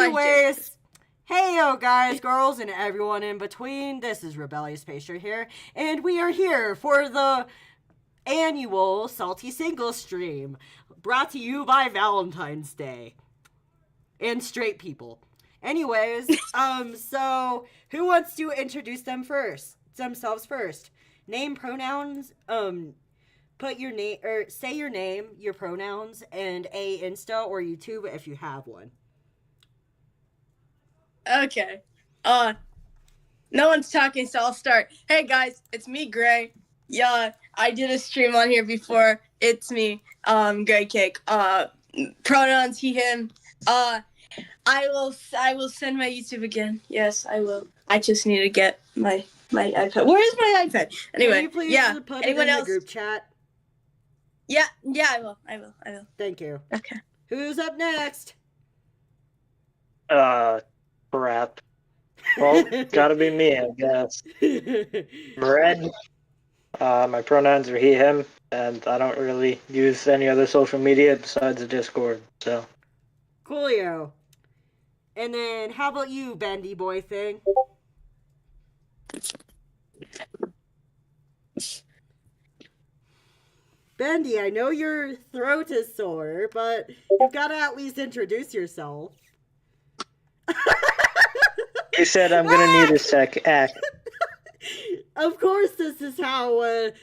Anyways, hey yo guys, girls, and everyone in between. This is Rebellious Pastry here, and we are here for the annual Salty Single stream, brought to you by Valentine's Day and straight people. Anyways, so who wants to introduce themselves first? Name, pronouns, put your name, or say your name, your pronouns, and a Insta or YouTube if you have one. Okay. No one's talking, so I'll start. Hey guys, it's me, Gray. Yeah, I did a stream on here before. It's me, Gray Cake. Pronouns he, him. I will send my YouTube again. Yes, I will. I just need to get my iPad. Where is my iPad? Anyway, Can you please put anyone it in else? the group chat? Yeah, I will. Thank you. Okay. Who's up next? Crap. Well, gotta be me, I guess. Red. My pronouns are he, him, and I don't really use any other social media besides the Discord, so. Coolio. And then, how about you, Bendy Boy Thing? Bendy, I know your throat is sore, but you've got to at least introduce yourself. He said I'm gonna need a sec. Of course, this is how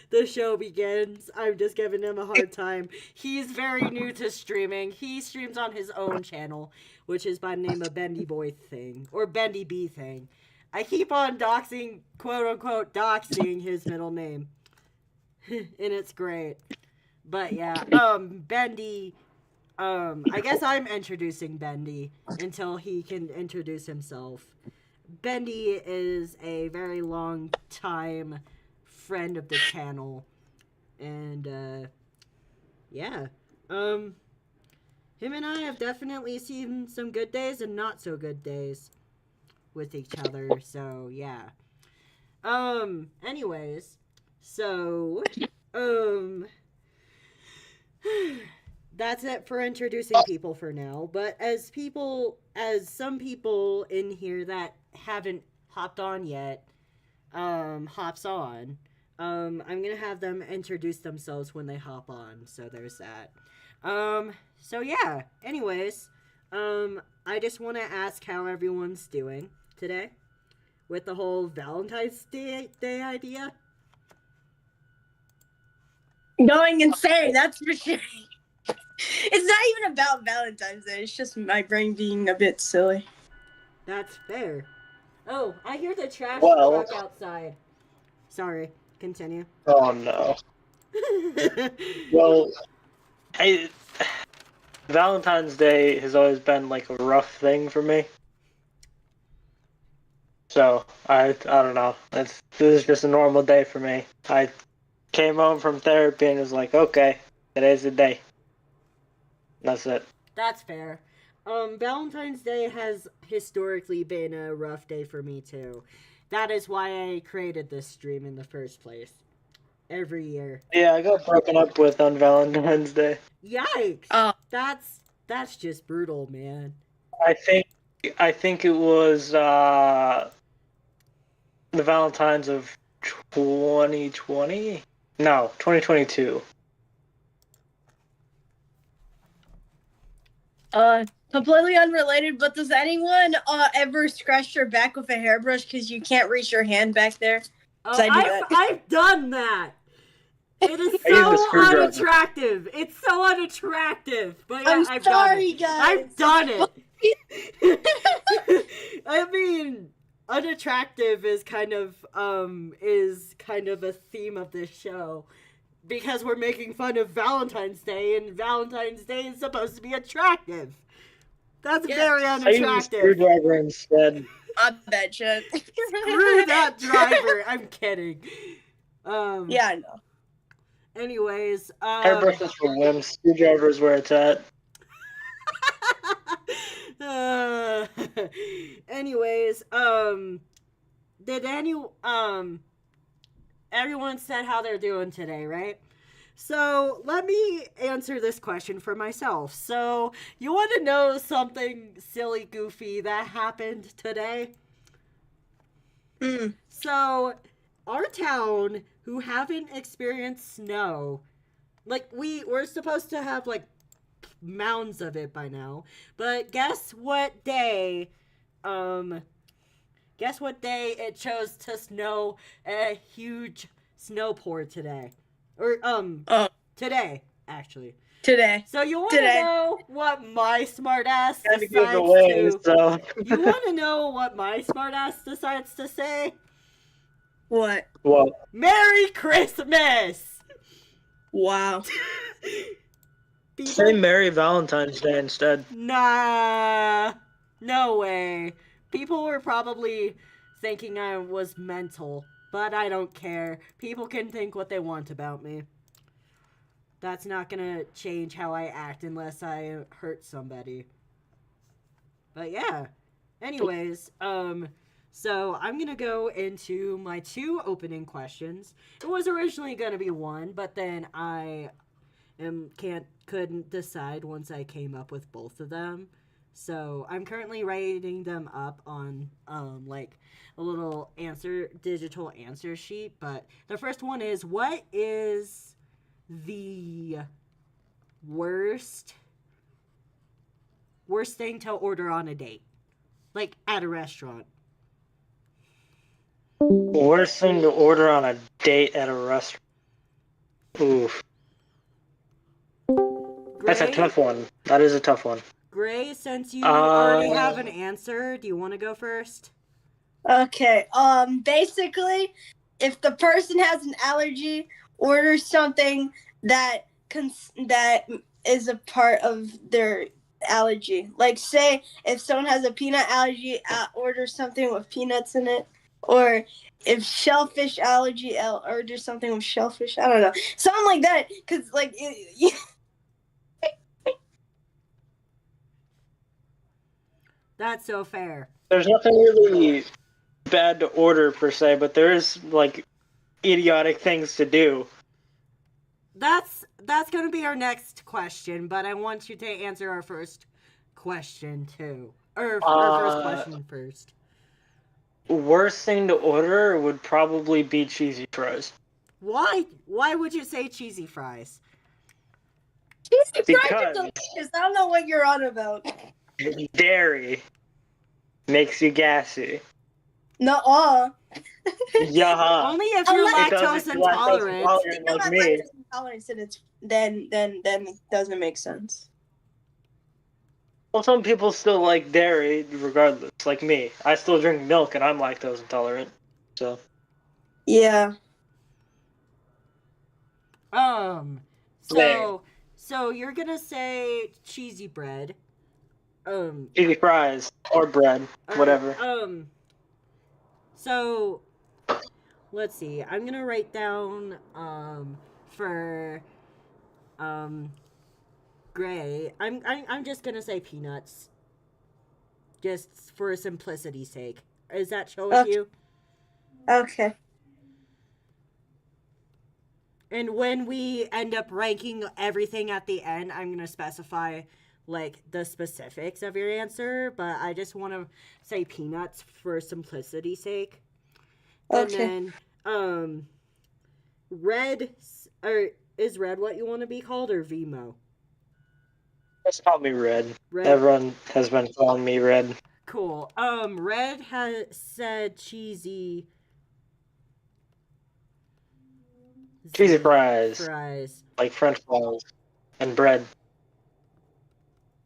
the show begins. I'm just giving him a hard time. He's very new to streaming. He streams on his own channel, which is by the name of Bendy Boy Thing, or Bendy B Thing. I keep on doxing, quote unquote, doxing his middle name. And it's great. But yeah, Bendy, I guess I'm introducing Bendy until he can introduce himself. Bendy is a very long time friend of the channel, and yeah, him and I have definitely seen some good days and not so good days with each other, so yeah. Anyways, so that's it for introducing people for now. But as some people in here that haven't hopped on yet, hops on, I'm gonna have them introduce themselves when they hop on. So there's that. So yeah. Anyways, I just want to ask how everyone's doing today with the whole Valentine's Day idea. Going insane, that's for sure. It's not even about Valentine's Day. It's just my brain being a bit silly. That's fair. Oh, I hear the trash Well. truck outside. Sorry, continue. Oh no. Well, Valentine's Day has always been like a rough thing for me. So I don't know. This is just a normal day for me. I came home from therapy and was like, okay, today's the day. That's it. That's fair. Valentine's Day has historically been a rough day for me too. That is why I created this stream in the first place. Every year. Yeah, I got broken up with on Valentine's Day. Yikes! Oh. That's just brutal, man. I think it was the Valentine's of 2020? No, 2022. Completely unrelated, but does anyone ever scratch their back with a hairbrush because you can't reach your hand back there? I've done that. It is so unattractive. It's so unattractive. But yeah, I'm sorry, guys. I've done it. I mean, unattractive is kind of a theme of this show. Because we're making fun of Valentine's Day, and Valentine's Day is supposed to be attractive. That's very unattractive. I use a screwdriver instead. I betcha. Screw that driver. I'm kidding. Yeah, I know. Anyways, Hairbrush is for wimps. Screwdriver is where it's at. Anyways, did everyone said how they're doing today, right? So let me answer this question for myself. So you want to know something silly, goofy that happened today? Mm. So our town, who haven't experienced snow, like we're supposed to have like mounds of it by now, but guess what day? Guess what day it chose to snow a huge snow pour today? Or Oh, today actually. today. So you want to Today. know what my smartass Kind of give decides away, to? so. You want to know what my smartass decides to say? What? Well, Merry Christmas! Wow. say Merry Valentine's Day instead. Nah, no way. People were probably thinking I was mental, but I don't care. People can think what they want about me. That's not gonna change how I act unless I hurt somebody. But yeah. Anyways, so I'm gonna go into my 2 opening questions. It was originally gonna be 1, but then I couldn't decide once I came up with both of them. So I'm currently writing them up on like a little digital answer sheet. But the first one is, what is the worst thing to order on a date, like at a restaurant? Worst thing to order on a date at a restaurant. Oof. That's a Gray? tough one. That is a tough one. Gray, since you already have an answer, do you want to go first? Okay. Basically, if the person has an allergy, order something that that is a part of their allergy. Like, say if someone has a peanut allergy, order something with peanuts in it. Or if shellfish allergy, I'll order something with shellfish. I don't know, something like that. Cause like, That's so fair. There's nothing really bad to order per se, but there is like idiotic things to do. That's going to be our next question, but I want you to answer our first question too. Or our first question first. Worst thing to order would probably be cheesy fries. Why? Why would you say cheesy fries? cheesy fries are Because delicious. I don't know what you're on about. dairy makes you gassy. No, Yeah. Only if you're Unless- lactose Because if you're intolerant. lactose if you intolerant don't like have me. lactose intolerance, then it doesn't make sense. Well, some people still like dairy regardless, like me. I still drink milk and I'm lactose intolerant. So. Yeah. So There. so you're gonna say cheesy bread. Cheesy fries or bread, or, whatever. So let's see. I'm gonna write down for Gray. I'm just gonna say peanuts. Just for simplicity's sake. Is that show with Okay. you? Okay. And when we end up ranking everything at the end, I'm gonna specify like the specifics of your answer, but I just want to say peanuts for simplicity's sake. Okay. And then red, or is red what you want to be called, or Vimo? Just call me Red. Red. Everyone has been calling me Red. Cool. Red has said cheesy. Cheesy fries. Fries. Like French fries. And bread.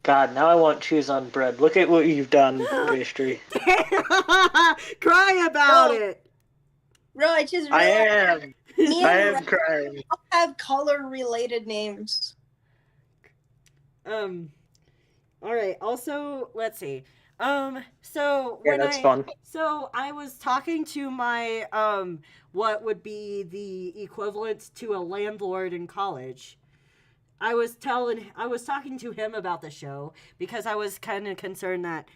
God, now I want cheese on bread. Look at what you've done, pastry. Cry about No. it. Bro, I just I realized am. me I and am crying. Red have color-related names. All right. Also, let's see. So Yeah, when that's fun. So I was talking to my what would be the equivalent to a landlord in college. I was talking to him about the show because I was kind of concerned that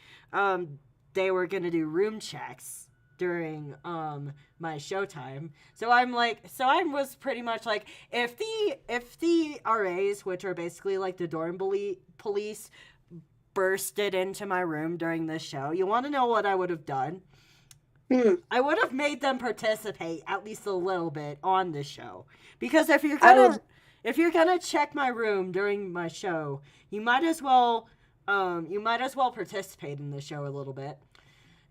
they were going to do room checks during my showtime. So I was pretty much like, if the RAs, which are basically like the dorm police, bursted into my room during this show, you want to know what I would have done? I would have made them participate at least a little bit on the show, because if you're gonna check my room during my show, you might as well participate in the show a little bit.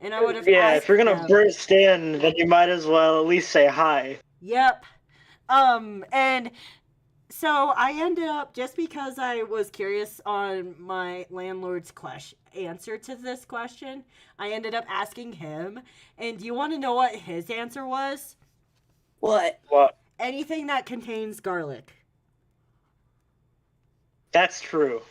And I would have if you're gonna burst in, then you might as well at least say hi. Yep. And so I ended up, just because I was curious on my landlord's answer to this question, I ended up asking him. And do you want to know what his answer was? What? Anything that contains garlic. That's true.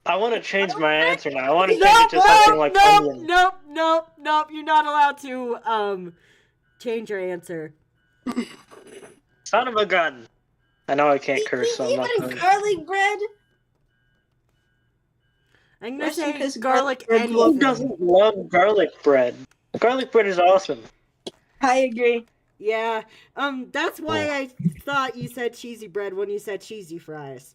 I want to change my answer now. I want to change it to something like onion. Nope. You're not allowed to change your answer. Son of a gun. I know I can't curse so much. Even garlic bread? I'm gonna Especially say 'cause garlic garlic Who anything. doesn't love garlic bread? Garlic bread is awesome. I agree. Yeah. That's why I thought you said cheesy bread when you said cheesy fries.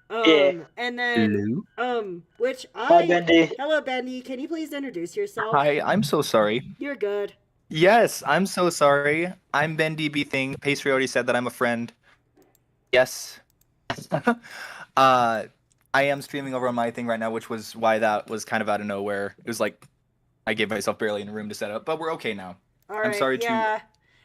Yeah. And then, Hi, Bendy. Hello, Bendy. Can you please introduce yourself? Hi, I'm so sorry. You're good. Yes, I'm so sorry. I'm Ben DB Thing. Pastry already said that I'm a friend. Yes. I am streaming over on my thing right now, which was why that was kind of out of nowhere. It was like I gave myself barely a room to set up, but we're okay now. All right. I'm sorry to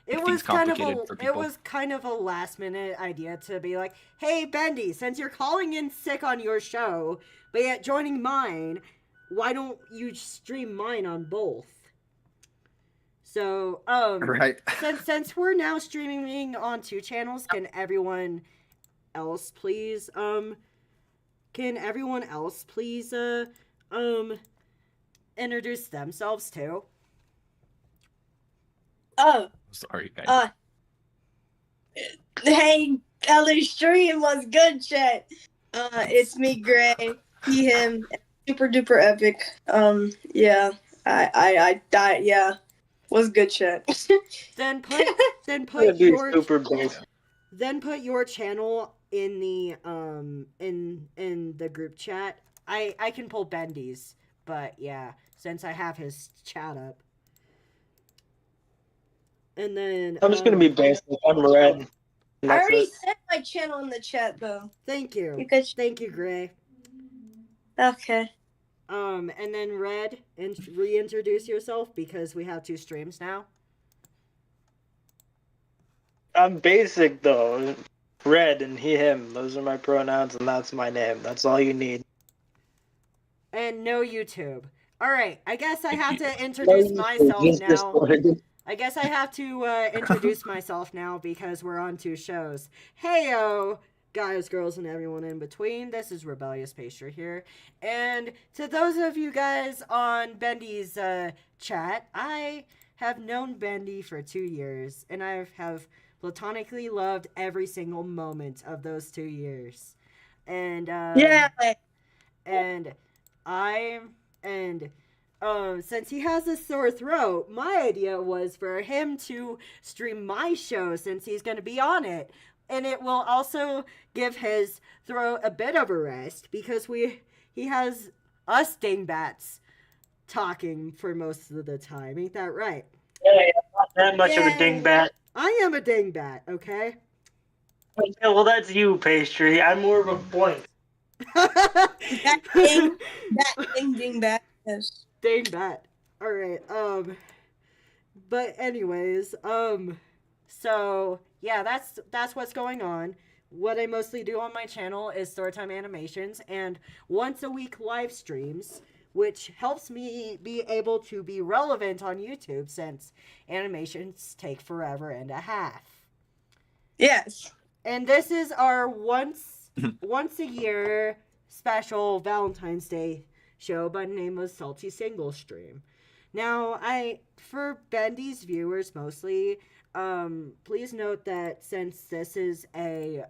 It make was things complicated for it people. was kind of a last minute idea to be like, hey, Bendy, since you're calling in sick on your show, but yet joining mine, why don't you stream mine on both? So, Right. since we're now streaming on 2 channels, can everyone else please introduce themselves too? Oh, Sorry, guys. Hey, other stream was good shit. It's me, Gray. He, him, super duper epic. Yeah, I died. Yeah, was good shit. Then put It'd be your super basic. then put your channel in the in the group chat. I can pull Bendy's, but yeah, since I have his chat up. And then I'm just gonna be basic. I'm red. I That's already it. sent my channel in the chat though. Thank you. Thank you, Gray. Okay. And then Red, reintroduce yourself because we have 2 streams now. I'm basic though. Red and he, him. Those are my pronouns and that's my name. That's all you need. And no YouTube. All right, I guess I have to introduce myself Just now. Discord. I guess I have to introduce myself now because we're on 2 shows. Heyo, guys, girls, and everyone in between. This is Rebellious Pastry here. And to those of you guys on Bendy's chat, I have known Bendy for 2 years, and I have platonically loved every single moment of those 2 years. And Yeah. since he has a sore throat, my idea was for him to stream my show since he's going to be on it. And it will also give his throat a bit of a rest because he has us dingbats talking for most of the time. Ain't that right? Hey, I'm not that much of a Yay. dingbat. I am a dingbat, okay? Okay, well, that's you, Pastry. I'm more of a point. That thing, ding, that. Yes. Dingbat. All right. But anyways, so yeah, that's what's going on. What I mostly do on my channel is Storytime Animations and once a week live streams, which helps me be able to be relevant on YouTube since animations take forever and a half. Yes. And this is our once a year special Valentine's Day show by the name of Salty Single Stream. Now, for Bendy's viewers mostly, please note that since this is a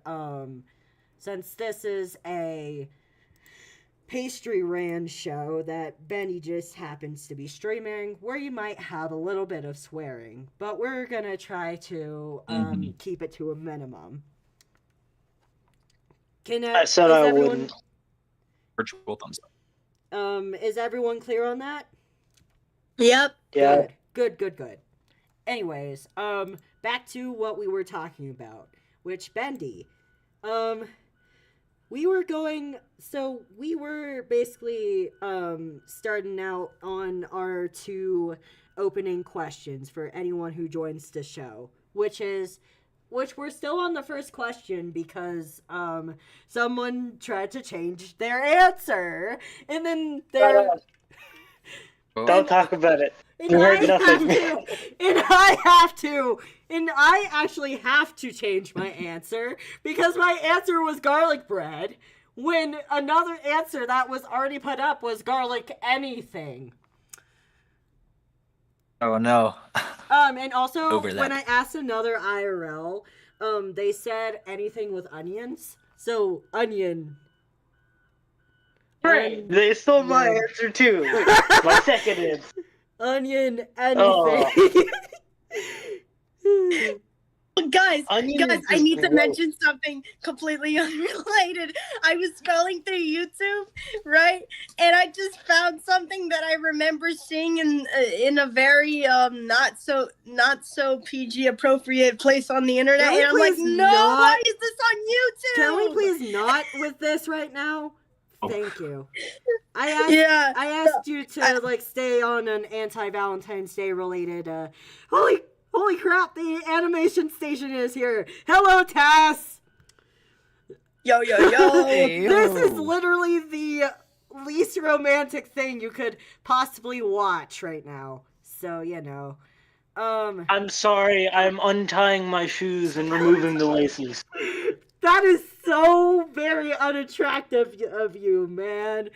Pastry Rand show that Benny just happens to be streaming, where you might have a little bit of swearing, but we're gonna try to keep it to a minimum. I said I wouldn't. Virtual thumbs up. Is everyone clear on that? Yep. Yeah. Good. Anyways, back to what we were talking about, which Bendy, we were basically starting out on our 2 opening questions for anyone who joins the show, which we're still on the first question because someone tried to change their answer, and then Don't talk about it. and You heard I nothing. and I actually have to change my answer because my answer was garlic bread, when another answer that was already put up was garlic anything. Oh no. And also Over that. when I asked another IRL, they said anything with onions. So onion. Right. They stole my Yeah. answer too. My second is. Onion Oh. anything. Guys, Onion is I just need to gross. mention something completely unrelated. I was scrolling through YouTube, right, and I just found something that I remember seeing in a very not so PG appropriate place on the internet, Can we and I'm like, please no, not- why is this on YouTube? Can we please not with this right now? Thank you. I asked you to stay on an anti-Valentine's Day related. Holy crap! The animation station is here. Hello, Tass. Yo. This is literally the least romantic thing you could possibly watch right now. So I'm sorry. I'm untying my shoes and removing the laces. that is so very unattractive of you, man.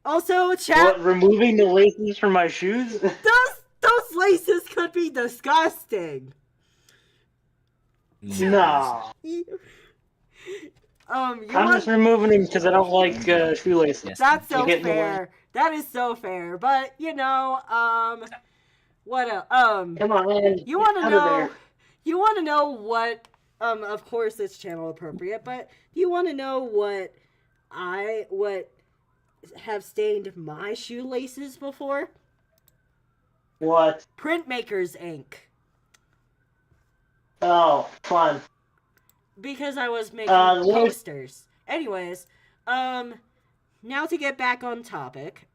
Also, chat. What? Removing the laces from my shoes? Those laces could be disgusting. No. You I'm want, just removing them because I don't like shoelaces. Yes. that's so You get in the fair. That is so fair. But what else? Come on, man. You want to Get out of know? there. You want to know what? Of course it's channel appropriate, but do you want to know what have stained my shoelaces before? What? Printmakers ink. Oh, fun. Because I was making what- posters. Anyways, now to get back on topic,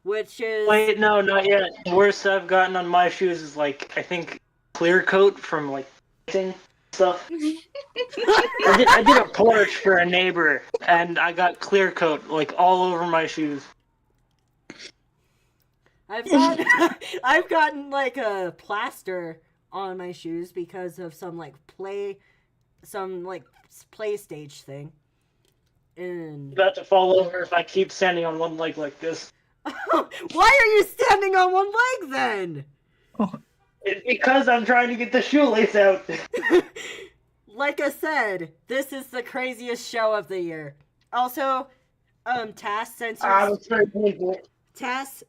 which is Wait, no, not yet. The worst I've gotten on my shoes is I think clear coat from painting stuff. I did a porch for a neighbor, and I got clear coat all over my shoes. I've gotten a plaster on my shoes because of some play stage thing. And About to fall over if I keep standing on one leg like this. why are you standing on one leg then? It's because I'm trying to get the shoelace out. Like I said, this is the craziest show of the year. Also, Tass,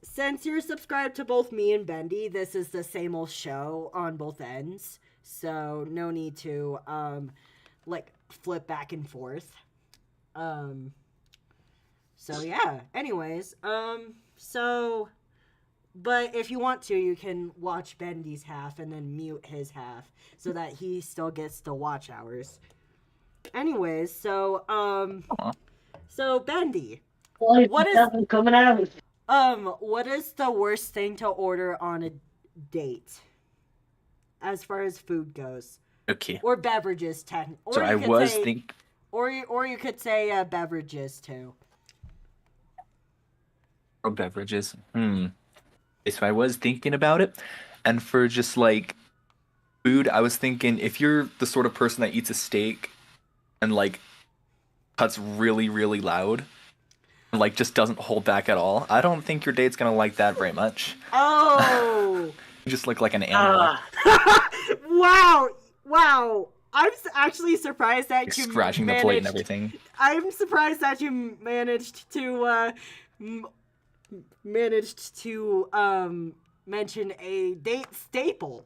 since you're subscribed to both me and Bendy, this is the same old show on both ends. So no need to flip back and forth. So yeah. Anyways, but if you want to, you can watch Bendy's half and then mute his half so that he still gets the watch hours. Anyways, so Bendy, what is coming out? what is the worst thing to order on a date? As far as food goes. Okay. Or beverages, So I was thinking. Or you could say beverages too. Or beverages. So I was thinking about it, and for just food, I was thinking if you're the sort of person that eats a steak and cuts really, really loud and just doesn't hold back at all, I don't think your date's gonna like that very much. Oh. You just look like an animal. Wow. actually surprised that Like, you scratching the plate and managed. everything. I'm surprised that you managed to mention a date staple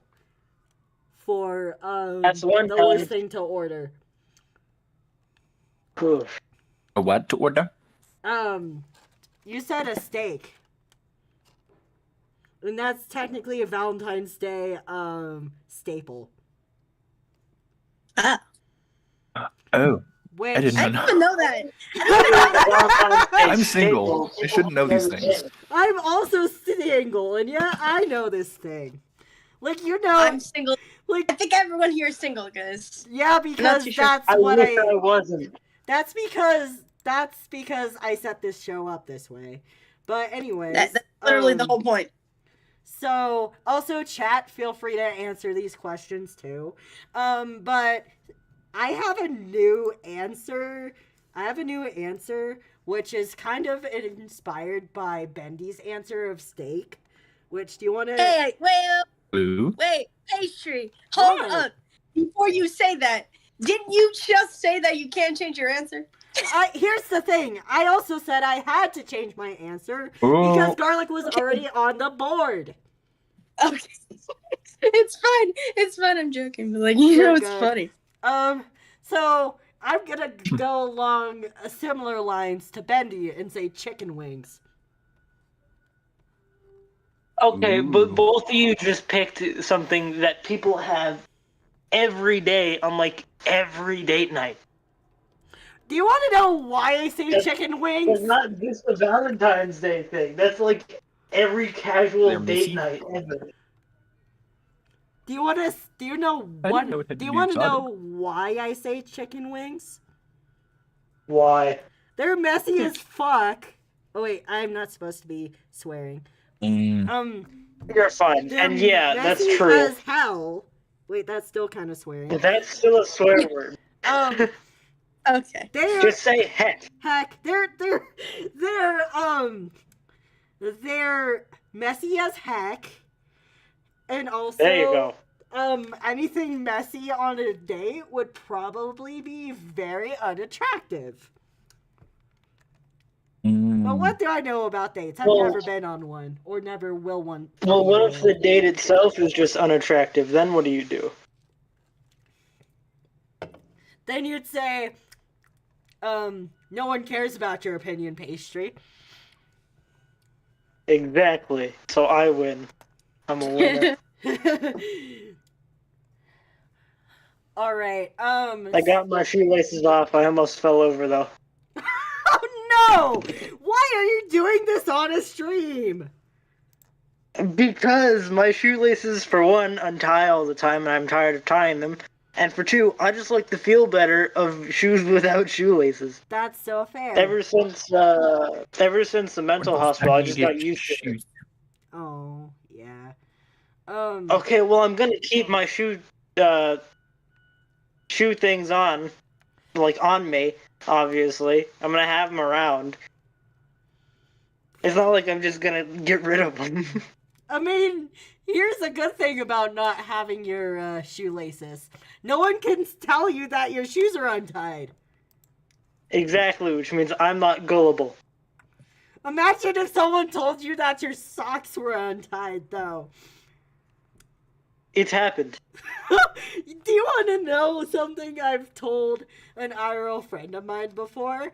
for That's one the time. worst thing to order. Oof. A what to order? You said a steak. And that's technically a Valentine's Day staple. Ah, Oh, Which I did I not didn't know. even know that. I'm single. I shouldn't know these things. I'm also single, and yeah, I know this thing. Like, you know, I'm single. I like, think everyone here is single, guys. yeah, because too sure. that's I what wish I wasn't. that's because I set this show up this way. But anyways, That's literally the whole point. So, also, chat, feel free to answer these questions too. But I have a new answer. Which is kind of inspired by Bendy's answer of steak. Which, do you want to... Hey, Blue. wait, pastry. Hold What? up. Before you say that, didn't you just say that you can't change your answer? Here's the thing. I also said I had to change my answer Oh. because garlic was already on the board. Okay. It's fine. It's fine. I'm joking. But, like, you You're know, it's good. funny. So I'm gonna go along similar lines to Bendy and say chicken wings. Okay, Ooh. but both of you just picked something that people have every day on like every date night. Do you want to know why I say chicken wings? It's not just a Valentine's Day thing. That's like every casual They're date messy? night ever. Do you want to? Do you know I what? didn't know it had Do to you be want to exotic. know why I say chicken wings? Why? They're messy as fuck. Oh wait, I'm not supposed to be swearing. Mm. You're fine. They're And yeah, that's messy true. as hell. Wait, that's still kind of swearing. That's still a swear word. Okay. They're Just say heck. heck. They're messy as heck, and also There you go. anything messy on a date would probably be very unattractive. But what do I know about dates? I've Well- never been on one, or never will one. Well, what if the date itself is just unattractive? Then what do you do? Then you'd say, no one cares about your opinion, pastry. Exactly. So I win. I'm a winner. All right. I got my shoelaces off. I almost fell over though. Oh no! Why are you doing this on a stream? Because my shoelaces, for one, untie all the time, and I'm tired of tying them. And for two, I just like the feel better of shoes without shoelaces. That's so fair. Ever since the mental hospital, I just got used to it. Oh yeah. Okay, well, I'm gonna keep my shoe things on, like on me. Obviously, I'm gonna have them around. It's not like I'm just gonna get rid of them. I mean, here's a good thing about not having your shoelaces. No one can tell you that your shoes are untied. Exactly, which means I'm not gullible. Imagine if someone told you that your socks were untied, though. It's happened. Do you want to know something I've told an IRL friend of mine before?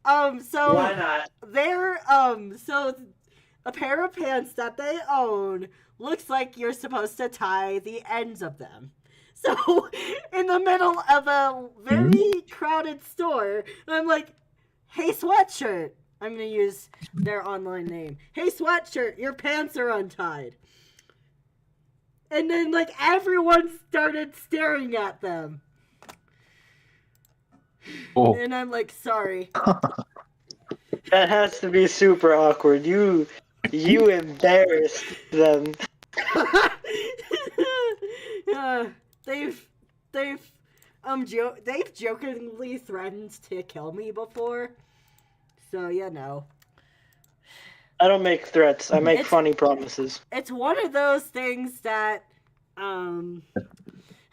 So Why not? they're so a pair of pants that they own looks like you're supposed to tie the ends of them. So in the middle of a very crowded store, I'm like, "Hey, sweatshirt." I'm gonna use their online name. "Hey, sweatshirt, your pants are untied." And then, like, everyone started staring at them. Oh. And I'm like, sorry. That has to be super awkward. You embarrassed them. They've jokingly threatened to kill me before. So, you know. I don't make threats. I make It's- funny promises. It's one of those things that,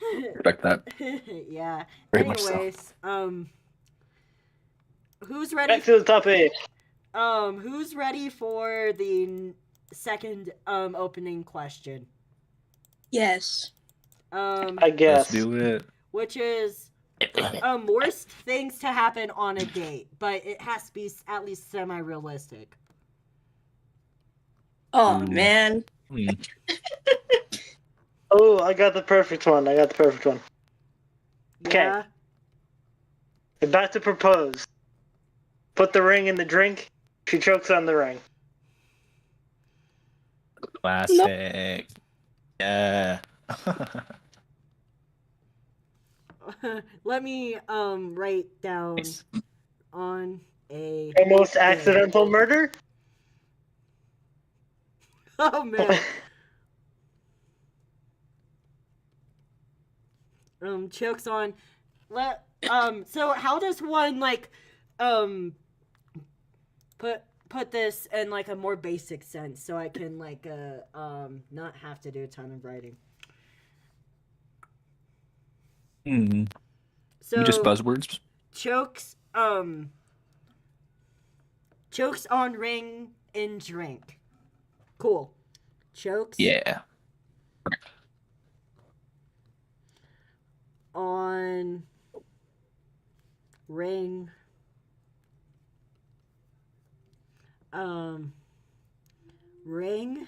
Respect that. Yeah. Very much so. Anyways, who's ready? Back to the topic. Who's ready for the second opening question? Yes. I Let's guess. do it. Which is worst things to happen on a date, but it has to be at least semi-realistic. Oh Ooh. man. Hmm. Oh, I got the perfect one. Okay. Yeah. About to propose. Put the ring in the drink. She chokes on the ring. Classic. Yeah. Let me write down Nice. on a Almost accidental murder? Oh man. Chokes on so how does one like put this in like a more basic sense so I can like not have to do a ton of writing. Hmm. So Just buzzwords. chokes on ring in drink. Cool. Chokes Yeah. on ring ring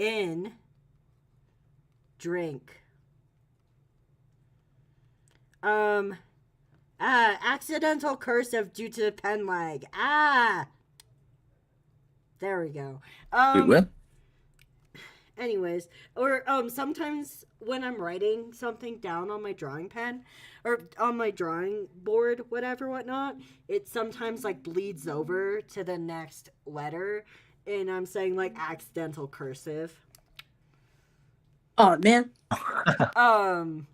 in drink accidental cursive due to pen lag. There we go. Wait, what? Anyways, or sometimes when I'm writing something down on my drawing pen or on my drawing board, whatnot, it sometimes like bleeds over to the next letter, and I'm saying like accidental cursive. Oh man.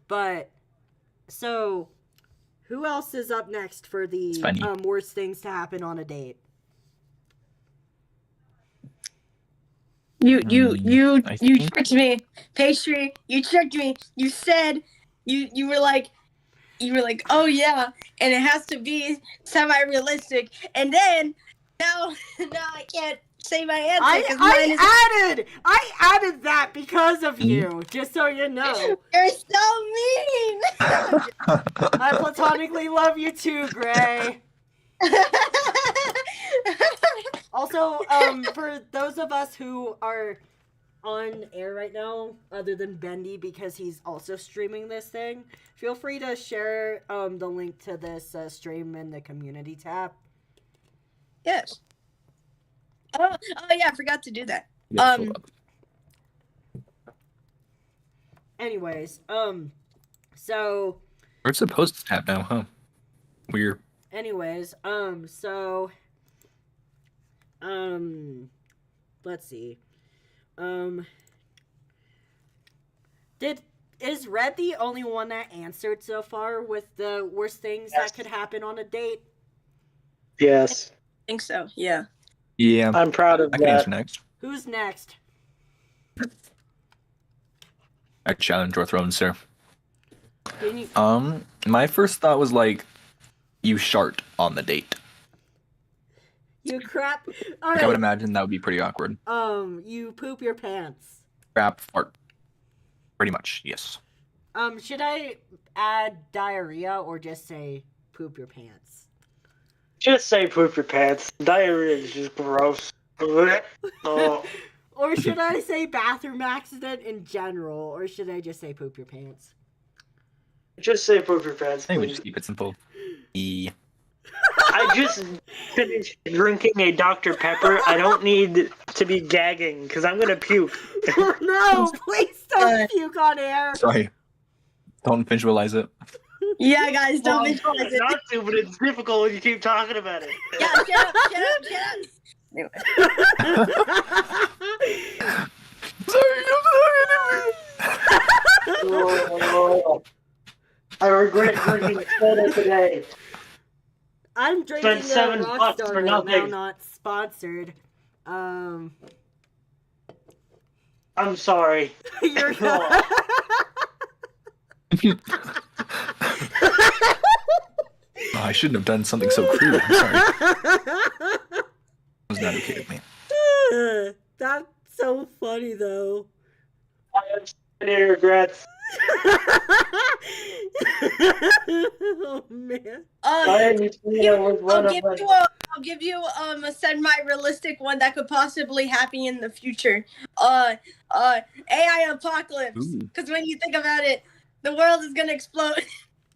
But so who else is up next for the It's funny. worst things to happen on a date? You I you think- tricked me. Pastry, you tricked me. You said you were like oh yeah, and it has to be semi-realistic. And then now I can't say my answer. 'cause mine is- I added that because of you, just so you know. You're so mean. I platonically love you too, Gray. Also, for those of us who are on air right now, other than Bendy, because he's also streaming this thing, feel free to share the link to this stream in the community tab. Yes. Oh yeah, I forgot to do that. Anyways, so We're supposed to tap now, huh? Weird. anyways, let's see. Is Red the only one that answered so far with the worst things that could happen on a date? Yes. I think so. Yeah. Yeah. I'm proud of I can answer that. next. Who's next? I challenge your throne, sir. Can you, My first thought was like, you shart on the date. you crap. All Like, I would right. imagine that would be pretty awkward. You poop your pants. Crap, fart. Pretty much, yes. Should I add diarrhea or just say poop your pants? Just say poop your pants. Diarrhea is just gross. Oh. Or should I say bathroom accident in general, or should I just say poop your pants? Just say poop your pants. I think we please. just keep it simple. E. I just finished drinking a Dr. Pepper. I don't need to be gagging because I'm gonna puke. Oh no! Please don't puke on air. Sorry. Don't visualize it. Yeah, guys, don't Well, I'm visualize trying it. not to, but it's difficult when you keep talking about it. Yeah, shut up. Oh, I regret drinking soda today. I'm drinking Spent $7 Rockstar for right now, nothing. not sponsored. Um, I'm sorry. you're Oh. Oh, I shouldn't have done something so crude. I'm sorry. That was not okay with me. That's so funny though. I have so many regrets. Oh man. I was one of them. I'll give you a semi-realistic one that could possibly happen in the future. AI apocalypse. Ooh. Because when you think about it, the world is gonna explode.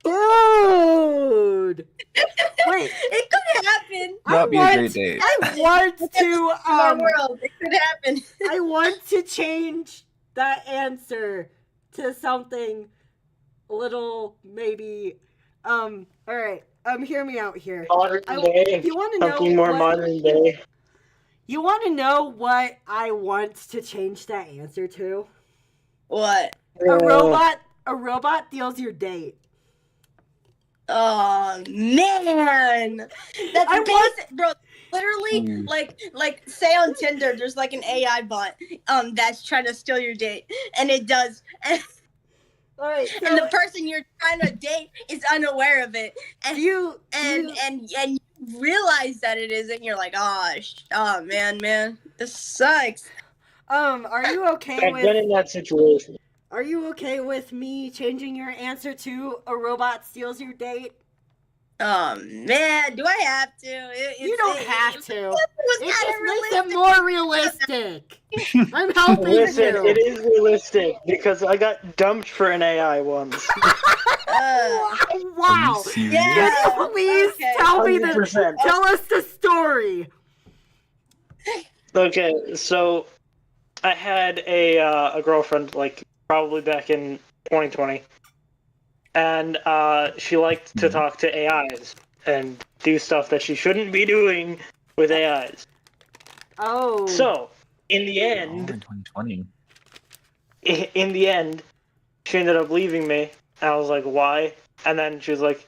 Dude. Wait, It could happen. That'd be a great day. I want to Our world. It could happen. I want to change that answer to something a little maybe all right. Hear me out here. Modern day. You want to know Something more modern day. You want to know what I want to change that answer to? What? A robot steals your date. Oh man, that's basic, bro. Literally, like say on Tinder, there's like an AI bot that's trying to steal your date, and it does. All right, And the person you're trying to date is unaware of it, and you realize that it is, and you're like, oh man, this sucks. are you okay I've been in that situation. Are you okay with me changing your answer to a robot steals your date? Oh man, do I have to? You don't have to. It It just makes it more realistic. I'm helping Listen, you. it is realistic because I got dumped for an AI once. Wow. Are you serious? Yeah. Can you please Okay. tell me 100%. tell us the story? Okay, so I had a girlfriend like probably back in 2020, and she liked to talk to AIs and do stuff that she shouldn't be doing with AIs. Oh. So in the Oh, end, in 2020. in the end, she ended up leaving me, and I was like, why? And then she was like,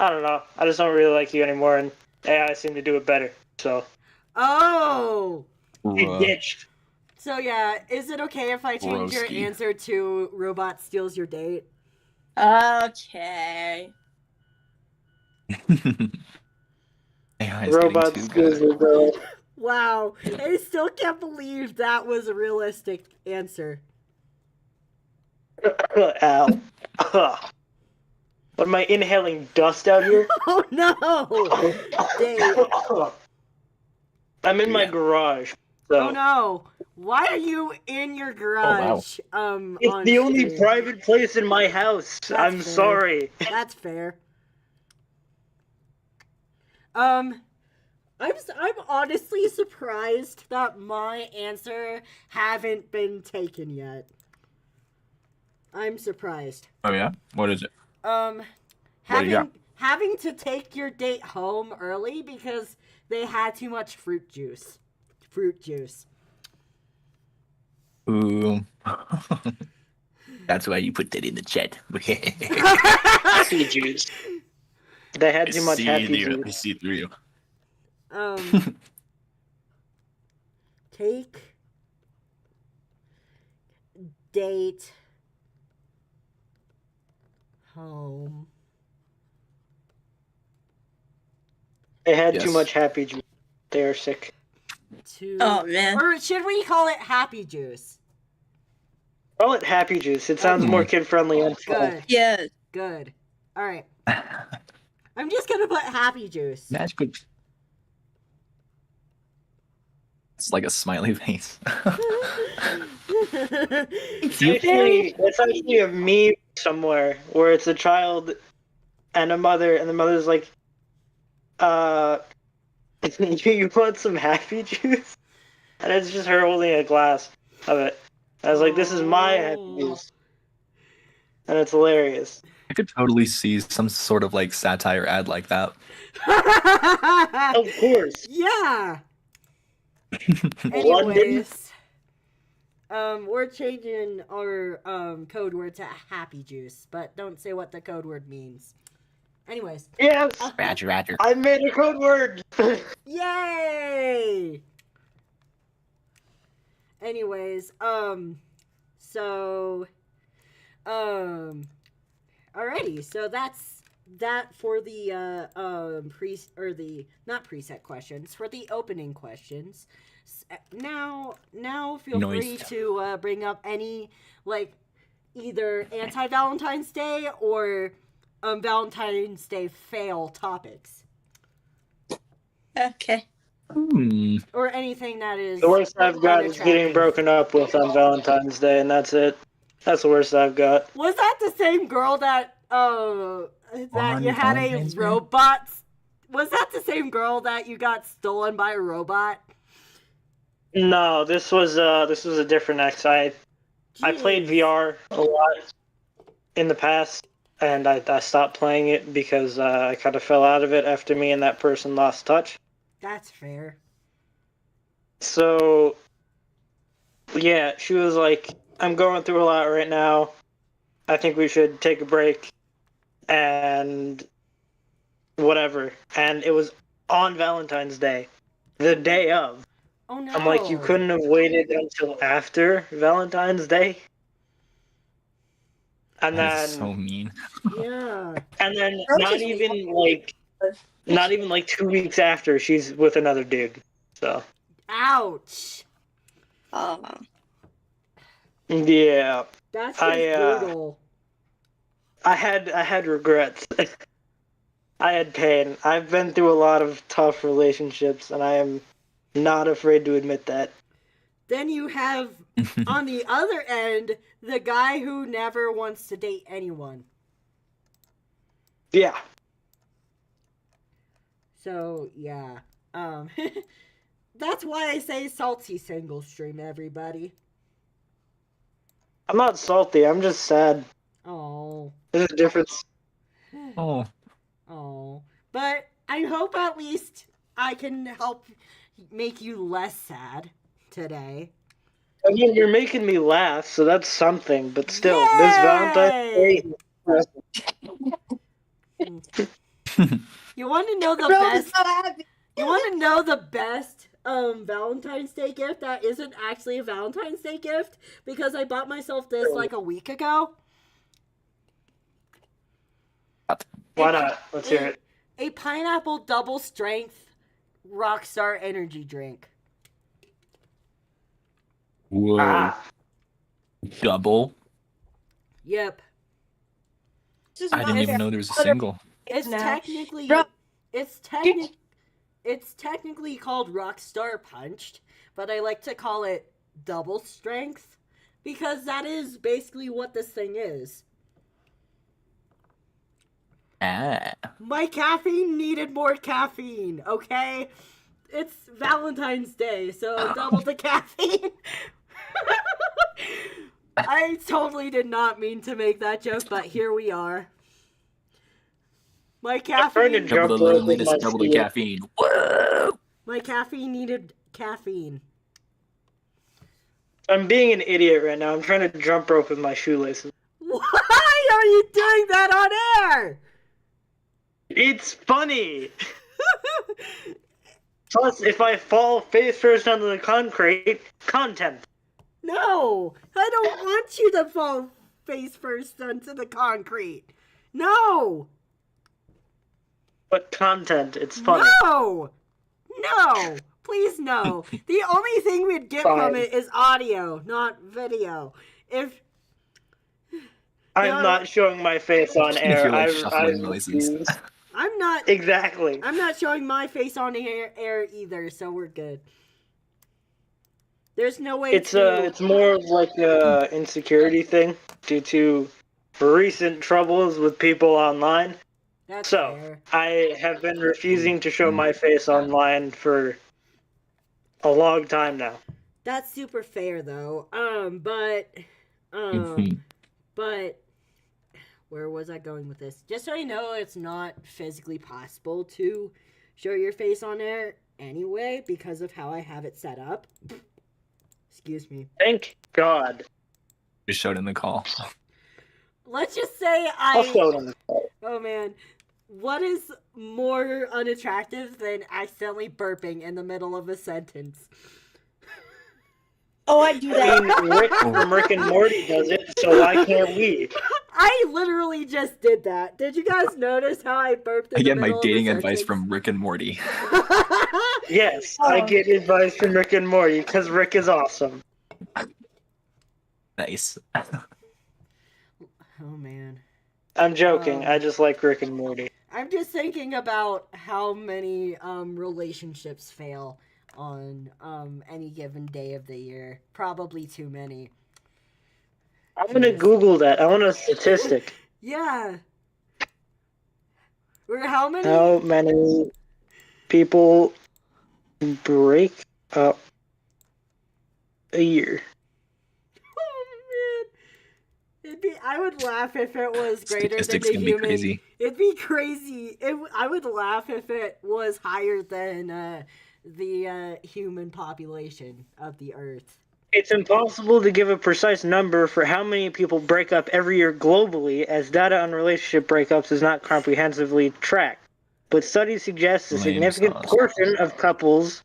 I don't know, I just don't really like you anymore, and AI seem to do it better. So Oh. she Bruh. ditched. So yeah, is it okay if I change your Broski. answer to robot steals your date? Okay. AI is Robots getting too good. will go. Wow. I still can't believe that was a realistic answer. Ow. Ugh. What am I inhaling dust out here? Oh no. Date. I'm in my Yeah. garage. So Oh no. Why are you in your garage? On it's the only stream? private place in my house. That's I'm fair. sorry. That's fair. I'm honestly surprised that my answer haven't been taken yet. I'm surprised. Oh yeah? What is it? What do Having you got? having to take your date home early because they had too much fruit juice. Fruit juice. Ooh. That's why you put that in the chat. Happy juice. They had too much happy I juice. see through you. Take date home. They had too Yes. much happy juice. They are sick. To Oh man. or should we call it happy juice? Call it happy juice. It sounds more kid friendly and fun. Good. Yes. Good. All right. I'm just gonna put happy juice. Magical. It's like a smiley face. It's actually a meme somewhere where it's a child and a mother, and the mother's like, you want some happy juice? And it's just her holding a glass of it. I was like, this is my happy juice. And it's hilarious. I could totally see some sort of like satire ad like that. Of course. Yeah. London. Anyways, we're changing our code word to happy juice, but don't say what the code word means. Anyways, Yes! Roger. I made a code word! yay! anyways, so, alrighty, so that's that for the not preset questions, for the opening questions. Now feel free Nice. to bring up any, like, either anti-Valentine's Day or Valentine's Day fail topics, Okay. or anything that is The worst I've got is getting unattractive. broken up with on Valentine's Day, and that's it. That's the worst I've got. Was that the same girl that On you had a Valentine's Day? robot? Was that the same girl that you got stolen by a robot? No, this was a different ex. I played Jeez. VR a lot in the past, and I stopped playing it because I kind of fell out of it after me and that person lost touch. That's fair. So, yeah, she was like, I'm going through a lot right now. I think we should take a break and whatever. And it was on Valentine's Day, the day of. Oh no. I'm like, you couldn't have waited until after Valentine's Day? And That is then, so mean. Yeah. and then Girls not just- even like 2 weeks after, she's with another dude. So, Ouch. yeah. That's just I, brutal. I had regrets. I had pain. I've been through a lot of tough relationships, and I am not afraid to admit that. Then you have, on the other end, the guy who never wants to date anyone. Yeah. So, yeah. That's why I say salty single stream, everybody. I'm not salty. I'm just sad. Oh. There's a difference. Oh, Oh. But I hope at least I can help make you less sad today. I mean, you're making me laugh, so that's something. But still, this Yay! Valentine's Day. You want to know the Bro, best? so happy. You want to know the best Valentine's Day gift that isn't actually a Valentine's Day gift? Because I bought myself this like a week ago. Why not? Let's hear it. A pineapple double strength Rockstar energy drink. whoa. Ah, Double? Yep. This is I not didn't even fair. know there was a single. It's Now. technically Bro. it's technically called Rockstar Punched, but I like to call it double strength because that is basically what this thing is. Ah. My caffeine needed more caffeine, okay? It's Valentine's Day, so double the caffeine. I totally did not mean to make that joke, but here we are. My I'm trying to caffeine, jump Double the rope with loneliness, my double the feet. caffeine. Whoa! my caffeine needed caffeine. I'm being an idiot right now. I'm trying to jump rope with my shoelaces. Why are you doing that on air? It's funny. Plus, if I fall face first onto the concrete, content. No, I don't want you to fall face first onto the concrete. No, But content, it's funny. no, please no. The only thing we'd get from Fine. it is audio, not video. If I'm No. not showing my face on You air. hear, like, I shuffling noises. refuse. I'm not, Exactly. I'm not showing my face on air either, so we're good. There's no way It's more of like a insecurity thing due to recent troubles with people online. That's So fair. I have been refusing to show my face online for a long time now. That's super fair though. But where was I going with this? Just so you know, it's not physically possible to show your face on air anyway because of how I have it set up. Excuse me. Thank God. Just showed in the call. Let's just say I'll show them. Oh man. What is more unattractive than accidentally burping in the middle of a sentence? Oh, I do I that. mean, Rick from Rick and Morty does it, so why can't we? I literally just did that. Did you guys notice how I burped in I the get my middle dating of a advice sentence? from Rick and Morty. Yes, I Oh. get advice from Rick and Morty because Rick is awesome. Nice. Oh man. I'm joking. I just like Rick and Morty. I'm just thinking about how many relationships fail on any given day of the year. Probably too many. I'm gonna Google that. I want a statistic. Yeah. Or how many? How many people break up a year? Oh man. I would laugh if it was greater than Statistics the can be human. crazy. It'd be crazy. I would laugh if it was higher than the human population of the Earth. It's impossible to give a precise number for how many people break up every year globally, as data on relationship breakups is not comprehensively tracked. But studies suggest a Lame significant sauce. portion of couples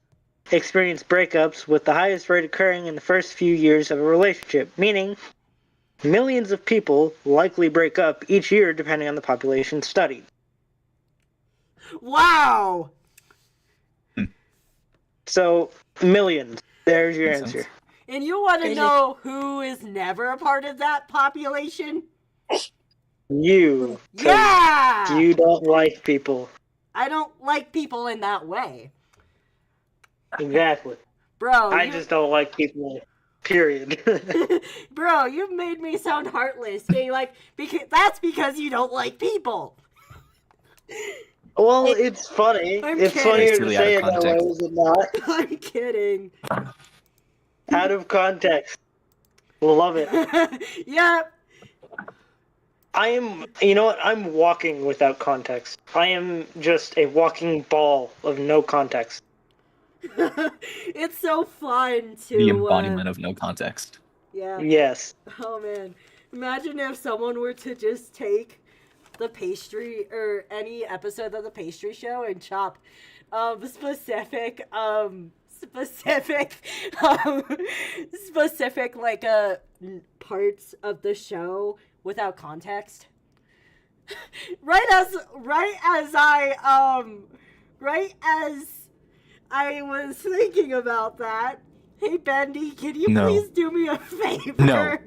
experience breakups, with the highest rate occurring in the first few years of a relationship, meaning millions of people likely break up each year depending on the population studied. Wow. So, millions. There's your Makes answer. sense. And you want to Crazy. know who is never a part of that population? You. 'Cause Yeah! You don't like people. I don't like people in that way. Exactly. Bro, I just don't like people. Period. Bro, you made me sound heartless. Being like, that's because you don't like people. Well, it's funny. I'm It's kidding. funnier It's to really say out it of that way, context. is it not? I'm kidding. Out of context. Love it. Yep. I am, you know what? I'm walking without context. I am just a walking ball of no context. It's so fun to The embodiment of no context. yeah. Yes. Oh man. Imagine if someone were to just take the pastry or any episode of the pastry show and chop specific specific like parts of the show without context. right as I was thinking about that. Hey Bendy, can you No. please do me a favor? No.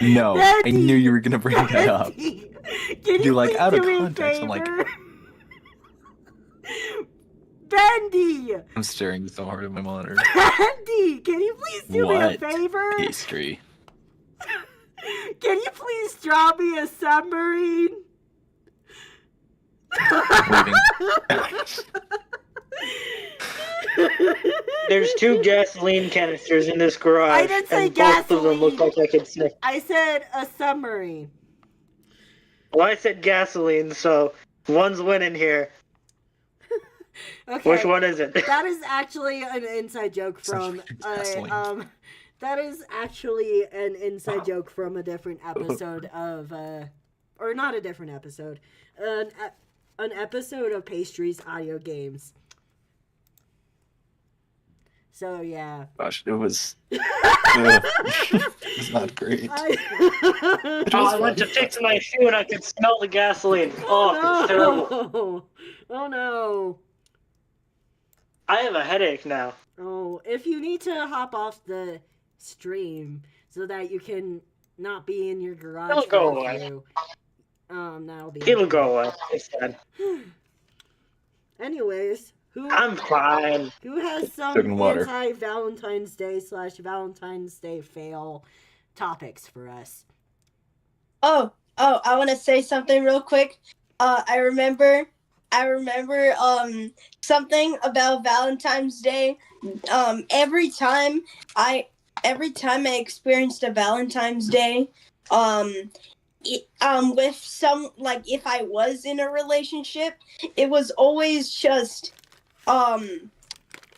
No, I knew you were gonna bring that up. Bendy, can You're you like, please out of do me a context. I'm like- favor? Bendy! I'm staring so hard at my monitor. Bendy, can you please do me a What? favor? Pastry. Can you please draw me a submarine? Leaving. There's 2 gasoline canisters in this garage. I didn't say and both of them look gasoline. like I could sniff. I said a submarine. Well, I said gasoline, so one's winning here. Okay. Which one is it? That is actually an inside joke from Gasoline. that is actually an inside joke from a different episode of or not a different episode. An episode of Pastry's audio games. So yeah. Gosh, it was. It was not great. I went to fix my shoe and I could smell the gasoline. Oh, it's terrible. no. Oh no. I have a headache now. Oh, if you need to hop off the stream so that you can not be in your garage, It'll go for a away. few, that'll be. It'll go away. It's fine. Anyways, I'm fine. who has some Drinking water. anti-Valentine's Day / Valentine's Day fail topics for us? Oh, I want to say something real quick. I remember something about Valentine's Day. Every time I experienced a Valentine's Day, with some, like, if I was in a relationship, it was always just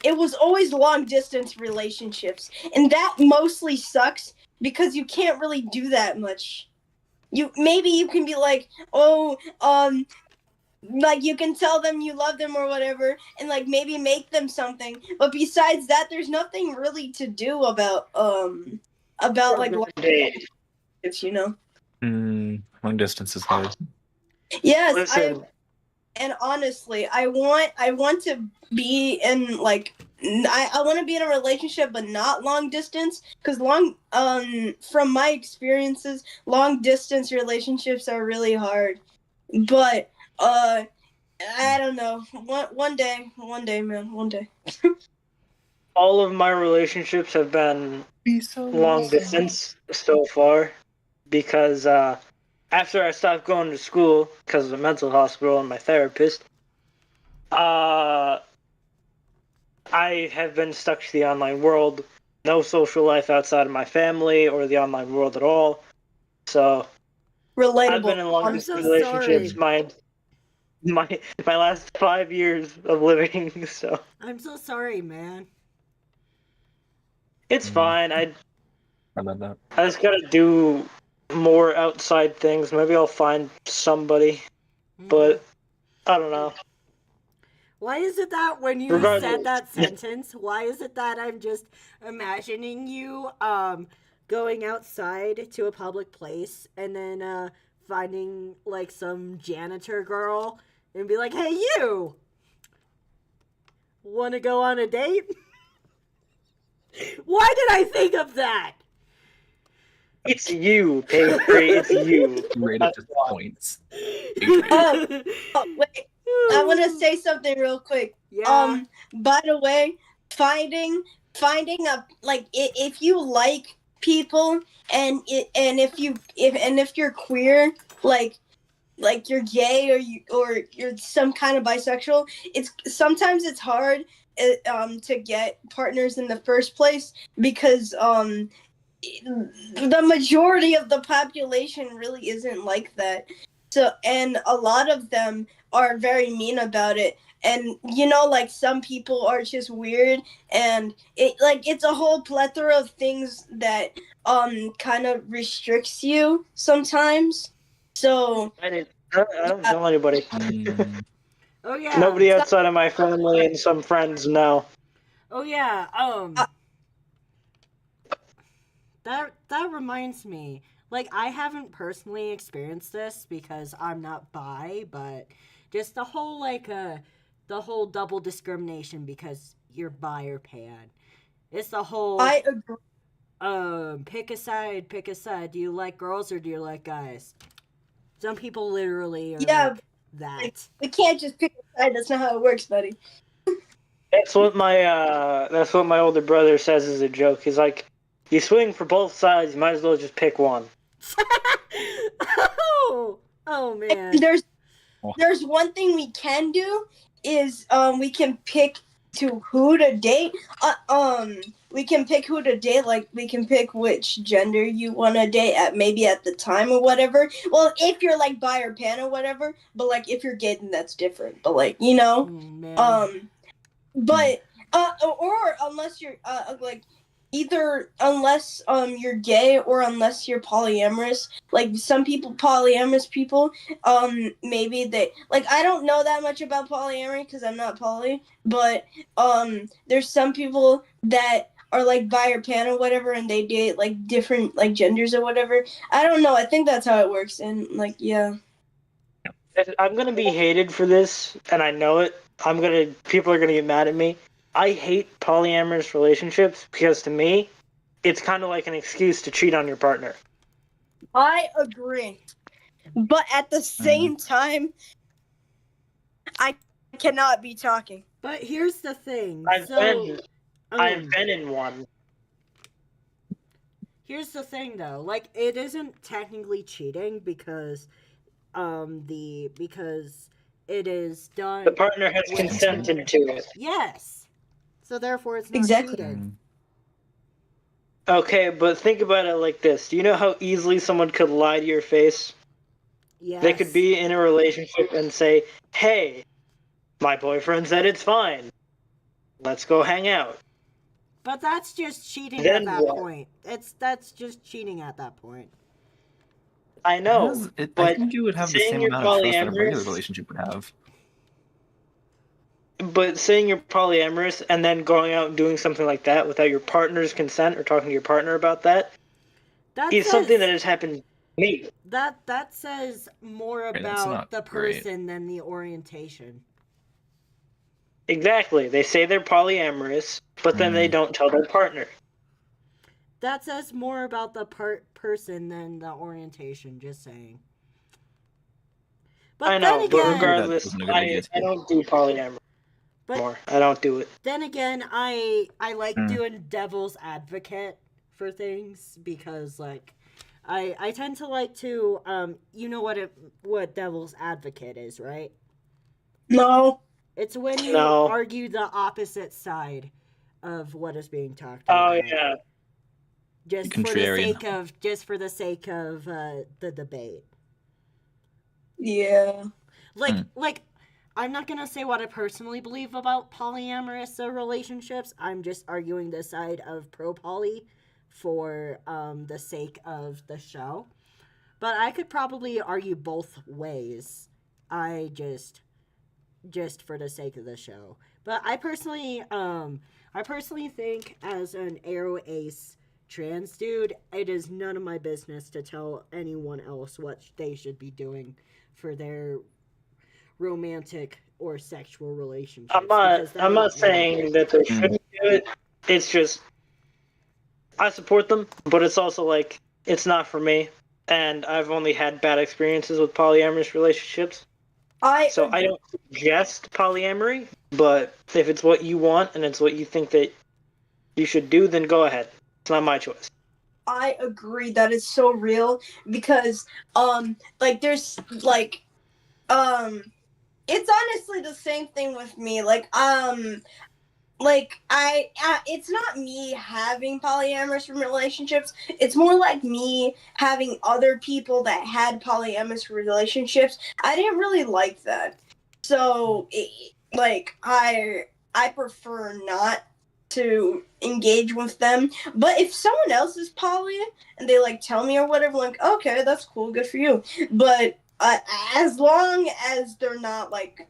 it was always long distance relationships, and that mostly sucks because you can't really do that much. You can be like, oh, like you can tell them you love them or whatever, and like maybe make them something. But besides that, there's nothing really to do about like Date. relationships, you know. Long distance is hard. Yes, Listen, and honestly, I want to be in like I want to be in a relationship, but not long distance, because from my experiences, long distance relationships are really hard. But I don't know. One day, man, one day. all of my relationships have been long distance so far because after I stopped going to school because of the mental hospital and my therapist, I have been stuck to the online world. No social life outside of my family or the online world at all. So Relatable. I've been in long I'm distance so relationships sorry. my last 5 years of living. So I'm so sorry, man. it's fine. I love that. just gotta do more outside things. Maybe I'll find somebody, but I don't know. Why is it that when you Regardless. said that sentence, why is it that I'm just imagining you going outside to a public place and then finding like some janitor girl and be like, "Hey you, want to go on a date?" Why did I think of that? It's you, Pastry. It's you. Rate it just points. Oh, wait. I want to say something real quick. Yeah. By the way, finding a like if you like people and if you're queer, like you're gay or you're some kind of bisexual, it's sometimes it's hard to get partners in the first place because the majority of the population really isn't like that. So, and a lot of them are very mean about it. And you know, like some people are just weird, and it's a whole plethora of things that kind of restricts you sometimes. So I don't tell anybody. Oh yeah. Nobody outside of my family and some friends know. Oh yeah. That reminds me. Like I haven't personally experienced this because I'm not bi, but just the whole the whole double discrimination because you're bi or pan. It's the whole I agree. pick a side, pick a side. Do you like girls or do you like guys? Some people literally are like that. Like, we can't just pick a side. That's not how it works, buddy. That's what my older brother says as a joke. He's like, you swing for both sides, you might as well just pick one. oh man. There's one thing we can do is we can pick who to date. We can pick who to date. Like we can pick which gender you want to date at the time or whatever. Well, if you're like bi or pan or whatever, but like if you're gay, then that's different. But like but or unless you're like either unless you're gay or unless you're polyamorous. Like some people, polyamorous people, maybe they like I don't know that much about polyamory because I'm not poly, but there's some people that are like bi or pan or whatever, and they date like different like genders or whatever. I don't know. I think that's how it works, and like yeah. I'm gonna be hated for this, and I know it. People are gonna get mad at me. I hate polyamorous relationships because to me, it's kind of like an excuse to cheat on your partner. I agree. But at the same time, I cannot be talking. But here's the thing. I've been in one. Here's the thing though. Like it isn't technically cheating because because it is done. The partner has consented to it. Yes. So therefore it's not Exactly. cheating. Okay, but think about it like this. Do you know how easily someone could lie to your face? Yes. They could be in a relationship and say, hey, my boyfriend said it's fine. Let's go hang out. But that's just cheating Then at that what? point. That's just cheating at that point. I know, I but think you would have the saying same you're amount of trust that a regular polyamorous, relationship would have. but saying you're polyamorous and then going out and doing something like that without your partner's consent or talking to your partner about that That is something that says has happened to me. that says more Right, that's about not the great. person than the orientation. Exactly. They say they're polyamorous, but then they don't tell their partner. That says more about the person than the orientation, just saying. But I then know, but again, regardless, That wasn't a good idea I too. don't do polyamory but anymore. I don't do it. then again, I like Mm. doing devil's advocate for things because like I tend to like to you know what devil's advocate is, right? No. It's when you No. argue the opposite side of what is being talked Oh about. yeah. Just Contrarian. for the sake of the debate. Yeah. Like I'm not gonna say what I personally believe about polyamorous relationships. I'm just arguing the side of pro poly for the sake of the show. But I could probably argue both ways. I just for the sake of the show. But I personally think as an Arrow Ace trans dude, it is none of my business to tell anyone else what they should be doing for their romantic or sexual relationships. I'm not saying that they shouldn't do it. It's just I support them, but it's also like it's not for me. And I've only had bad experiences with polyamorous relationships. I don't suggest polyamory, but if it's what you want and it's what you think that you should do, then go ahead. It's not my choice. I agree that is so real because like there's like it's honestly the same thing with me. Like I it's not me having polyamorous relationships. It's more like me having other people that had polyamorous relationships. I didn't really like that. So like I prefer not to engage with them. But if someone else is poly and they like tell me or whatever, like okay, that's cool, good for you. But as long as they're not like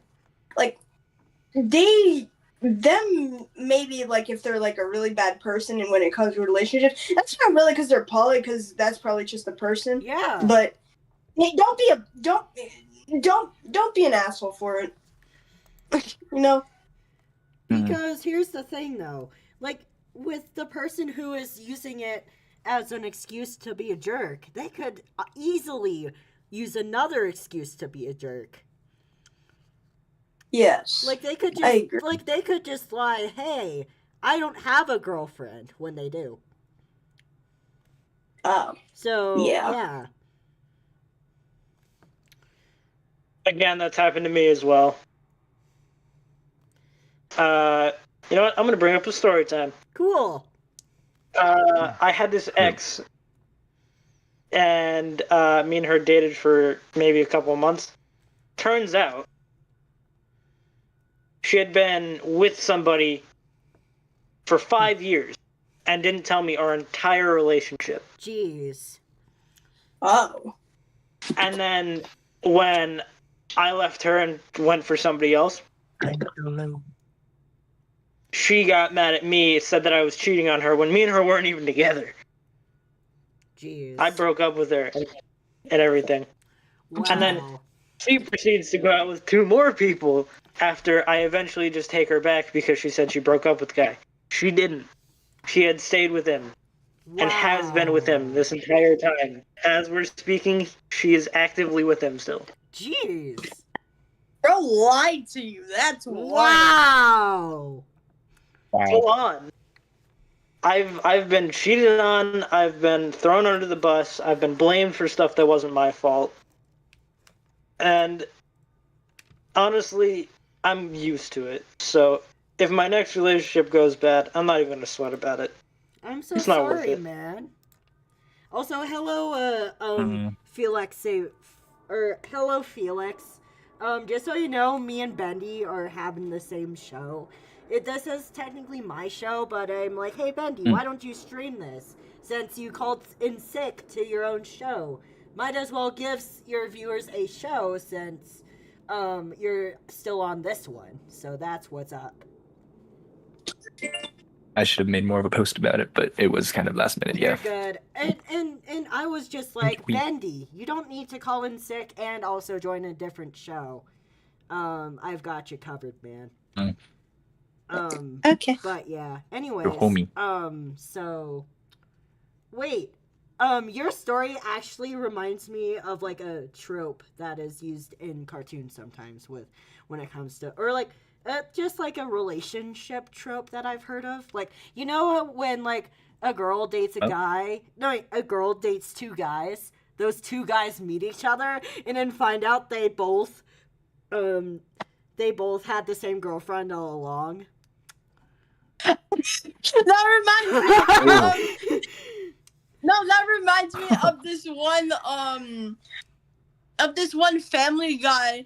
them maybe like if they're like a really bad person and when it comes to relationships, that's not really because they're poly, because that's probably just a person. Yeah. But hey, don't be an asshole for it. You know? Because here's the thing though. Like with the person who is using it as an excuse to be a jerk, they could easily use another excuse to be a jerk. Yes. Like they could just lie, "Hey, I don't have a girlfriend," when they do. Oh. So, Yeah. yeah. Again, that's happened to me as well. You know what? I'm gonna bring up a story time. Cool. I had this ex, and me and her dated for maybe a couple of months. Turns out, she had been with somebody for 5 years and didn't tell me our entire relationship. Jeez. Oh. And then when I left her and went for somebody else, she got mad at me, said that I was cheating on her when me and her weren't even together. Jeez. I broke up with her and everything. Wow. And then she proceeds to go out with 2 more people after I eventually just take her back because she said she broke up with the guy. She didn't. She had stayed with him and has been with him this entire time. As we're speaking, she is actively with him still. Jeez. Bro lied to you. That's wild. Wow. Full on. I've been cheated on, I've been thrown under the bus, I've been blamed for stuff that wasn't my fault. And honestly, I'm used to it. So if my next relationship goes bad, I'm not even gonna sweat about it. I'm so It's not worth sorry, it. man. Also, hello, Felix, hello, Felix. Just so you know, me and Bendy are having the same show. This is technically my show, but I'm like, hey, Bendy, why don't you stream this? Since you called in sick to your own show. might as well give your viewers a show since you're still on this one. So that's what's up. I should have made more of a post about it, but it was kind of last minute. You're Yeah. good. And I was just like, We- Bendy, you don't need to call in sick and also join a different show. I've got you covered, man. Mm. Okay. But yeah. Anyways. homie. So wait. Your story actually reminds me of like a trope that is used in cartoons sometimes when it comes to, or like just like a relationship trope that I've heard of. Like, you know when like a girl dates a guy, no, wait, a girl dates two guys. Those two guys meet each other and then find out they both had the same girlfriend all along. That reminds me. That reminds me of this one Family Guy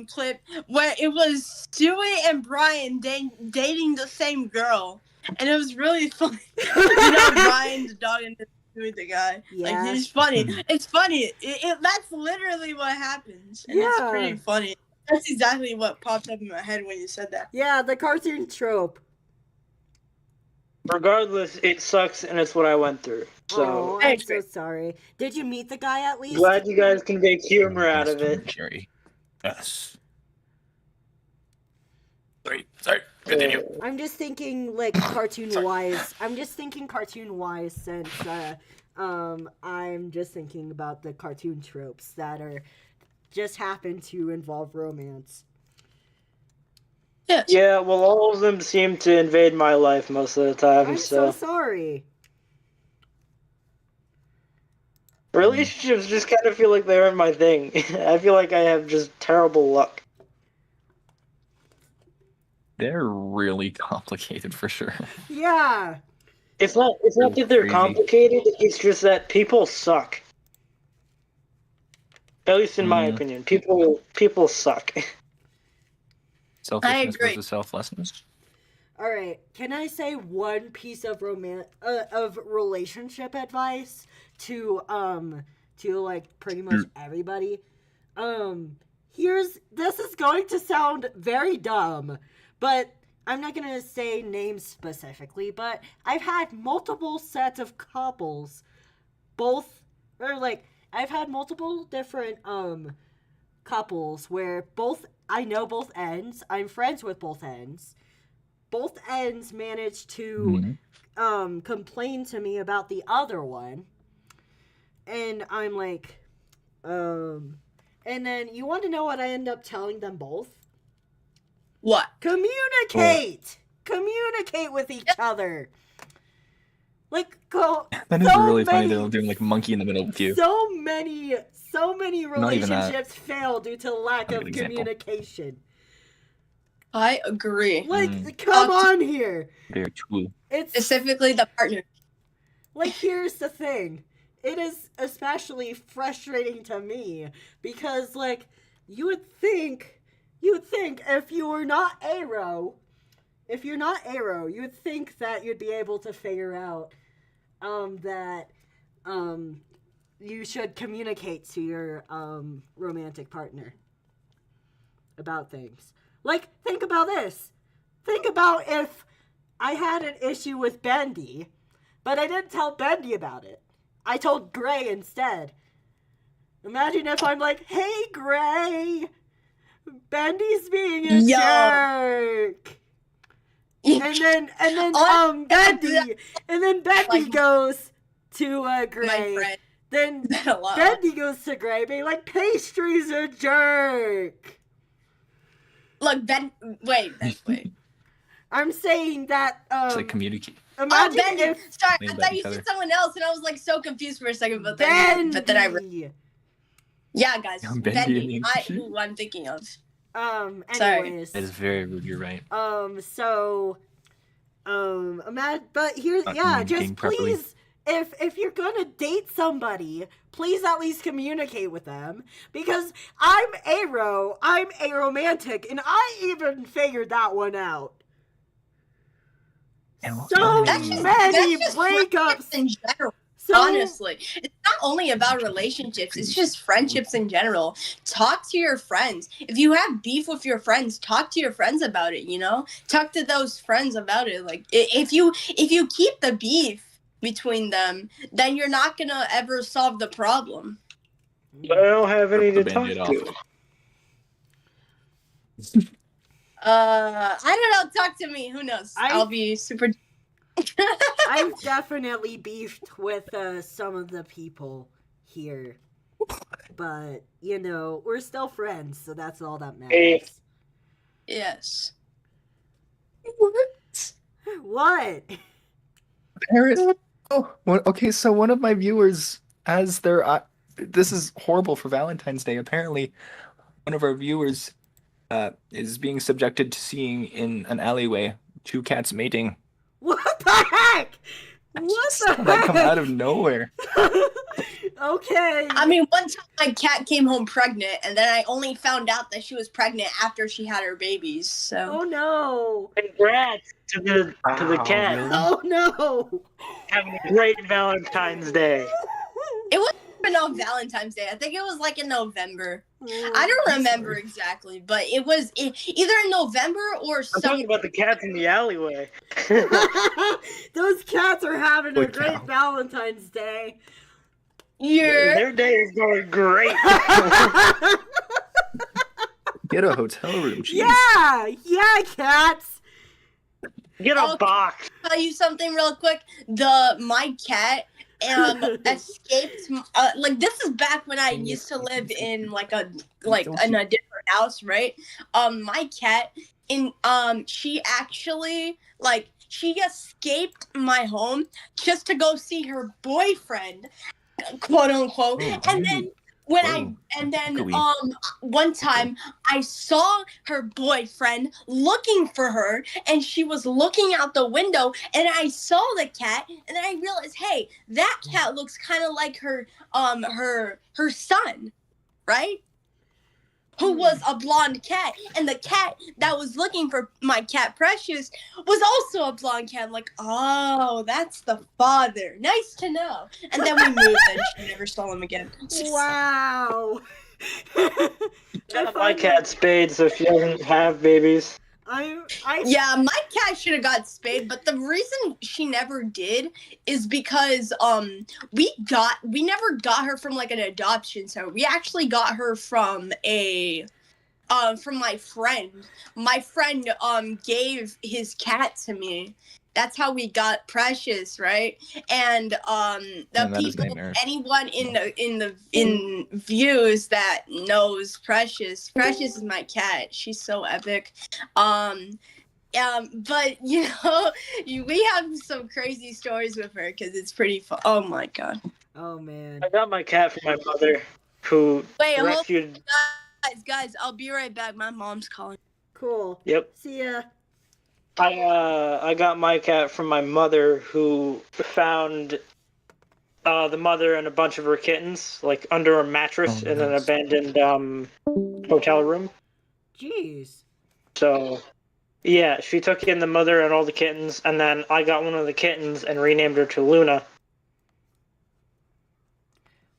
clip where it was Stewie and Brian dating the same girl, and it was really funny. Brian the dog and Stewie the guy. Yeah. Like, it's funny. It's funny. That's literally what happens, and it's Yeah. pretty funny. That's exactly what popped up in my head when you said that. Yeah, the cartoon trope. Regardless, it sucks, and it's what I went through. So Oh, I'm so sorry. Did you meet the guy at least? glad you guys can make humor out of it. Jerry. Yes. Sorry. Continue. I'm just thinking like cartoon wise. Since I'm just thinking about the cartoon tropes that are just happen to involve romance. Yes. Yeah, well, all of them seem to invade my life most of the time. I'm so sorry. Relationships just kind of feel like they aren't my thing. I feel like I have just terrible luck. They're really complicated for sure. Yeah. It's not that they're Crazy. complicated. It's just that people suck. At least in my Mm. opinion, people suck. Selfishness agree. versus selflessness. All right. Can I say one piece of of relationship advice to like pretty much everybody? This is going to sound very dumb, but I'm not going to say names specifically, but I've had multiple sets of couples, I've had multiple different couples where I know both ends, I'm friends with both ends. Both ends managed to complain to me about the other one. And I'm like, and then you want to know what I end up telling them both? What? Communicate! Communicate with each other. Like, go. That is so really funny many- though, doing like monkey in the middle with you. So many Not even that. relationships fail due to lack Not a of good example. communication. I agree. Like, come on here. Very true. It's Specifically, the partner. like, here's the thing. It is especially frustrating to me because, like, you would think if you're not Aero, you would think that you'd be able to figure out that you should communicate to your romantic partner about things. Like, think about this. Think about if I had an issue with Bendy, but I didn't tell Bendy about it. I told Gray instead. Imagine if I'm like, hey, Gray, Bendy's being a jerk. And then Bendy goes to My Gray. friend. Then A lot. Bendy goes to Gray, being like, pastry's a jerk. Look, wait. I'm saying that It's like communicate. imagine Bendy. if Sorry, Think I about thought you each other. said someone else, and I was like so confused for a second. But Bendy. then I. Yeah, guys. Bendy Bendy. and Who I'm thinking of. anyways. That is very rude. You're right. But here, Not yeah, communicating just properly. please, if you're gonna date somebody, please at least communicate with them, because I'm aromantic, and I even figured that one out. And So That's many That's just breakups, in general. Honestly, it's not only about relationships, it's just friendships in general. Talk to your friends. If you have beef with your friends, talk to your friends about it, you know? Talk to those friends about it. Like if you keep the beef between them, then you're not going to ever solve the problem. But I don't have any to Rip the talk Band-Aid to. I don't know, talk to me. Who knows? I'll be super I've definitely beefed with some of the people here. But, you know, we're still friends, so that's all that matters. Yes. What? Parrot. Oh, okay. So one of my viewers has their. This is horrible for Valentine's Day. Apparently, one of our viewers is being subjected to seeing in an alleyway two cats mating. What the heck? What Saw the that come out heck? of nowhere. Okay. I mean, one time my cat came home pregnant, and then I only found out that she was pregnant after she had her babies. So Oh no. Congrats to the Wow, cat. really? Oh no. Having a great Valentine's Day. it wasn't even on Valentine's Day. I think it was like in November. I don't remember exactly, but it was either in November or I'm some. talking about the cats in the alleyway. Those cats are having a Holy great cow. Valentine's Day. Yeah. Their day is going great. Get a hotel room. Jeez. Yeah, cats. Get a Okay. box. Tell you something real quick. My cat escaped. Like this is back when I used to live in in a different house, right? My cat she actually she escaped my home just to go see her boyfriend, quote unquote, Oh, and then. Whoa. One time I saw her boyfriend looking for her, and she was looking out the window, and I saw the cat, and then I realized, hey, that cat looks kind of like her son, right? Who was a blonde cat, and the cat that was looking for my cat Precious was also a blonde cat. I'm like, oh, that's the father. Nice to know. And then we moved, and she never saw him again. Wow. Got my cat spayed so she doesn't have babies. Yeah, my cat should have got spayed, but the reason she never did is because we never got her from like an adoption center. We actually got her from from my friend. My friend gave his cat to me. That's how we got Precious, right? And the Man, that is people, nightmarish. anyone in views that knows Precious is my cat. She's so epic. But you know, we have some crazy stories with her because it's pretty fun. Oh my god. Oh man. I got my cat from my mother, who Wait, hold rescued. guys, I'll be right back. My mom's calling. Cool. Yep. See ya. I got my cat from my mother, who found the mother and a bunch of her kittens like under a mattress Oh, in an nice. abandoned hotel room. Jeez. So yeah, she took in the mother and all the kittens, and then I got one of the kittens and renamed her to Luna.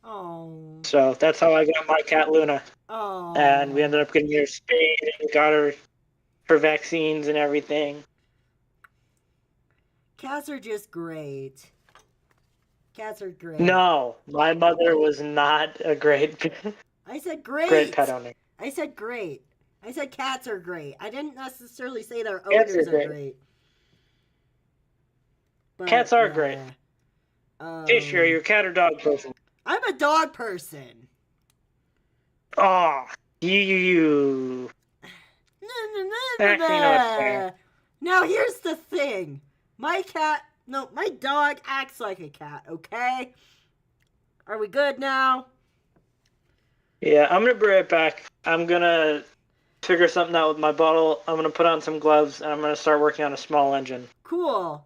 Oh. So that's how I got my cat Luna. Oh. And we ended up getting her spayed and got her vaccines and everything. Cats are just great. Cats are great. No, my mother was not a great I said great. great pet owner. I said great. I said cats are great. I didn't necessarily say their Cats are owners are great. great. But, Cats are great. Fisher, you're a cat or dog person? I'm a dog person. Oh, you. Actually, no, it's fair. Now here's the thing. My dog acts like a cat, okay? Are we good now? Yeah, I'm gonna be right back. I'm gonna figure something out with my bottle. I'm gonna put on some gloves and I'm gonna start working on a small engine. Cool.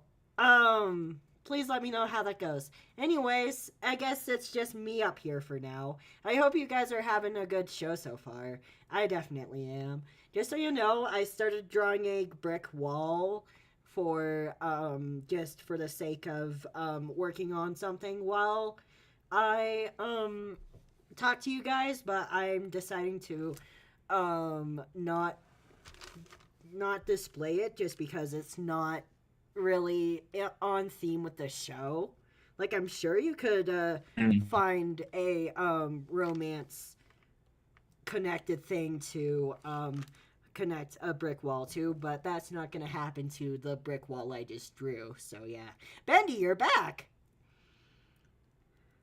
Please let me know how that goes. Anyways, I guess it's just me up here for now. I hope you guys are having a good show so far. I definitely am. Just so you know, I started drawing a brick wall for just for the sake of working on something while I talk to you guys, but I'm deciding to not display it just because it's not really on theme with the show. Like, I'm sure you could find a romance connected thing to connect a brick wall to, but that's not gonna happen to the brick wall I just drew. So yeah, Bendy, you're back.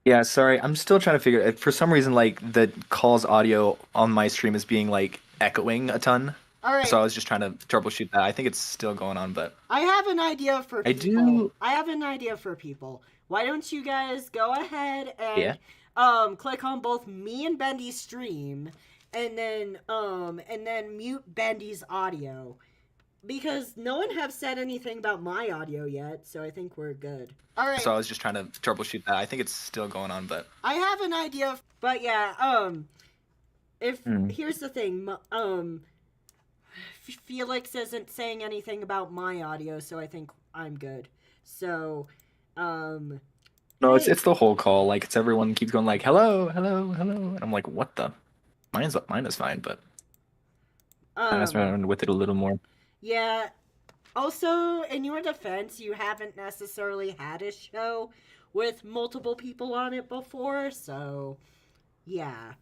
Yeah, sorry. I'm still trying to figure it. For some reason, like the call's audio on my stream is being like echoing a ton. All right. So I was just trying to troubleshoot that. I think it's still going on, but I have an idea for I people. do- I have an idea for people. Why don't you guys go ahead and Yeah. click on both me and Bendy's stream and then mute Bendy's audio. Because no one have said anything about my audio yet, so I think we're good. All right. so I was just trying to troubleshoot that. I think it's still going on, but I have an idea, but yeah, if here's the thing, Felix isn't saying anything about my audio, so I think I'm good. So, no, hey, it's the whole call. Like it's everyone keeps going like hello, hello, hello, and I'm like, what the? Mine is fine, but I messed around with it a little more. yeah. Also, in your defense, you haven't necessarily had a show with multiple people on it before, so yeah.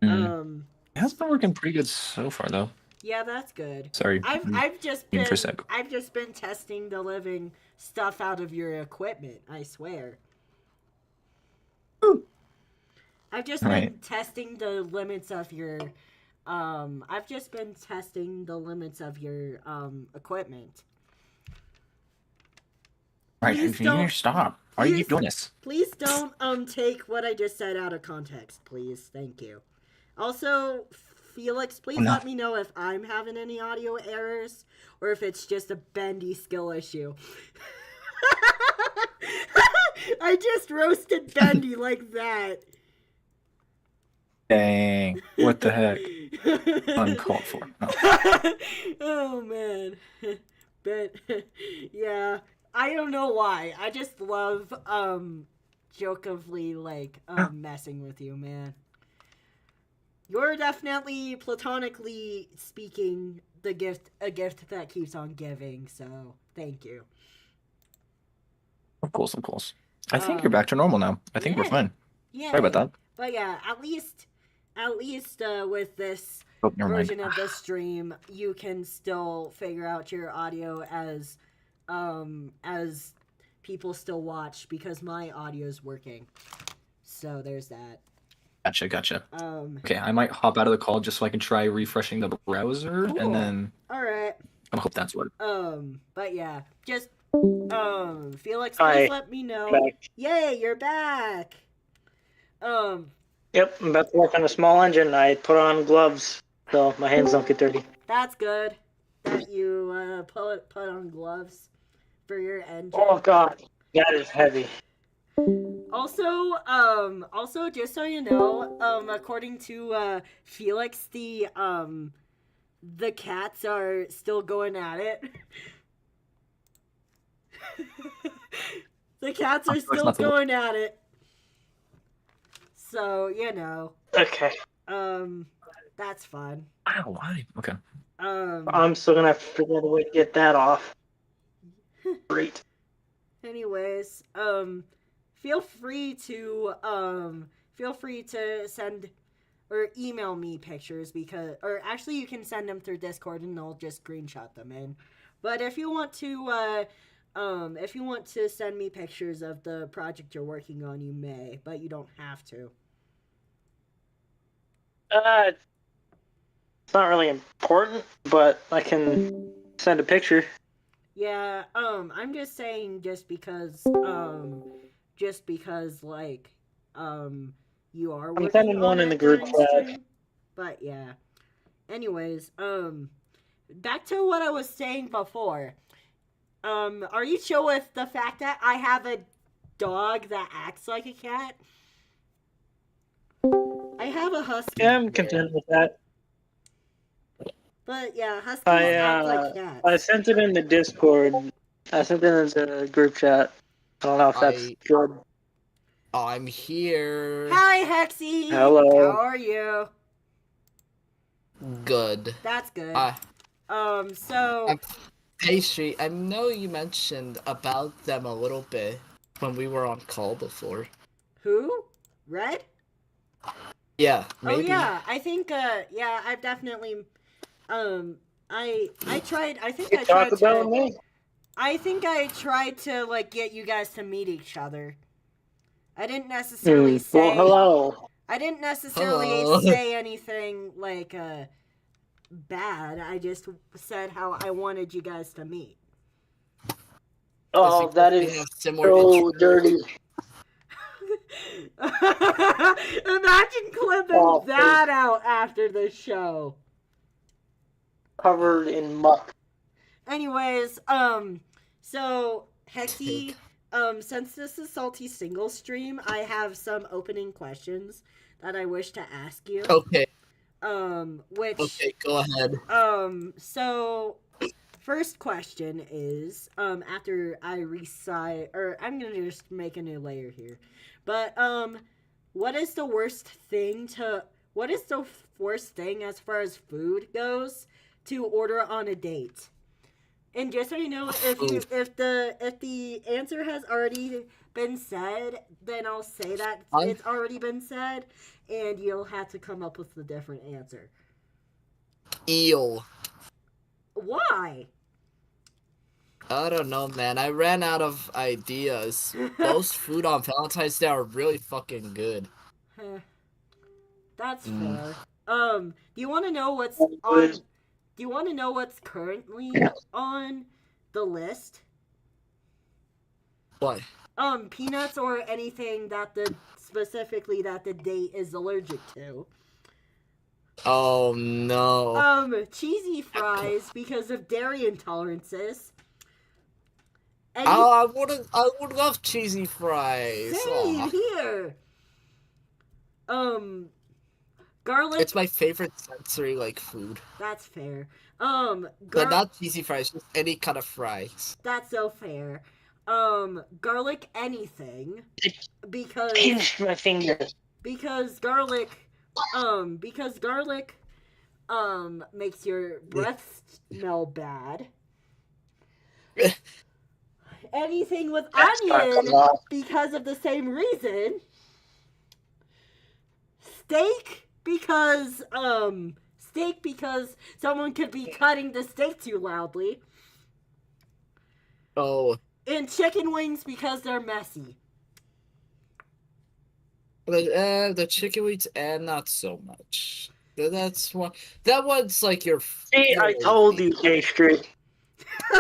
It has been working pretty good so far, though. Yeah, that's good. Sorry. I've just in been for a sec. I've just been testing the living stuff out of your equipment, I swear. I've just been Right. testing the limits of your I've just been testing the limits of your equipment. All right, Please engineer, don't- stop. Why are you please- doing this? Please don't take what I just said out of context, please. Thank you. Also, Felix, please No. let me know if I'm having any audio errors or if it's just a Bendy skill issue. I just roasted Bendy like that. Dang. What the heck? Uncalled for. No. Oh man. But yeah, I don't know why. I just love jokingly like messing with you, man. You're definitely platonically speaking a gift that keeps on giving, so thank you. Of course, of course. I think you're back to normal now. I think we're yeah. fine. Yeah. Sorry about that. But yeah, at least with this Oh, never mind. version of the stream, you can still figure out your audio as people still watch because my audio is working. So there's that. Gotcha. Okay, I might hop out of the call just so I can try refreshing the browser, Cool. and then All right. I hope that's what. But yeah, just Felix, Hi. please let me know. Back. Yay, you're back. Yep, I'm about to work on a small engine. I put on gloves so my hands don't get dirty. That's good that you put on gloves for your engine. Oh god, that is heavy. Also, just so you know, according to Felix, the cats are still going at it. The cats are Of course still not the- going at it. So, you know, Okay, that's fun. Wow, why? Okay. I'm still gonna have to figure out a way to get that off. Great. Anyways, feel free to send or email me pictures or actually you can send them through Discord and I'll just screenshot them in. But if you want to send me pictures of the project you're working on, you may, but you don't have to. It's not really important, but I can send a picture. Yeah, I'm just saying just because like you are working sending on one in it the group during chat. stream. But yeah. Anyways, back to what I was saying before. Are you chill with the fact that I have a dog that acts like a cat? I have a husky. Yeah, I'm content with that. But yeah, Huskies I act like cats. I sent it in the Discord. I sent it in the group chat. I don't know if that's good. I'm here. Hi, Hexy. Hello. How are you? Good. That's good. Uh, So Pastry, I know you mentioned about them a little bit when we were on call before. who? Red? Yeah, maybe. Oh yeah, I think yeah, I've definitely I tried I think You I talk tried about to me? I think I tried to like get you guys to meet each other. I didn't necessarily say Well, hello. I didn't necessarily Hello. say anything like bad. I just said how I wanted you guys to meet. Oh, Because that we is have similar so interests. dirty. Imagine clipping Oh, that out after the show. Covered in muck. Anyways, so Hexy, since this is Salty Single Stream, I have some opening questions that I wish to ask you. Okay, Which okay, go ahead. so first question is, after I recite, or I'm gonna just make a new layer here, but what is the worst thing as far as food goes to order on a date? And just so you know, if the answer has already been said, then I'll say that it's already been said, and you'll have to come up with a different answer. Eel. Why? I don't know, man. I ran out of ideas. Most food on Valentine's Day are really fucking good. That's fair. Do you want to know what's on? Do you want to know what's currently on the list? What? Peanuts or anything that specifically that the date is allergic to. Oh no. Cheesy fries because of dairy intolerances. I would love cheesy fries. Same Aw. here. Garlic. It's my favorite sensory like food. That's fair. But not cheesy fries, just any kind of fries. That's so fair. Garlic anything because Pinch my finger. because garlic makes your breath smell bad. Anything with onion because of the same reason. Steak because someone could be cutting the steak too loudly. Oh. And chicken wings because they're messy. The chicken wings, and not so much. That's one. That one's like your. See, I told you, Pastry.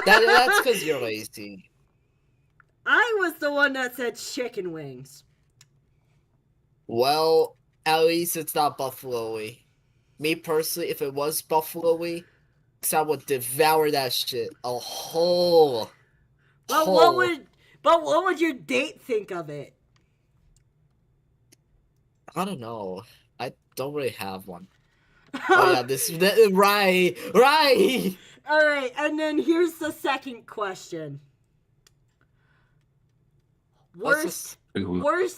That's because you're lazy. I was the one that said chicken wings. Well, at least it's not buffalo-y. Me personally, if it was buffalo-y, I would devour that shit a whole. But what would your date think of it? I don't know. I don't really have one. Oh yeah, right. All right, and then here's the second question. Worst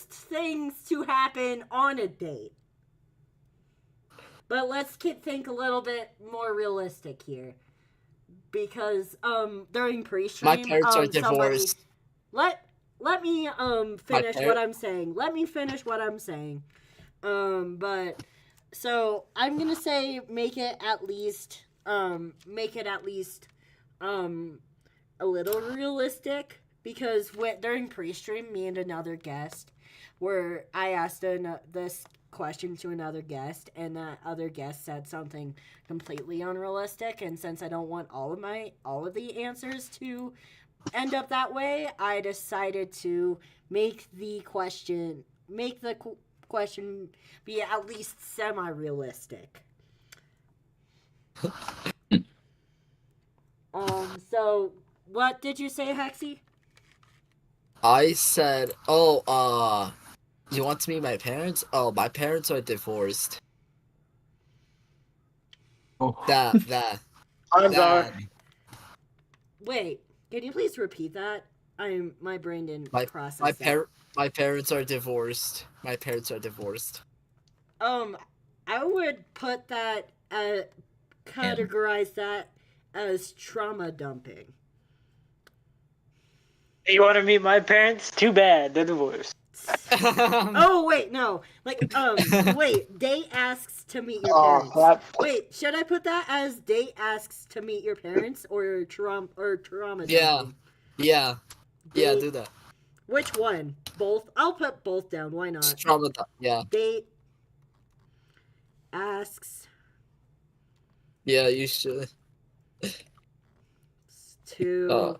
things to happen on a date. But let's think a little bit more realistic here, because during pre-stream, My parents are divorced. Let me finish what I'm saying. Let me finish what I'm saying. But so I'm gonna say make it at least a little realistic, because during pre-stream, me and another guest I asked this question to another guest, and that other guest said something completely unrealistic, and since I don't want all of the answers to end up that way, I decided to make the question be at least semi-realistic. So what did you say, Hexy? I said, you want to meet my parents? Oh, my parents are divorced. Oh. That. Odds are, that. Wait, can you please repeat that? My brain didn't process My that. my parents are divorced. My parents are divorced. I would put that categorize that as trauma dumping. you want to meet my parents? Too bad, they're divorced. Oh wait, no. Like wait, date asks to meet your Oh, parents. crap. Wait, should I put that as date asks to meet your parents or trauma Yeah. dumping? Yeah, Date- do that. Which one? Both? I'll put both down. Why not? Trauma. Yeah, Date asks yeah, you should. to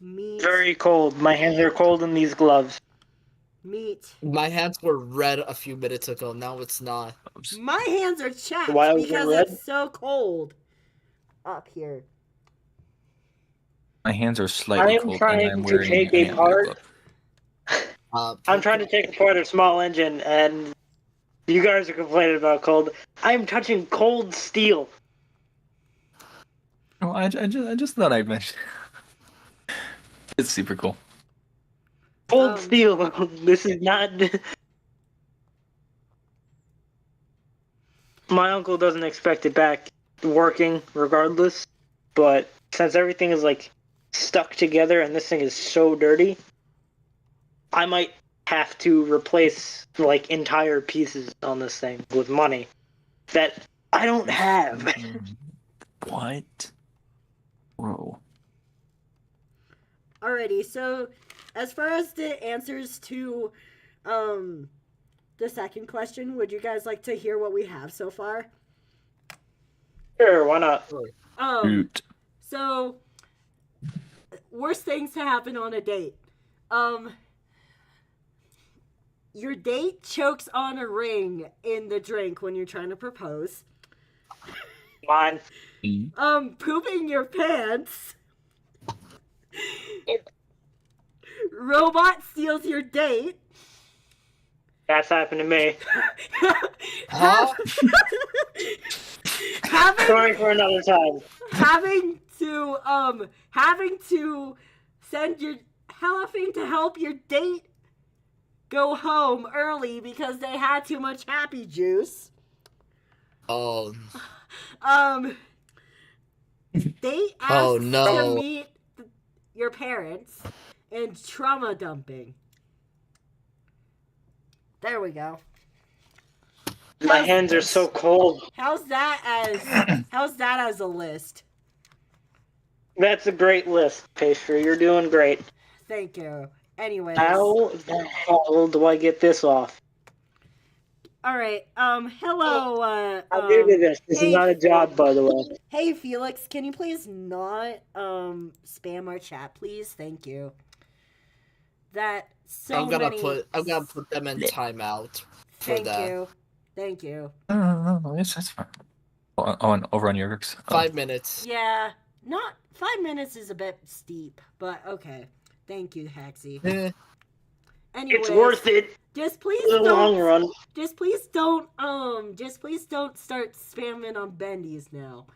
meet Very cold. My hands are cold in these gloves. meet. My hands were red a few minutes ago. Now it's not. My hands are chapped Why was it because red? it's so cold up here. My hands are I slightly am cold, and trying I'm to wearing take an apart. glove. I'm trying to take apart a small engine, and you guys are complaining about cold. I'm touching cold steel. Oh, I just thought I'd mention. It's super cool. Cold steel. This is not. My uncle doesn't expect it back working regardless, but since everything is like stuck together and this thing is so dirty, I might have to replace like entire pieces on this thing with money that I don't have. What? Bro. Alrighty, so as far as the answers to the second question, would you guys like to hear what we have so far? Sure, why not? Shoot. So worst things to happen on a date. Your date chokes on a ring in the drink when you're trying to propose. Mine. Pooping your pants. Robot steals your date. That's happened to me. Huh? Sorry for another time. having to having to help your date go home early because they had too much happy juice. Oh, Date asks Oh, no. to meet your parents, and trauma dumping. There we go. My hands are so cold. How's that as a list? That's a great list, Pastry. You're doing great. Thank you. Anyways. How the hell do I get this off? All right. Hello. I'm new to this. This hey, is not a job, by the way. Hey, Felix, can you please not spam our chat, please? Thank you. That so I'm gonna many. put them in timeout for Thank that. you. Thank you. No, that's fine. Over on Yurgix. 5 minutes. Yeah, not 5 minutes is a bit steep, but okay. Thank you, Hexy. Eh, Anyways, It's worth it Just please in the long don't. run. Just please don't start spamming on bendies now,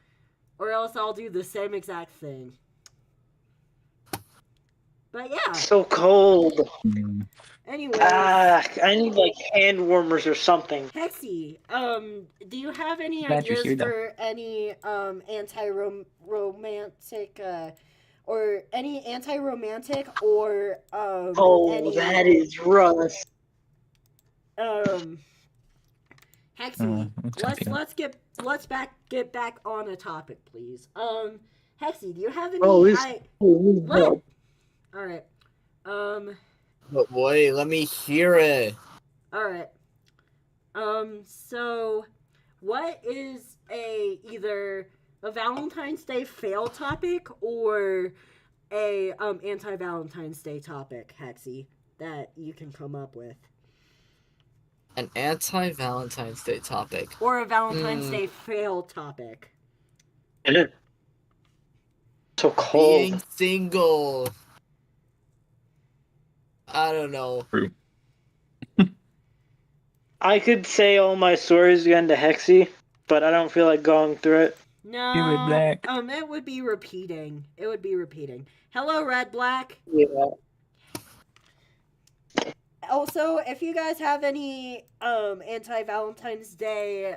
or else I'll do the same exact thing. But yeah. So cold. Anyways. I need like hand warmers or something. Hexy, do you have any Glad you're ideas here, though. for any anti-romantic or any anti-romantic or Oh, any that is rough. Hexy, it's let's get back on a topic, please. Hexy, do you have any Oh, this. What? All right. but wait, let me hear it. All right. So, what is either a Valentine's Day fail topic or a anti-Valentine's Day topic, Hexy, that you can come up with, An anti-Valentine's Day topic. or a Valentine's Day fail topic? So cold. Being single. I don't know. I could say all my stories again to Hexy, but I don't feel like going through it. No. You were black. It would be repeating. It would be repeating. Hello, Red Black. Yeah. Also, if you guys have any anti-Valentine's Day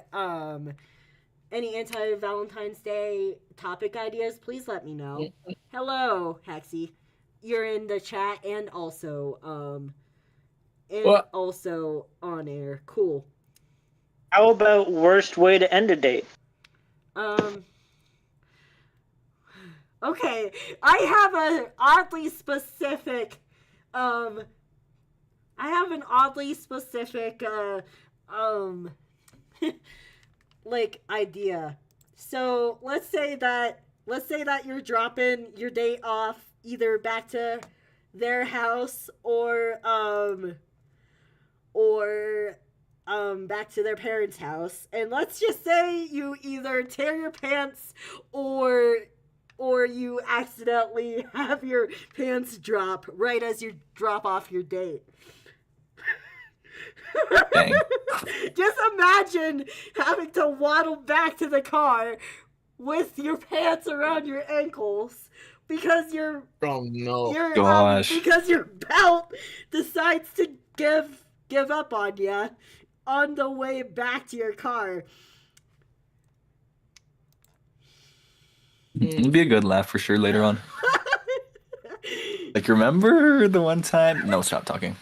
topic ideas, please let me know. Hello, Hexy. You're in the chat and also What? also on air. Cool. How about worst way to end a date? Okay, I have an oddly specific like idea. So let's say that you're dropping your date off either back to their house or back to their parents' house, and let's just say you either tear your pants or you accidentally have your pants drop right as you drop off your date. Dang. Just imagine having to waddle back to the car with your pants around your ankles because Oh no. Gosh. because your belt decides to give up on you on the way back to your car. It'll be a good laugh for sure later on. Like, remember the one time? No, stop talking.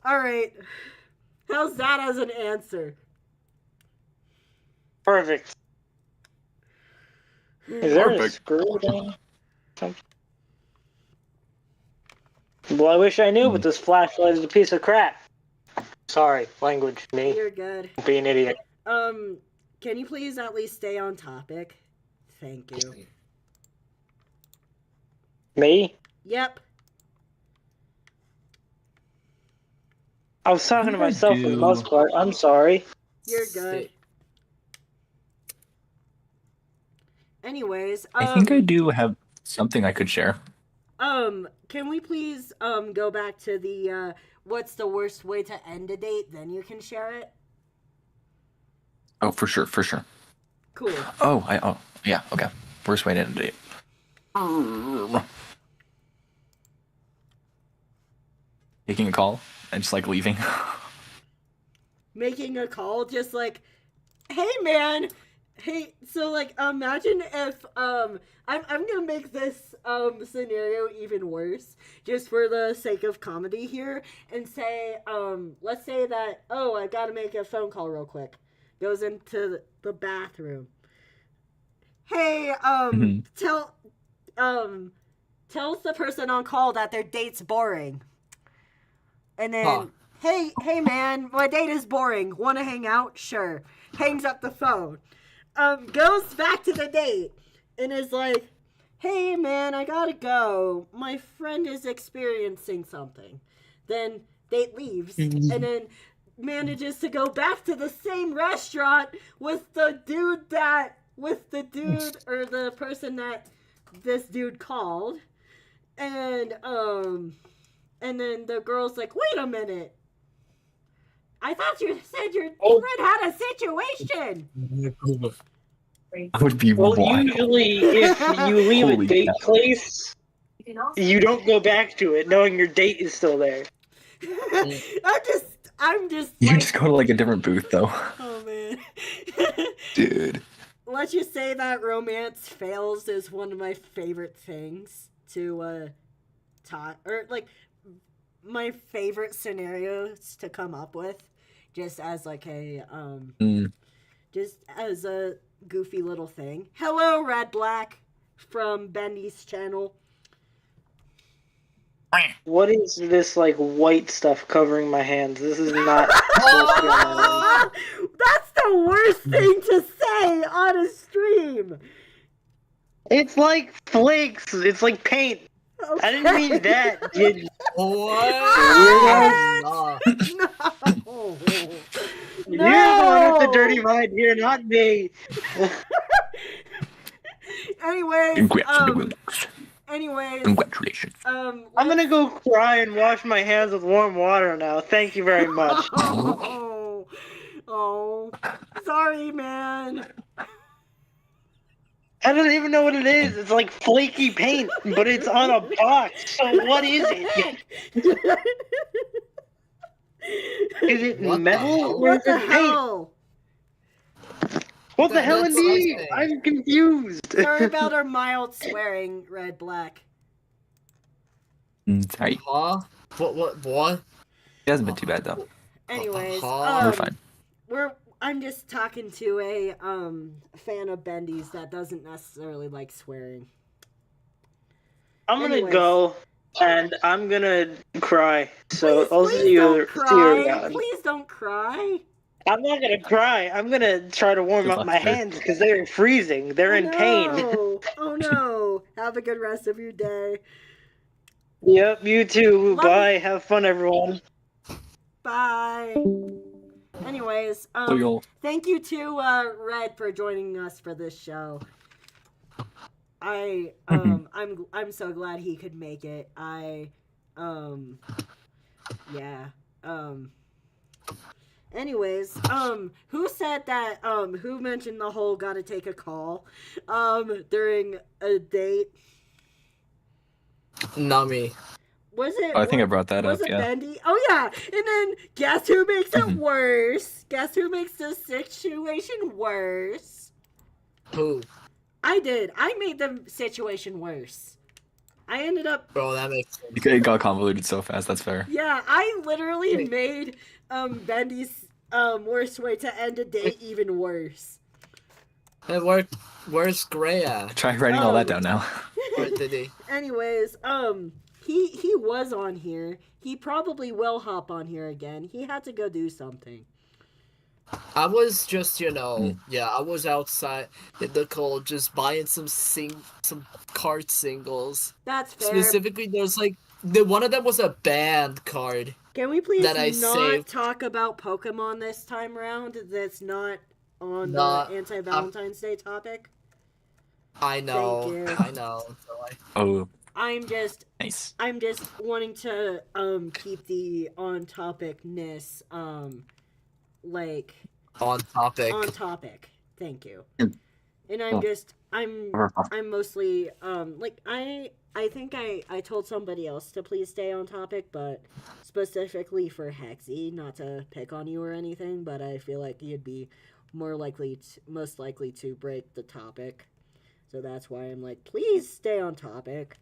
All right. How's that as an answer? Perfect. Is there a Perfect. screw down? Something? Well, I wish I knew, but this flashlight is a piece of crap. Sorry, language, me. You're good. Be an idiot. Can you please at least stay on topic? Thank you. Me? Yep. I was talking to I myself for the do. most part. I'm sorry. You're good. Anyways, I think I do have something I could share. can we please go back to the what's the worst way to end a date? Then you can share it. Oh, for sure, for sure. Cool. Oh, yeah, okay. Worst way to end a date. Taking a call and just like leaving. Making a call, just like, hey man, hey. So like, imagine if I'm gonna make this scenario even worse, just for the sake of comedy here, and say let's say that I gotta make a phone call real quick. Goes into the bathroom. Hey, tells the person on call that their date's boring. And then, hey man, my date is boring. Wanna hang out? Sure. Hangs up the phone. Goes back to the date and is like, hey man, I gotta go. My friend is experiencing something. Then date leaves and then manages to go back to the same restaurant with the dude or the person that this dude called. And then the girl's like, wait a minute. I thought you said your friend had a situation. I would be Well, wild. usually if you leave Holy a date cow. place, you don't go back to it knowing your date is still there. I'm just You like, just go to like a different booth though. oh man. Dude. Let's just say that romance fails is one of my favorite things to talk, or like my favorite scenarios to come up with, just as like a just as a goofy little thing. Hello, Red Black from Bendy's channel. What is this like white stuff covering my hands? This is not supposed to be on. That's the worst thing to say on a stream. It's like flakes. It's like paint. I didn't mean that, dude. What? No. You're the one with the dirty mind here, not me. Anyways, Congratulations. I'm gonna go cry and wash my hands with warm water now. Thank you very much. Oh, Oh, sorry, man. I don't even know what it is. It's like flaky paint, but it's on a box. So what is it? Is it What the metal hell? or What is the it paint? hell? What the hell That's indeed? something. I'm confused. Sorry about our mild swearing, Red Black. Sorry. Huh? What? It hasn't been too bad though. Anyways, We're We're fine. I'm just talking to a fan of Bendy's that doesn't necessarily like swearing. I'm gonna Anyways. go and I'm gonna cry. So Please, I'll please see you. don't See you cry. around. Please don't cry. I'm not gonna cry. I'm gonna try to warm Good up luck, my sir. hands because they're freezing. They're in pain. No. Oh no. Have a good rest of your day. Yep, you too. Love Bye. Have fun, everyone. Bye. Anyways, So you'll thank you to Red for joining us for this show. I'm so glad he could make it. Anyways, who said that who mentioned the whole gotta take a call during a date? Not me. Was it I think I brought that was up, it yeah. Bendy? Oh yeah. And then guess who makes it Mhm. worse? Guess who makes the situation worse? Who? I did. I made the situation worse. I ended up Bro, that makes sense. It got convoluted so fast, that's fair. yeah, I literally made Bendy's worst way to end a date even worse. Hey, where's Gray at? Try writing all that down now. Where did he? Anyways, he was on here. He probably will hop on here again. He had to go do something. I was just, I was outside in the cold just buying some card singles. That's fair. Specifically, there's like one of them was a band card. Can we please that I not saved. talk about Pokemon this time around? That's not on Nah, the anti-Valentine's Day topic. I know, Thank you. I know. So Oh, I'm just nice. wanting to keep the on topicness like on topic. on topic. Thank you. Mm. And I'm mostly like I think I told somebody else to please stay on topic, but specifically for Hexy, not to pick on you or anything, but I feel like you'd be most likely to break the topic. So that's why I'm like, please stay on topic.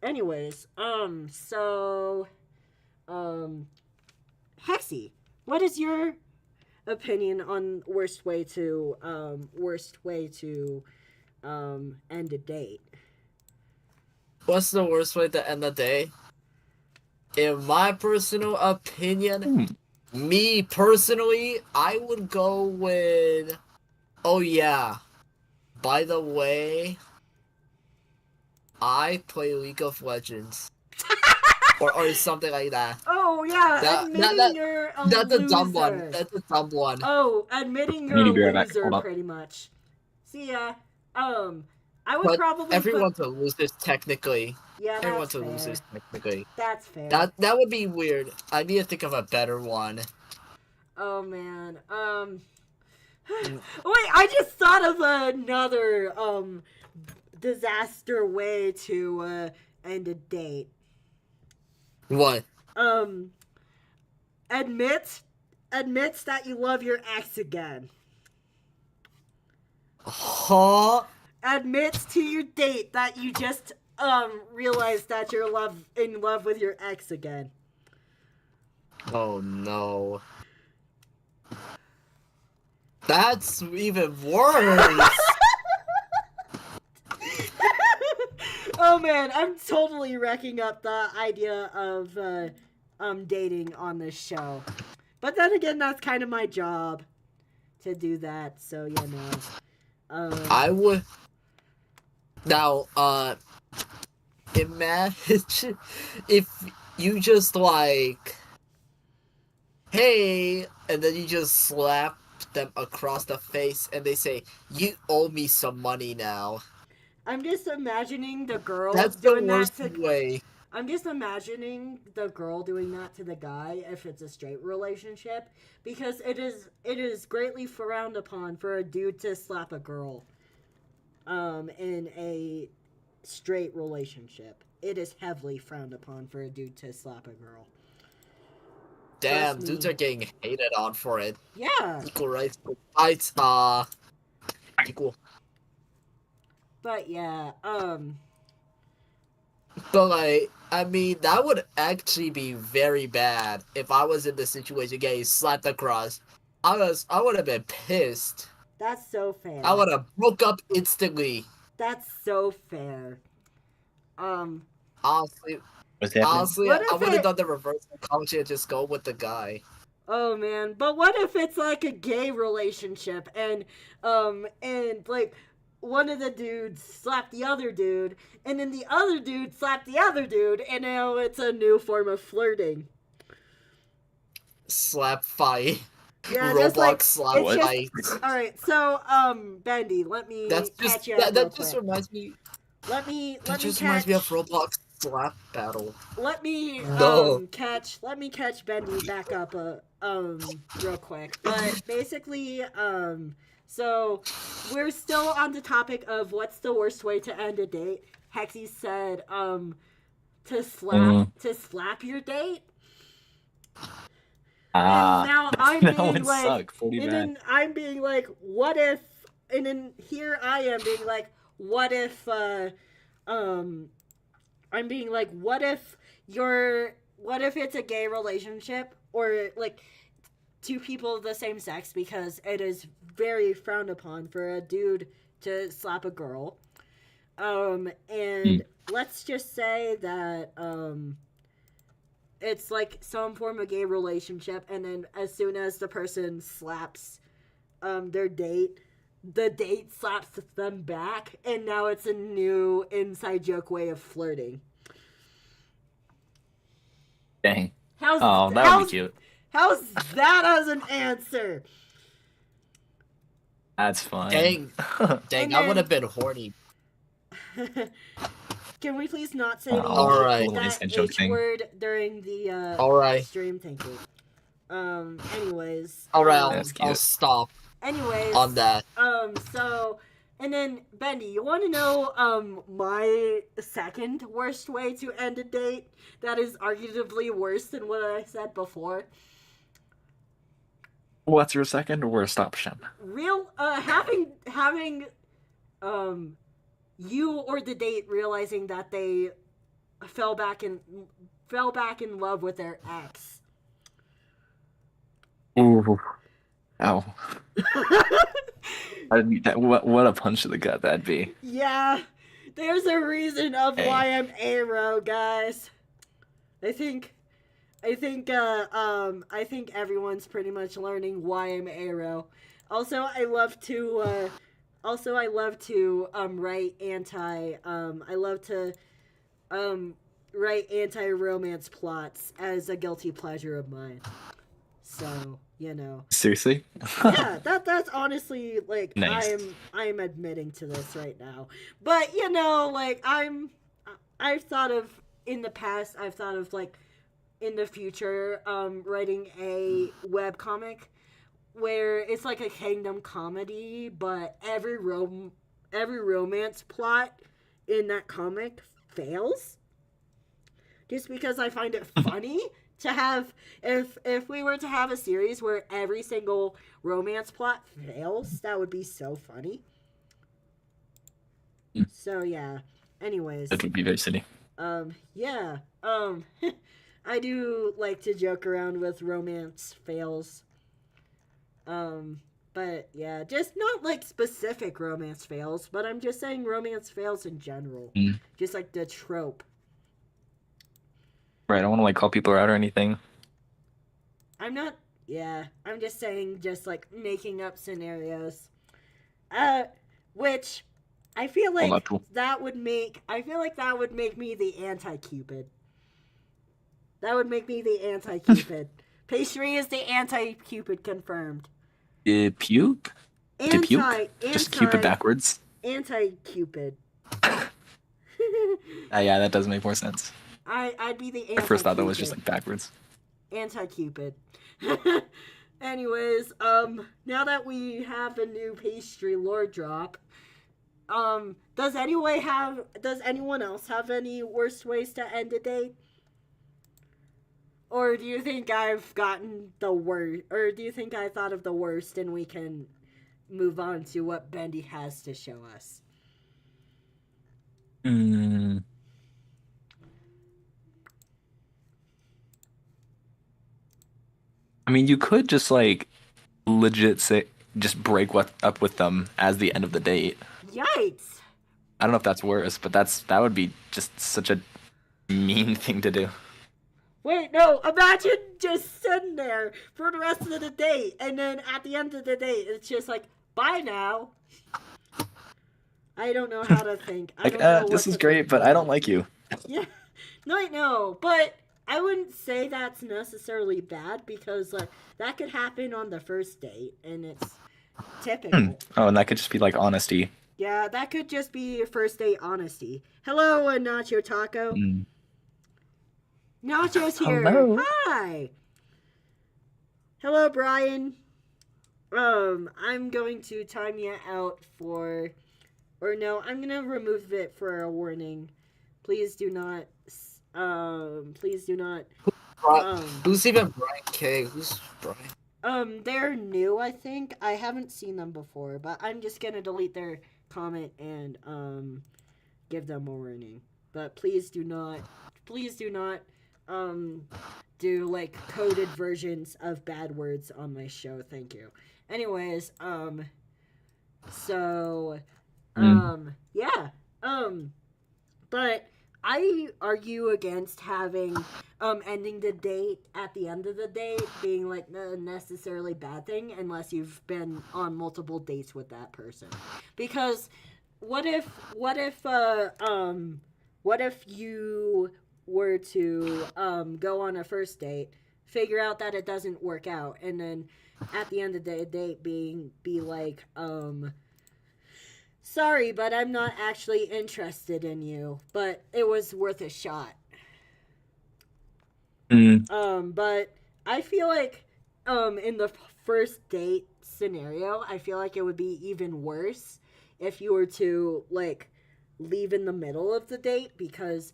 Anyways, Hexy, what is your opinion on worst way to end a date? What's the worst way to end the day? In my personal opinion, me personally, I would go with. Oh yeah. By the way, I play League of Legends. or something like that. Oh yeah, admitting you're a That's a dumb loser. one. That's a dumb one. Oh, admitting I you're need a to be right back. loser, Hold up. pretty much. See ya. I would But probably everyone's a loser technically. yeah, Everyone's that's a fair. loser technically. That's fair. That would be weird. I need to think of a better one. Oh man. Wait, I just thought of another disaster way to end a date. What? Admits that you love your ex again. Huh? Admits to your date that you just realized that you're in love with your ex again. Oh no. That's even worse. Oh man, I'm totally wrecking up the idea of dating on this show. But then again, that's kind of my job to do that, so you know. I would. Now, imagine if you just like, hey, and then you just slap them across the face and they say, you owe me some money now. I'm just imagining the girl That's the doing that worst to way. I'm just imagining the girl doing that to the guy if it's a straight relationship, because it is greatly frowned upon for a dude to slap a girl in a straight relationship. It is heavily frowned upon for a dude to slap a girl. Damn, Trust dudes me. are getting hated on for it. Yeah, Equal rights for fights, equal. but yeah, But like, I mean, that would actually be very bad if I was in the situation getting slapped across. I would have been pissed. that's so fair. I would have broke up instantly. That's so fair. Honestly, What's happening? What I if would have it- done the reverse psychology and just go with the guy. Oh man, but what if it's like a gay relationship and like one of the dudes slapped the other dude and then the other dude slapped the other dude and now it's a new form of flirting. Slap fight. Yeah, Roblox just like slap it's just- fight. all right. So Bendy, let me That's catch just you up real that just quick. reminds me. Let me That just catch. reminds me of Roblox slap battle. Let me No. catch Bendy back up real quick. But basically so we're still on the topic of what's the worst way to end a date. Hexy said to slap your date. And now I'm that being would like suck pretty and bad. then I'm being like, what if and then here I am being like, what if I'm being like, what if it's a gay relationship or like two people of the same sex, because it is very frowned upon for a dude to slap a girl. And let's just say that it's like some form of gay relationship, and then as soon as the person slaps their date, the date slaps them back, and now it's a new inside joke way of flirting. Dang. How's Oh, that would be cute. How's that as an answer? That's fine. Dang, And I then- would have been horny. Can we please not say Oh, the alright. little that inside joke H thing. word during the Alright. stream? Thank you. Anyways. Alright, That's I'll cute. stop Anyways. on that. So, and then Bendy, you want to know my second worst way to end a date that is arguably worse than what I said before? What's your second worst option? Having you or the date realizing that they fell back in love with their ex. Ooh. Ow. What a punch to the gut that'd be. Yeah, there's a reason of Hey. why I'm Arrow, guys. I think everyone's pretty much learning why I'm Arrow. Also, I love to write anti-romance plots as a guilty pleasure of mine. So, you know. Seriously? Yeah, that's honestly like Nice. I'm admitting to this right now. But you know, like I've thought of in the past, I've thought of like in the future writing a web comic where it's like a kingdom comedy, but every romance plot in that comic fails. Just because I find it funny to have, if we were to have a series where every single romance plot fails, that would be so funny. Mm. So yeah. Anyways, That would be very silly. yeah. I do like to joke around with romance fails. But yeah, just not like specific romance fails, but I'm just saying romance fails in general. Mm. Just like the trope. Right, I don't want to like call people out or anything. I'm just saying, just like making up scenarios. Which I feel like Hold on. that would make me the anti-Cupid. That would make me the anti-Cupid. Pastry is the anti-Cupid confirmed. Puke? To puke? Just keep it backwards. Anti-Cupid. Yeah, that does make more sense. I'd be the I first thought that was just like backwards. Anti-Cupid. Anyways, now that we have a new pastry lore drop, does anyone else have any worst ways to end a date? Or do you think I've gotten the worst, or do you think I thought of the worst and we can move on to what Bendy has to show us? Mm. I mean, you could just like legit say, just break up with them as the end of the date. Yikes! I don't know if that's worse, but that would be just such a mean thing to do. Wait, no, imagine just sitting there for the rest of the date, and then at the end of the date, it's just like, bye now. I don't know how to think. I Like, don't know what this is to great, think. but I don't like you. Yeah, no, I know, but I wouldn't say that's necessarily bad because like that could happen on the first date, and it's typical. Oh, and that could just be like honesty. Yeah, that could just be first date honesty. Hello, Nacho Taco. Mm. Nacho's here. Hello. Hi. Hello, Brian. I'm going to time you out for, or no, I'm gonna remove it for a warning. Please do not. Please do not. Who's even Brian K? Who's Brian? They're new, I think. I haven't seen them before, but I'm just gonna delete their comment and give them a warning. But please do not do like coded versions of bad words on my show. Thank you. Anyways, yeah. But I argue against having ending the date at the end of the date being like a necessarily bad thing unless you've been on multiple dates with that person. Because what if you were to go on a first date, figure out that it doesn't work out, and then at the end of the date be like, sorry, but I'm not actually interested in you, but it was worth a shot. But I feel like in the first date scenario, I feel like it would be even worse if you were to like leave in the middle of the date, because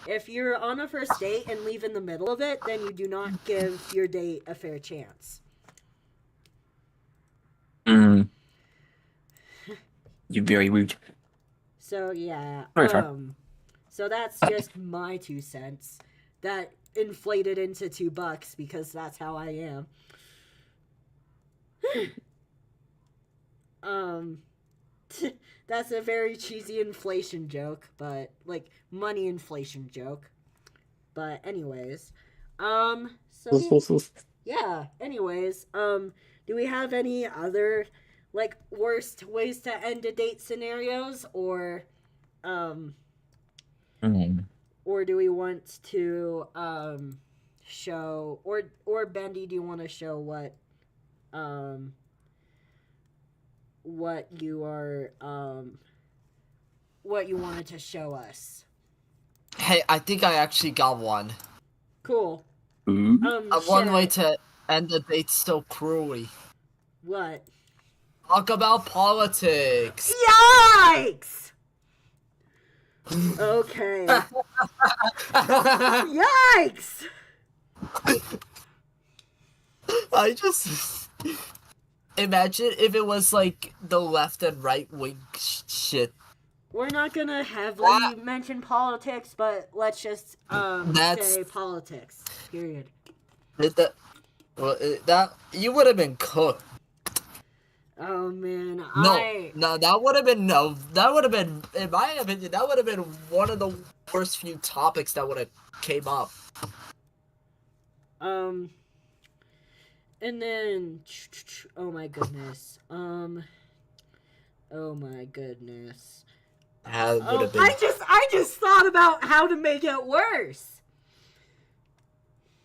if you're on a first date and leave in the middle of it, then you do not give your date a fair chance. You're very rude. So yeah, Very fair. so that's just my 2 cents. That inflated into $2 because that's how I am. That's a very cheesy inflation joke, but like money inflation joke. But anyways, so yeah. Anyways, do we have any other like worst ways to end a date scenarios, or or do we want to show, or Bendy, do you want to show what you are what you wanted to show us? Hey, I think I actually got one. Cool. Ooh. One share way it. to end the date so cruelly. What? Talk about politics. Yikes! Okay. Yikes! I just imagine if it was like the left and right wing shit. We're not gonna heavily mention politics, but let's just That's- say politics. Period. That you would have been cooked. Oh man, No, that would have been in my opinion, that would have been one of the worst few topics that would have came up. And then oh my goodness. Oh my goodness. That would Oh, have been. I just thought about how to make it worse.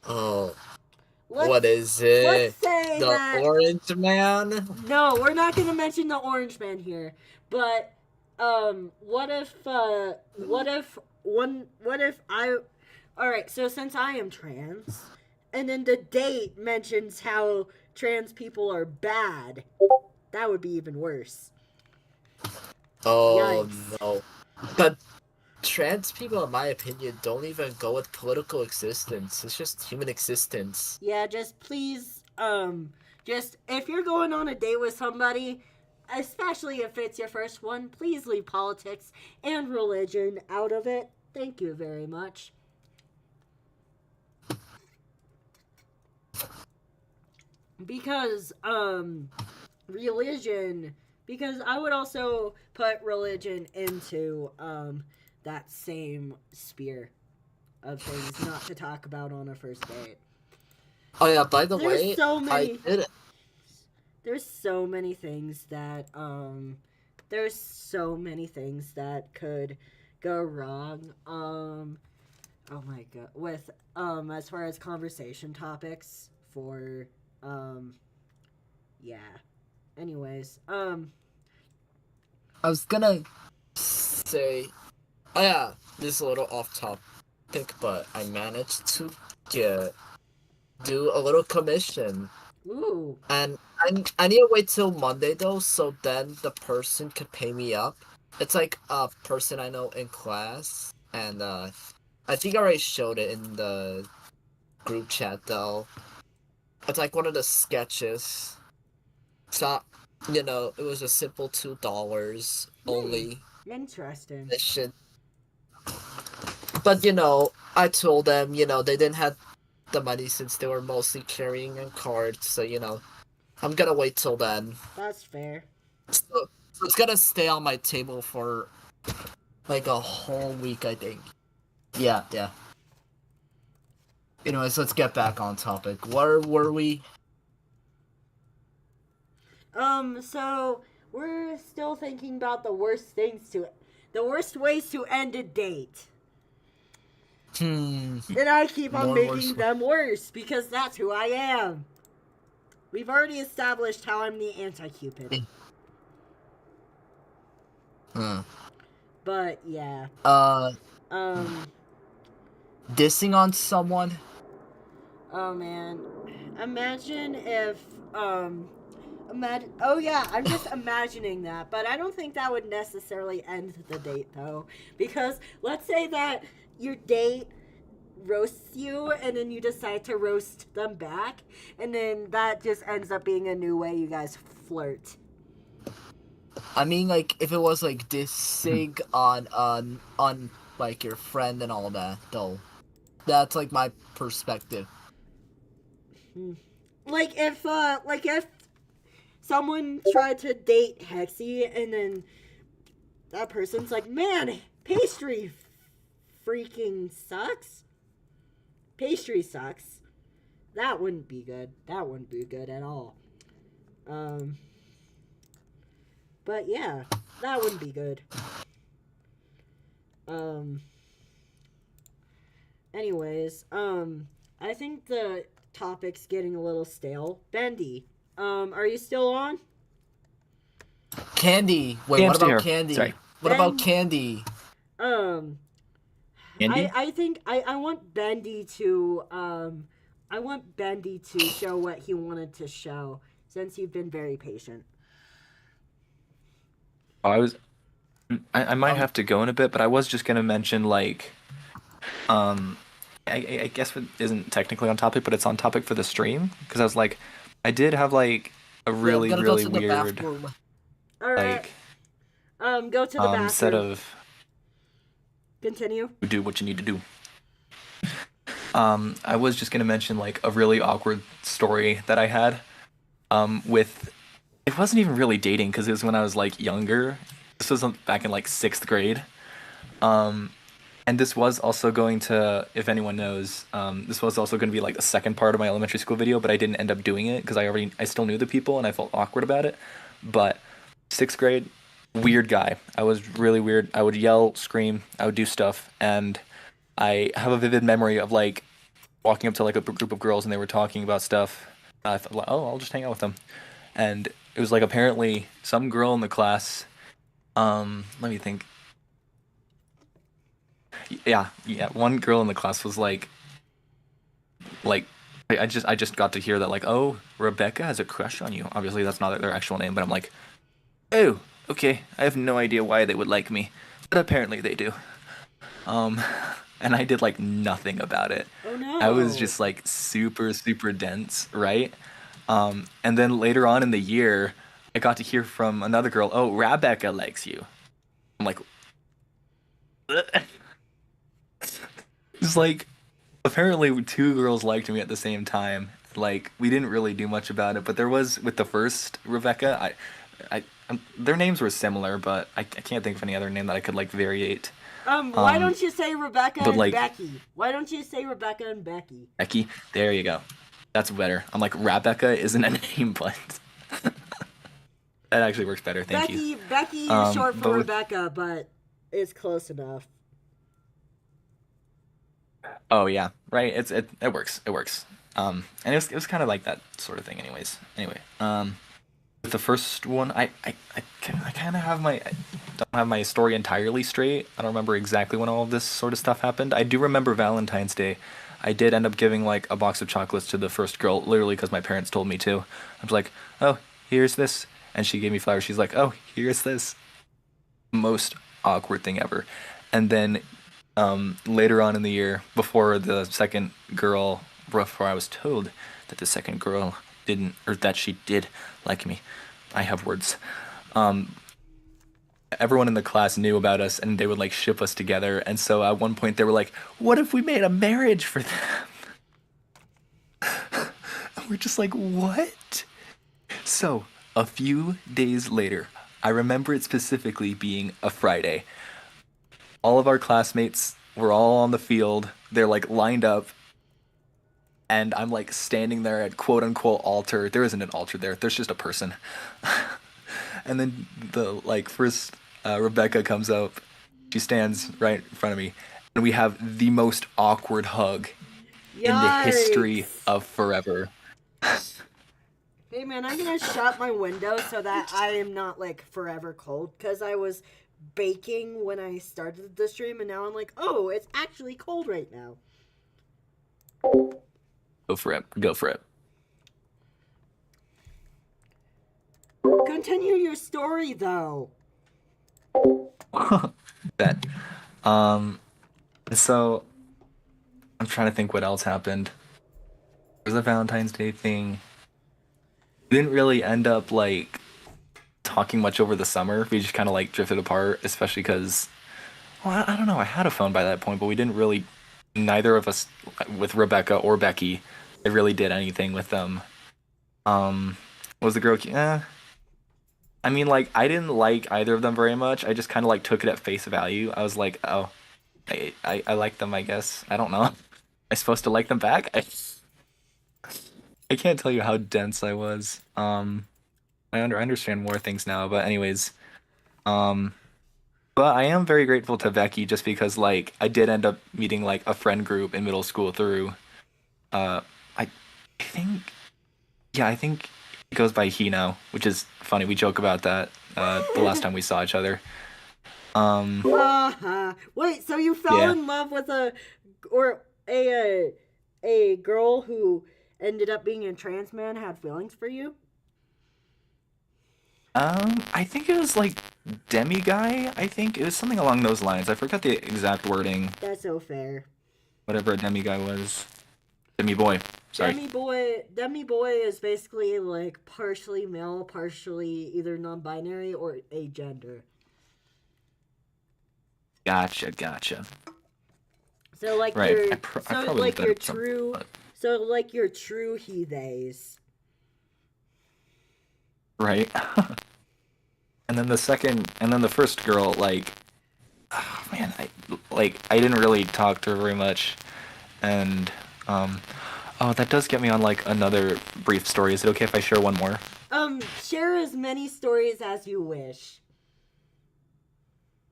Oh, Let's, what is let's it? say The that Orange Man? no, we're not gonna mention the Orange Man here. But what if Alright, so since I am trans, and then the date mentions how trans people are bad, that would be even worse. Oh Yikes. no. But trans people, in my opinion, don't even go with political existence. It's just human existence. Yeah, just please, just if you're going on a date with somebody, especially if it's your first one, please leave politics and religion out of it. Thank you very much. Because, religion, because I would also put religion into, that same sphere of things not to talk about on a first date. Oh yeah, by the There's way, so I many. did There's so many things that there's so many things that could go wrong. Oh my god, with as far as conversation topics for yeah. Anyways, I was gonna say, oh yeah, this is a little off topic, but I managed to do a little commission, ooh, and I need to wait till Monday though, so then the person could pay me up. It's like a person I know in class, and I think I already showed it in the group chat though. It's like one of the sketches. So, it was a simple $2 only interesting. mission. But I told them, they didn't have the money since they were mostly carrying a card, so I'm gonna wait till then. That's fair. So it's gonna stay on my table for like a whole week, I think. Yeah. Anyways, let's get back on topic. Where were we? So we're still thinking about the worst ways to end a date. Then I keep on More making worse. them worse because that's who I am. We've already established how I'm the anti-Cupid. But yeah. Dissing on someone? Oh man. Imagine if oh yeah, I'm just imagining that, but I don't think that would necessarily end the date though, because let's say that your date roasts you and then you decide to roast them back, and then that just ends up being a new way you guys flirt. I mean, like, if it was like dissing on like your friend and all that, though, that's like my perspective. Like if someone tried to date Hexy and then that person's like, man, pastry freaking sucks. Pastry sucks. That wouldn't be good. That wouldn't be good at all. But yeah, that wouldn't be good. Anyways, I think the topic's getting a little stale. Bendy, are you still on? Candy. Wait, Yeah, I'm what still about here. Candy? Sorry. What about Candy? Andy? I think I want Bendy to show what he wanted to show since you've been very patient. Oh, I might have to go in a bit, but I was just gonna mention like, I guess it isn't technically on topic, but it's on topic for the stream because I was like, I did have like a really I'm gonna really go to the weird bathroom. All right. Go to the bathroom. set of Continue. do what you need to do. I was just gonna mention like a really awkward story that I had, with, it wasn't even really dating because it was when I was like younger. This was back in like 6th grade. And this was also going to, if anyone knows, this was also going to be like the second part of my elementary school video, but I didn't end up doing it because I still knew the people and I felt awkward about it. But 6th grade, weird guy. I was really weird. I would yell, scream, I would do stuff, and I have a vivid memory of like walking up to like a group of girls and they were talking about stuff. I thought, oh, I'll just hang out with them. And it was like apparently some girl in the class, let me think. yeah. One girl in the class was like I just got to hear that like, oh, Rebecca has a crush on you. Obviously, that's not their actual name, but I'm like, oh, okay. I have no idea why they would like me, but apparently they do. Um, and I did like nothing about it. Oh no. I was just like super, super dense, right? And then later on in the year, I got to hear from another girl, oh, Rebecca likes you. I'm like, it's like, apparently two girls liked me at the same time. Like, we didn't really do much about it, but there was, with the first Rebecca, their names were similar, but I can't think of any other name that I could like variate. Why don't you say Rebecca but, and like- Becky? Why don't you say Rebecca and Becky? Becky, there you go. That's better. I'm like, Rebecca isn't a name, but that actually works better. Thank you. Becky is short for but with- Rebecca, but it's close enough. Oh yeah, right. It works. It works. And it was kind of like that sort of thing, anyways. Anyway, with the first one, I kind of have I don't have my story entirely straight. I don't remember exactly when all of this sort of stuff happened. I do remember Valentine's Day. I did end up giving like a box of chocolates to the first girl, literally because my parents told me to. I was like, oh, here's this, and she gave me flowers. She's like, oh, here's this. Most awkward thing ever. And then later on in the year, before I was told that the second girl didn't, or that she did like me, I have words. Everyone in the class knew about us, and they would like ship us together. And so at one point they were like, "What if we made a marriage for them?" And we're just like, "What?" So a few days later, I remember it specifically being a Friday. All of our classmates were all on the field. They're like lined up. And I'm like standing there at quote unquote altar. There isn't an altar there. There's just a person. And then the like first Rebecca comes up. She stands right in front of me. And we have the most awkward hug in the history Yikes. of forever. Hey man, I'm gonna shut my window so that I am not like forever cold, because I was baking when I started the stream and now I'm like, oh, it's actually cold right now. Go for it. Go for it. Continue your story though. Bet. So I'm trying to think what else happened. There was a Valentine's Day thing. We didn't really end up like talking much over the summer. We just kind of like drifted apart, especially because, well, I don't know. I had a phone by that point, but we didn't really. Neither of us, with Rebecca or Becky, I really did anything with them. Was the girl? I mean, like, I didn't like either of them very much. I just kind of like took it at face value. I was like, oh, I like them, I guess. I don't know. Am I supposed to like them back? I can't tell you how dense I was. I understand more things now, but anyways, but I am very grateful to Becky just because like I did end up meeting like a friend group in middle school through, I think it goes by he now, which is funny. We joke about that the last time we saw each other. Wait, so you fell Yeah. in love with a girl who ended up being a trans man, had feelings for you? I think it was like Demi Guy. I think it was something along those lines. I forgot the exact wording. That's so fair. Whatever a Demi Guy was. Demi Boy. Sorry. Demi boy is basically like partially male, partially either non-binary or agender. Gotcha. So like Right. your I probably like looked your up some- true so like your true he theys. Right. And then the first girl, like, oh man, I didn't really talk to her very much, and oh, that does get me on like another brief story. Is it okay if I share one more? Share as many stories as you wish.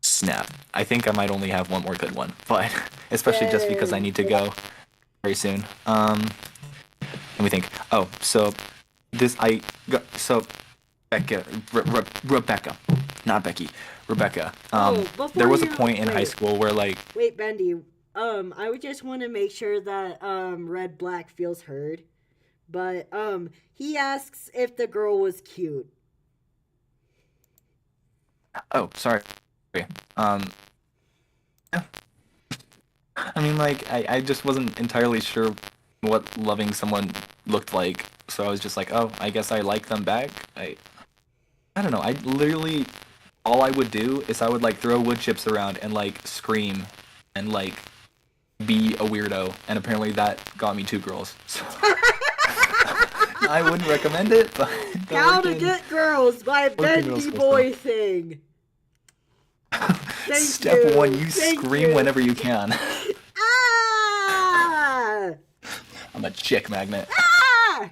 Snap. I think I might only have one more good one, but especially just because I need to go very soon. Let me think. Oh, so Rebecca. not Becky, Rebecca. Before There was a you- point in high wait. school where like, Wait, Bendy. I would just want to make sure that Red Black feels heard. But he asks if the girl was cute. oh, sorry. Yeah. I mean, like, I just wasn't entirely sure what loving someone looked like, so I was just like, oh, I guess I like them back. I don't know. I literally, all I would do is I would like throw wood chips around and like scream and like be a weirdo, and apparently that got me 2 girls. So I wouldn't recommend it, but the How to working- Get Girls by working middle Bendy school Boy Thing. Thank Step you. 1, you Thank scream you. whenever you can. Ah! I'm a chick magnet. Ah!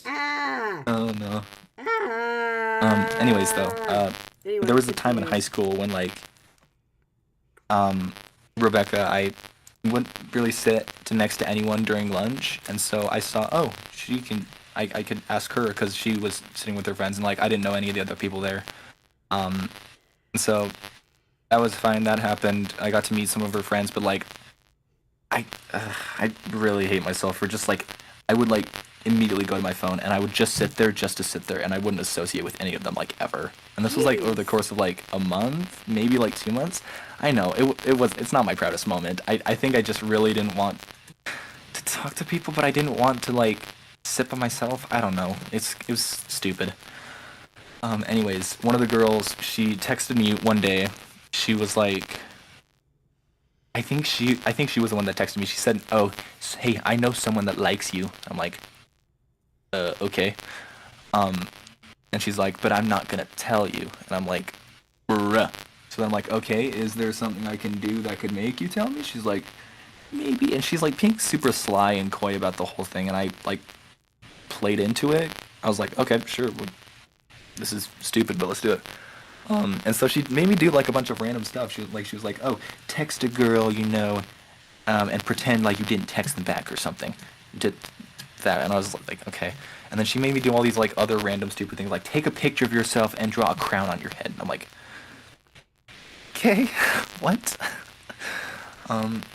Ah! Oh no. Ah! Anyways though, Anyway, there was a time in continue. high school when like Rebecca, I wouldn't really sit next to anyone during lunch, and so I saw, oh, she can, I could ask her because she was sitting with her friends, and like I didn't know any of the other people there. And so that was fine. That happened. I got to meet some of her friends, but like I really hate myself for just like I would like immediately go to my phone and I would just sit there just to sit there, and I wouldn't associate with any of them like ever. And this was like over the course of like a month, maybe like 2 months. I know it's not my proudest moment. I think I just really didn't want to talk to people, but I didn't want to like sit by myself. I don't know. It was stupid. Anyways, one of the girls, she texted me one day. She was like, I think she was the one that texted me. She said, "Oh, hey, I know someone that likes you." I'm like, okay. And she's like, "But I'm not gonna tell you." And I'm like, bruh. So then I'm like, okay, is there something I can do that could make you tell me? She's like, maybe. And she's like being super sly and coy about the whole thing, and I like played into it. I was like, okay, sure. Well, this is stupid, but let's do it. And so she made me do like a bunch of random stuff. She was like, oh, text a girl, and pretend like you didn't text them back or something. Did that, and I was like, okay. And then she made me do all these like other random stupid things, like take a picture of yourself and draw a crown on your head. And I'm like, okay, what?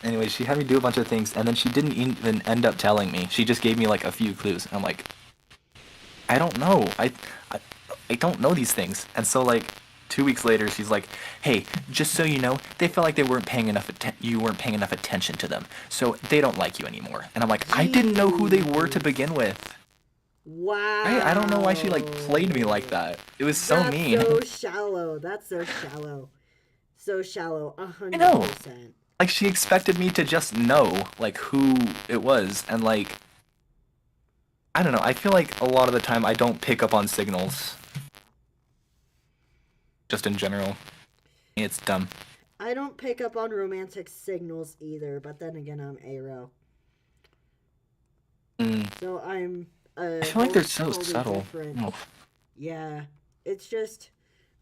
Anyway, she had me do a bunch of things, and then she didn't even end up telling me. She just gave me like a few clues. And I'm like, I don't know. I don't know these things. And so like 2 weeks later, she's like, "Hey, just so you know, they felt like you weren't paying enough attention to them, so they don't like you anymore." And I'm like, I didn't know who they were to begin with. Wow. I don't know why she like played me like that. It was so That's mean. so shallow. That's so shallow. So shallow. 100%. I know. Like she expected me to just know like who it was, and like I don't know. I feel like a lot of the time I don't pick up on signals. Just in general. It's dumb. I don't pick up on romantic signals either, but then again, I'm Aero. So I'm I feel like they're so totally subtle. different. Oh. Yeah, it's just,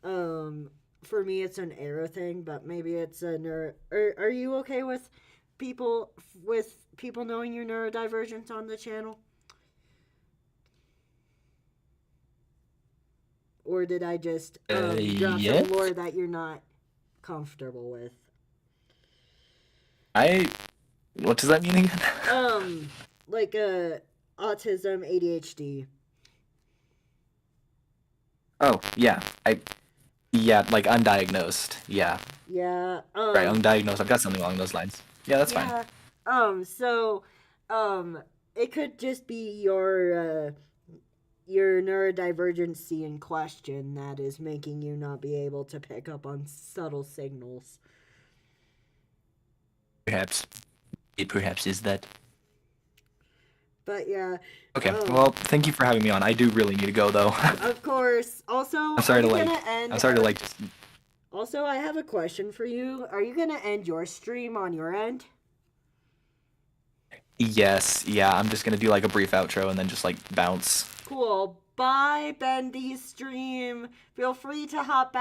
for me, it's an Aero thing, but maybe it's a neuro. Are you okay with people knowing your neurodivergence on the channel? Or did I just drop yes. some lore that you're not comfortable with? What does that mean again? Like autism, ADHD. Oh, yeah. Yeah, like undiagnosed. Yeah. Yeah. Right, undiagnosed. I've got something along those lines. Yeah, that's fine. So, it could just be your neurodivergency in question that is making you not be able to pick up on subtle signals. Perhaps. It perhaps is that. But yeah. Okay, well, thank you for having me on. I do really need to go, though. Of course. Also, I'm sorry to just... Also, I have a question for you. Are you gonna end your stream on your end? Yes, yeah, I'm just gonna do like a brief outro and then just like bounce. Cool. Bye, Bendy's stream. Feel free to hop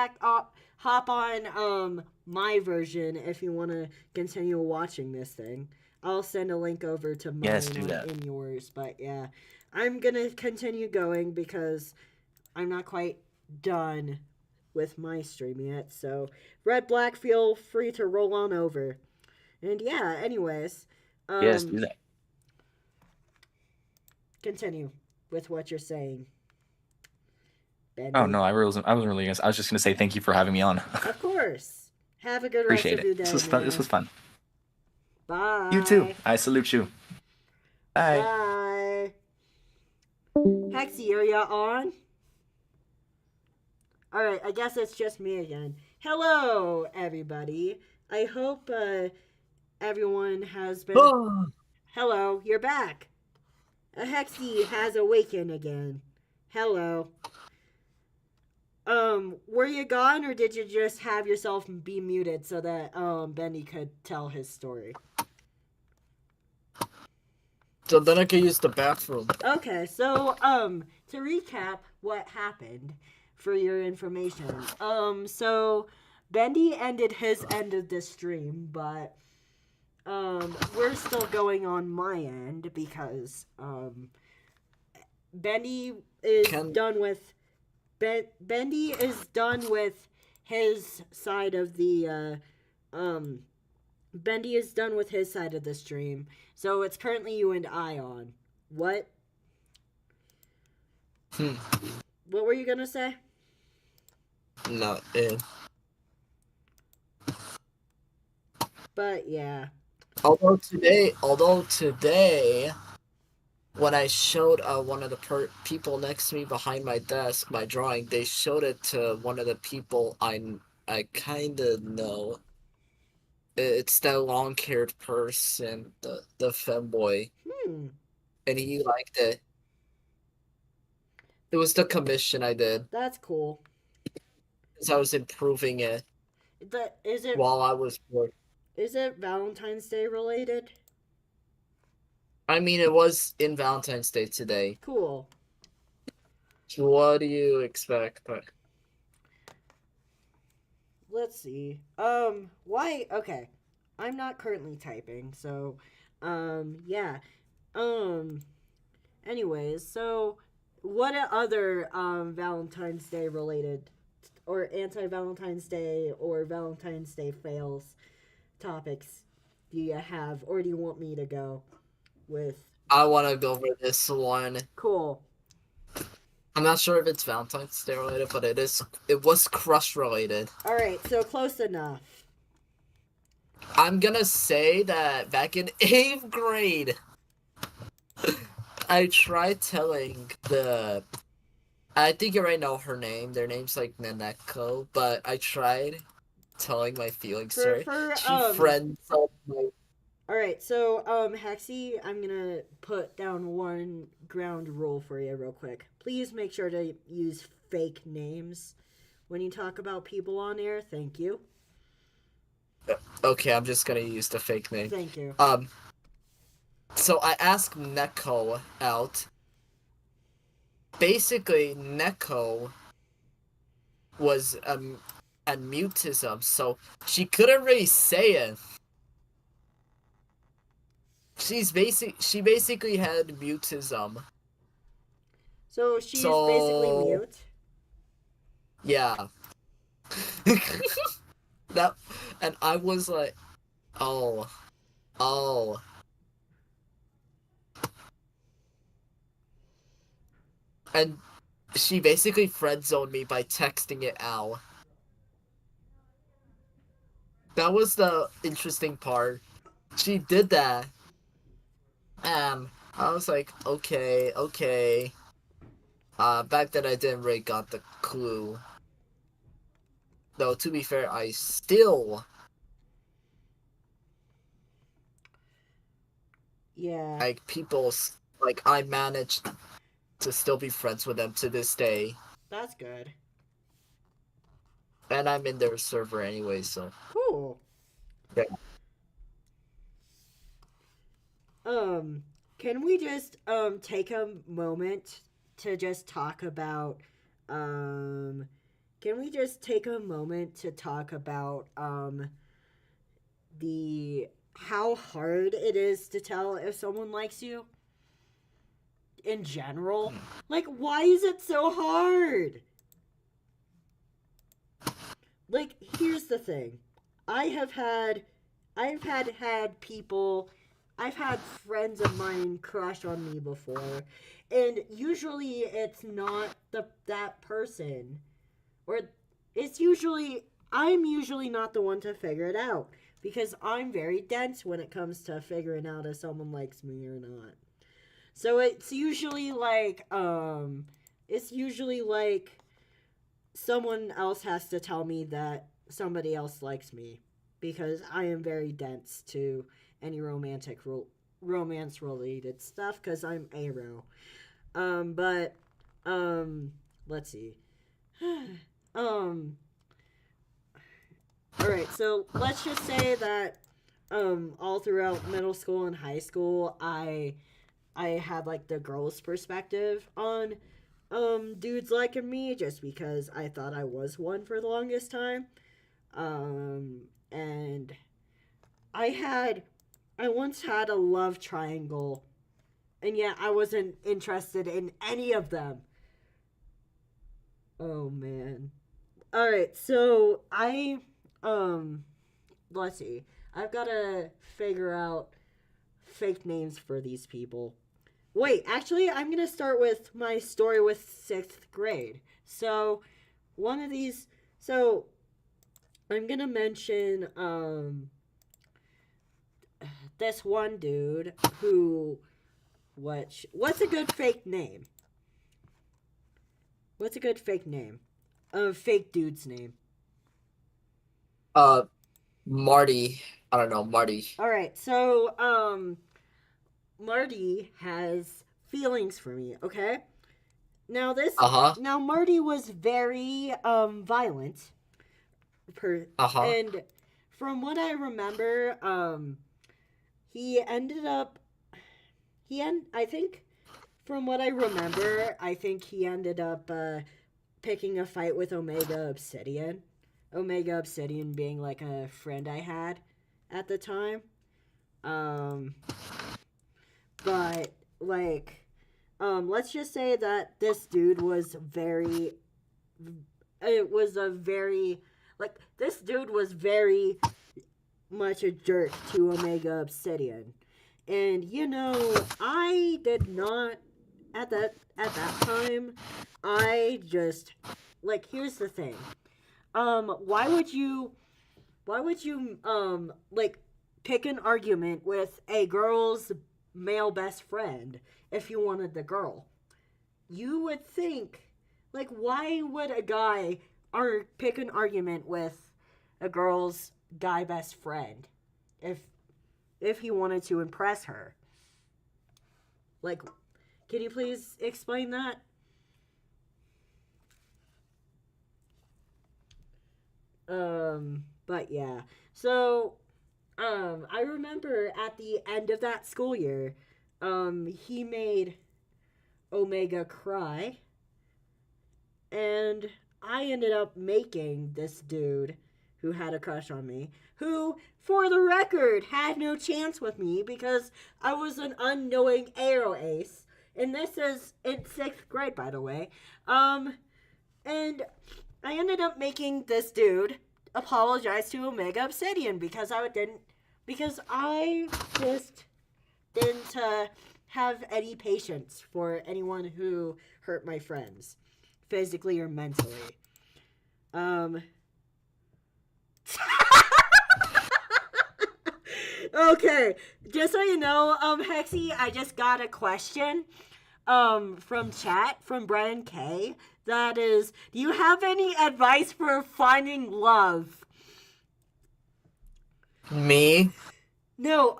on my version if you want to continue watching this thing. I'll send a link over to mine Yes, do that. in yours. But yeah, I'm gonna continue going because I'm not quite done with my stream yet. So, Red Black, feel free to roll on over. And yeah, anyways, Yes, do that. continue with what you're saying. Bendy. Oh no, I wasn't really gonna. I was just gonna say thank you for having me on. Of course. Have a good Appreciate rest of your it. day. This was fun. man. This was fun. Bye. You too. I salute you. Bye. Bye. Hexy, are ya on? Alright, I guess it's just me again. Hello, everybody. I hope everyone has been... Hello, you're back. Hexy has awakened again. Hello. Were you gone, or did you just have yourself be muted so that Benny could tell his story? So then I can use the bathroom. Okay, so to recap what happened for your information. So Bendy ended his end of the stream, but we're still going on my end because Bendy is done with Bendy is done with his side of the Bendy is done with his side of the stream. So it's currently you and I on. What? What were you gonna say? No, But yeah. Although today, when I showed one of the people next to me behind my desk my drawing, they showed it to one of the people I kind of know. It's that long-haired person, the femboy, and he liked it. It was the commission I did. That's cool. Because I was improving it Is it while I was bored. Is it Valentine's Day related? I mean, it was in Valentine's Day today. Cool. What do you expect? Let's see. Why? Okay. I'm not currently typing, so, yeah. Anyways, so, what other, Valentine's Day related, or anti-Valentine's Day, or Valentine's Day fails topics do you have, or do you want me to go with? I want to go over this one. Cool. I'm not sure if it's Valentine's Day related, but it was crush related. Alright, so close enough. I'm gonna say that back in 8th grade, I tried telling I think you already know her name. Their name's like Naneko, but I tried telling my feelings to her. She friend-zoned my... Alright, so, Hexy, I'm gonna put down one ground rule for you real quick. Please make sure to use fake names when you talk about people on air. Thank you. Okay, I'm just gonna use the fake name. Thank you. So I asked Neko out. Basically, Neko was at mutism, so she couldn't really say it. She basically had mutism. So she's basically mute? Yeah. And I was like, oh. And she basically friend-zoned me by texting it out. That was the interesting part. She did that. I was like, okay. Back then I didn't really got the clue. Though, to be fair, I still... Yeah. Like, I managed to still be friends with them to this day. That's good. And I'm in their server anyway, so... Cool. Yeah. Can we just, take a moment to just talk about, can we just take a moment to talk about, how hard it is to tell if someone likes you? in general. Like, why is it so hard? Like, here's the thing. I've had people, I've had friends of mine crush on me before, and usually it's not that person, or I'm usually not the one to figure it out, because I'm very dense when it comes to figuring out if someone likes me or not. So it's usually like someone else has to tell me that somebody else likes me, because I am very dense to any romance related stuff, because I'm aro. But let's see. Alright, so let's just say that all throughout middle school and high school, I had like the girls' perspective on dudes liking me, just because I thought I was one for the longest time. And I once had a love triangle, and yet I wasn't interested in any of them. Oh man. Alright, so let's see. I've gotta figure out fake names for these people. Wait, actually, I'm gonna start with my story with 6th grade. So, I'm gonna mention, this one dude who, what's a good fake name? What's a good fake name? Fake dude's name. Marty. I don't know, Marty. Alright, so, Marty has feelings for me, okay? Now now Marty was very, violent. And from what I remember, I think, from what I remember, I think he ended up, picking a fight with Omega Obsidian. Omega Obsidian being like a friend I had at the time. But like, let's just say that this dude was very much a jerk to Omega Obsidian. And I did not at that time, I just, like, here's the thing. Why would you like, pick an argument with a girl's male best friend if you wanted the girl? You would think, like, why would a guy pick an argument with a girl's guy best friend if he wanted to impress her? Like, can you please explain that? But yeah. So, I remember at the end of that school year, he made Omega cry, and I ended up making this dude who had a crush on me, who, for the record, had no chance with me because I was an unknowing aero ace, and this is in 6th grade, by the way. And I ended up making this dude apologize to Omega Obsidian because I just didn't have any patience for anyone who hurt my friends, physically or mentally. Okay, just so you know, Hexy, I just got a question from chat from Brian K. That is, do you have any advice for finding love? Me? No,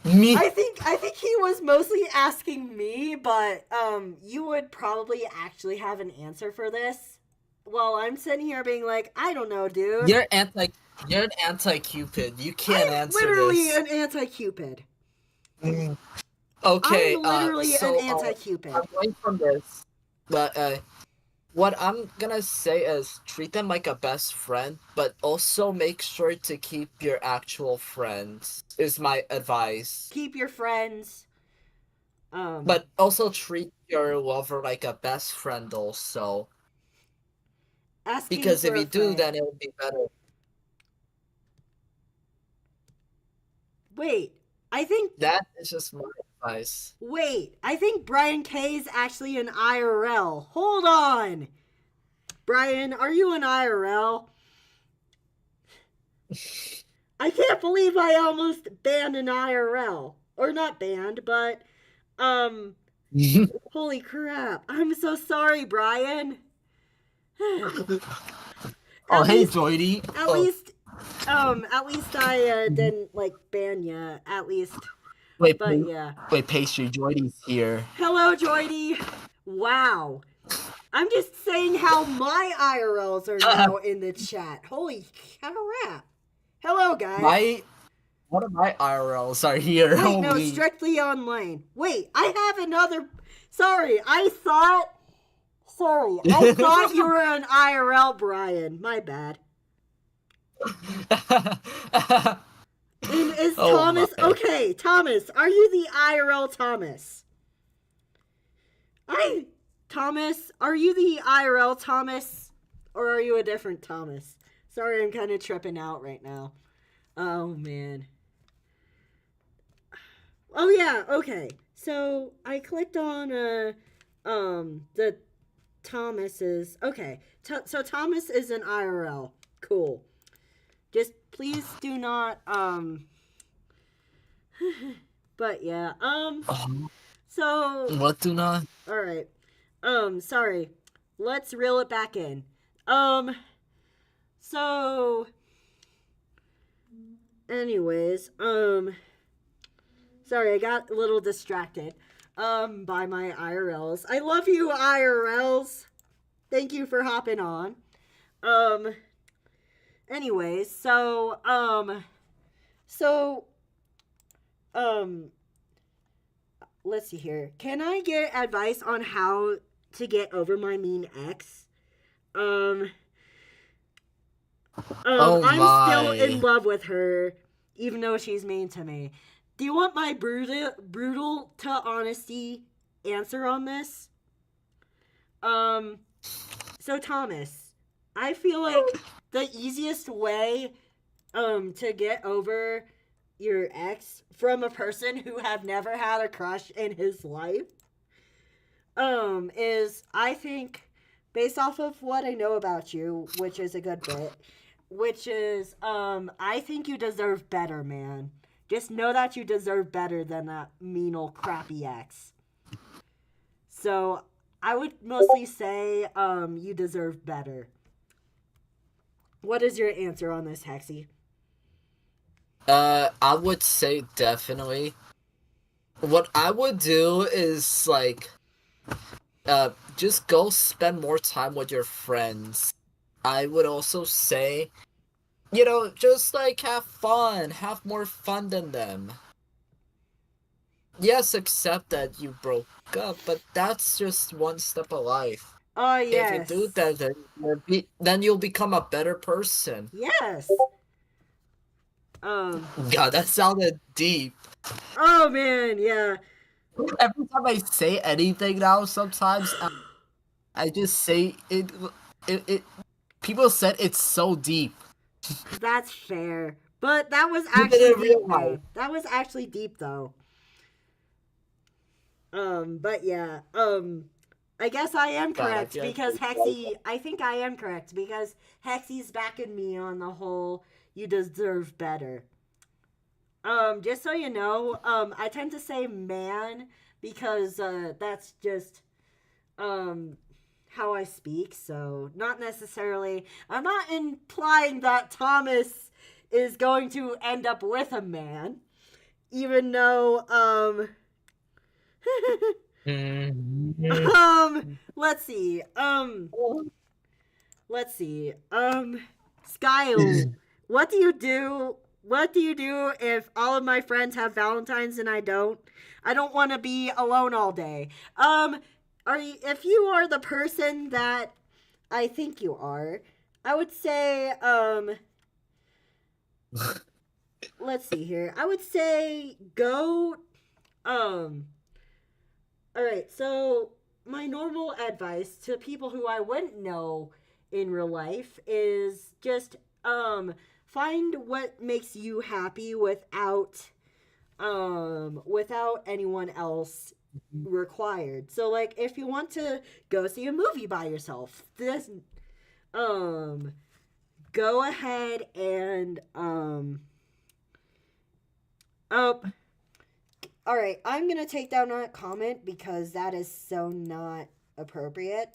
Me? I think he was mostly asking me, but you would probably actually have an answer for this. While I'm sitting here being like, I don't know, dude. You're an anti-Cupid. You can't answer literally this. an anti-Cupid. Okay, I'm literally so, an anti-Cupid. I'm going from this, but what I'm gonna say is treat them like a best friend, but also make sure to keep your actual friends, is my advice. Keep your friends. But also treat your lover like a best friend also. Asking Because if for a you do, friend. then it'll be better. Wait, I think That is just my advice. I think Brian K is actually an IRL. Hold on. Brian, are you an IRL? I can't believe I almost banned an IRL. Or not banned, but holy crap. I'm so sorry, Brian. Oh, At hey, least- Joydy. At least I didn't like ban ya. At least, Wait, but yeah. wait, Pastry, Joydy's here. Hello, Joydy. Wow. I'm just saying how my IRLs are now in the chat. Holy crap. Hello, guys. One of my IRLs are here. Wait, no, Holy. strictly online. Wait, I have another. Sorry, I thought you were an IRL, Brian. My bad. And is Oh Thomas my. okay? Thomas, are you the IRL Thomas? Thomas, are you the IRL Thomas, or are you a different Thomas? Sorry, I'm kind of tripping out right now. Oh man. Oh yeah, okay. So I clicked on the Thomas's. Okay, so Thomas is an IRL. Cool. Just please do not But yeah, so What do not? all right. Sorry. Let's reel it back in. So anyways, sorry, I got a little distracted by my IRLs. I love you, IRLs. Thank you for hopping on. Anyways, so let's see here. Can I get advice on how to get over my mean ex? Oh I'm still my. in love with her, even though she's mean to me. Do you want my brutal to honesty answer on this? So Thomas, I feel like the easiest way to get over your ex from a person who have never had a crush in his life is, I think, based off of what I know about you, which is a good bit, which is I think you deserve better, man. Just know that you deserve better than that mean old crappy ex. So I would mostly say you deserve better. What is your answer on this, Hexy? I would say definitely. What I would do is just go spend more time with your friends. I would also say, just have fun, have more fun than them. Yes, accept that you broke up, but that's just one step of life. Oh, yes. If you do that, then you'll become a better person. Yes. God, that sounded deep. Oh, man, yeah. Every time I say anything now, sometimes I just say it. People said it's so deep. That's fair. But that was You actually didn't deep, realize. though. That was actually deep, though. But yeah, I guess I am God, I correct feel like because you're Hexy, I think I am correct because Hexy's backing me on the whole you deserve better. Just so you know, I tend to say man because, that's just, how I speak, so not necessarily, I'm not implying that Thomas is going to end up with a man, even though, let's see, Skyle, what do you do if all of my friends have Valentines and I don't? I don't want to be alone all day. If you are the person that I think you are, I would say, let's see here. I would say go, alright, so my normal advice to people who I wouldn't know in real life is just find what makes you happy without anyone else required. So like if you want to go see a movie by yourself, this go ahead and all right, I'm gonna take down that comment because that is so not appropriate.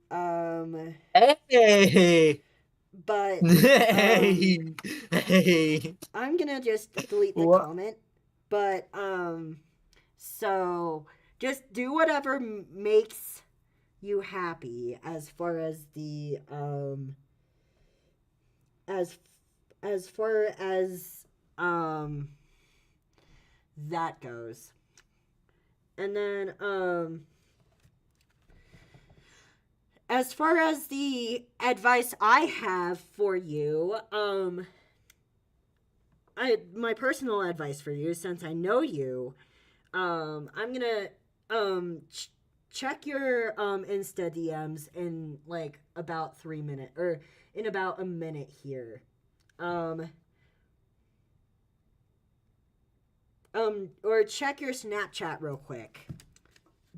Hey, But hey, hey. I'm gonna just delete the What? comment. But so just do whatever makes you happy as far as the as far as that goes. And then as far as the advice I have for you, my personal advice for you, since I know you, I'm gonna check your Insta DMs in like about 3 minutes or in about a minute here. Or check your Snapchat real quick.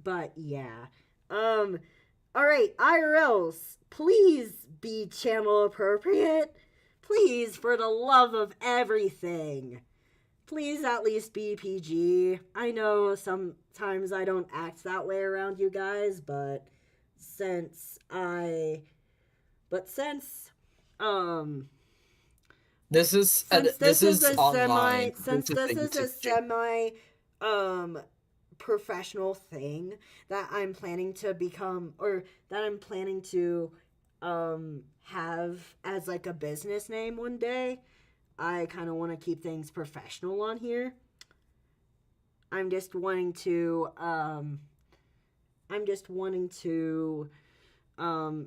But yeah. Alright, IRLs, please be channel appropriate. Please, for the love of everything. Please at least be PG. I know sometimes I don't act that way around you guys, but since This is online. Since this is a semi professional thing that I'm planning to become, or that I'm planning to have as like a business name one day, I kind of want to keep things professional on here. I'm just wanting to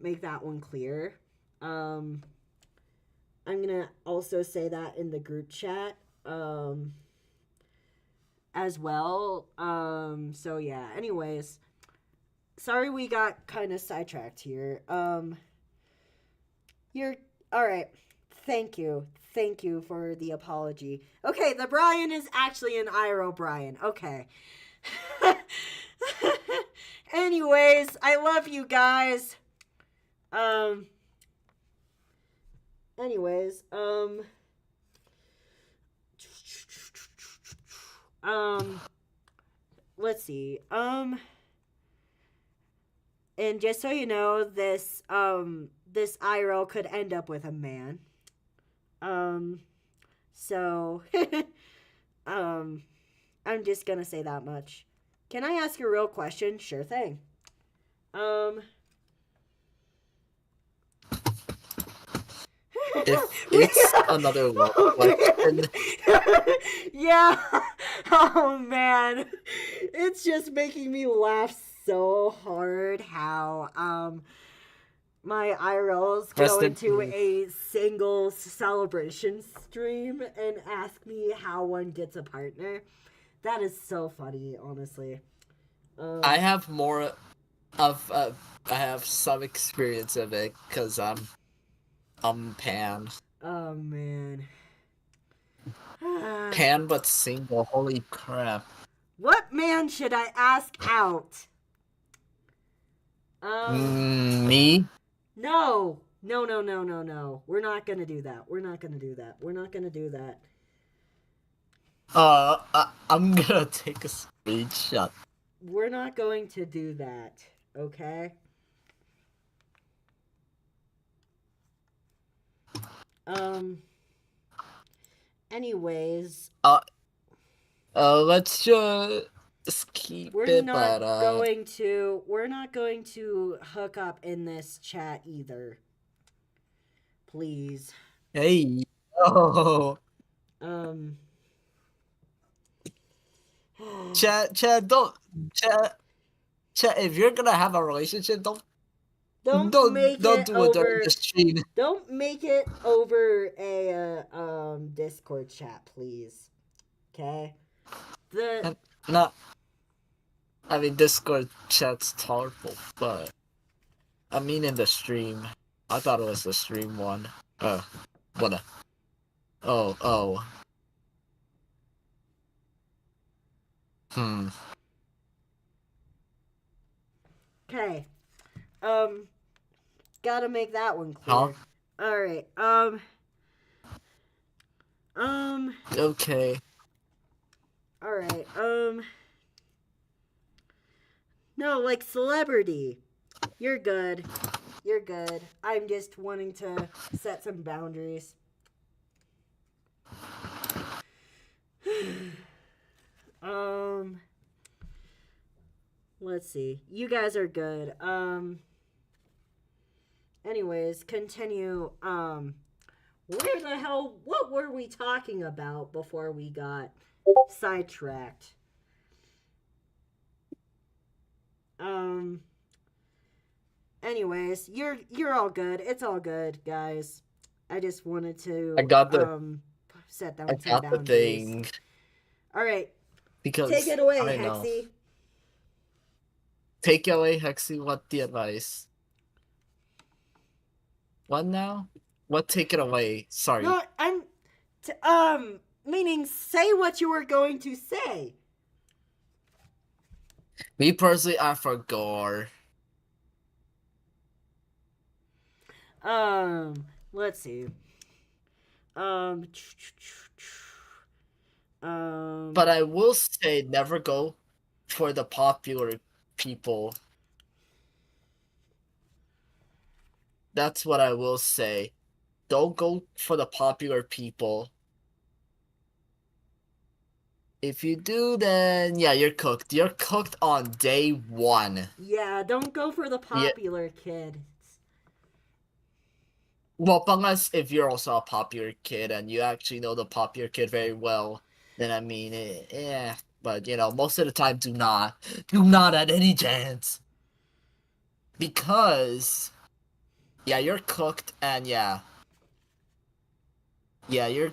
make that one clear. I'm gonna also say that in the group chat as well. So yeah, anyways, sorry we got kind of sidetracked here. You're all right. Thank you for the apology. Okay, the Brian is actually an Iro Brian. Okay. Anyways, I love you guys. Anyways, let's see. And just so you know, this IRL could end up with a man. So, I'm just gonna say that much. Can I ask a real question? Sure thing. If it's another question. Yeah. Oh man. It's just making me laugh so hard how my IRLs go into a single celebration stream and ask me how one gets a partner. That is so funny, honestly. I have more of I have some experience of it because I'm pan. Oh man. Pan but single. Holy crap. What man should I ask out? Me? No. No. We're not gonna do that. We're not gonna do that. I'm gonna take a screenshot. We're not going to do that. Okay? Anyways, let's just keep we're not going to hook up in this chat either. Please. Hey. Oh. Chat, if you're gonna have a relationship, don't do it during the stream. Don't make it over a Discord chat, please. Okay? No. I mean, Discord chat's tolerable, but I mean in the stream. I thought it was the stream one. What a... Oh. Hmm. Okay. Gotta make that one Huh? clear. Alright, Okay. alright, no, like celebrity. You're good. You're good. I'm just wanting to set some boundaries. Let's see. You guys are good. Anyways, continue. Where the hell, what were we talking about before we got sidetracked? Anyways, you're all good. It's all good, guys. I just wanted to I got the set down I some got the boundaries. thing All right, because take it away, I know. Hexy. Take away, Hexy. What the advice? What now? What? Take it away. Sorry. No, meaning say what you were going to say. Me personally, I forgot. Let's see. But I will say, never go for the popular people. That's what I will say. Don't go for the popular people. If you do, then yeah, you're cooked. You're cooked on day one. Yeah, don't go for the popular kid. Well, unless if you're also a popular kid and you actually know the popular kid very well, then I mean, yeah. But you know, most of the time, do not at any chance, because yeah, you're cooked, and yeah, you're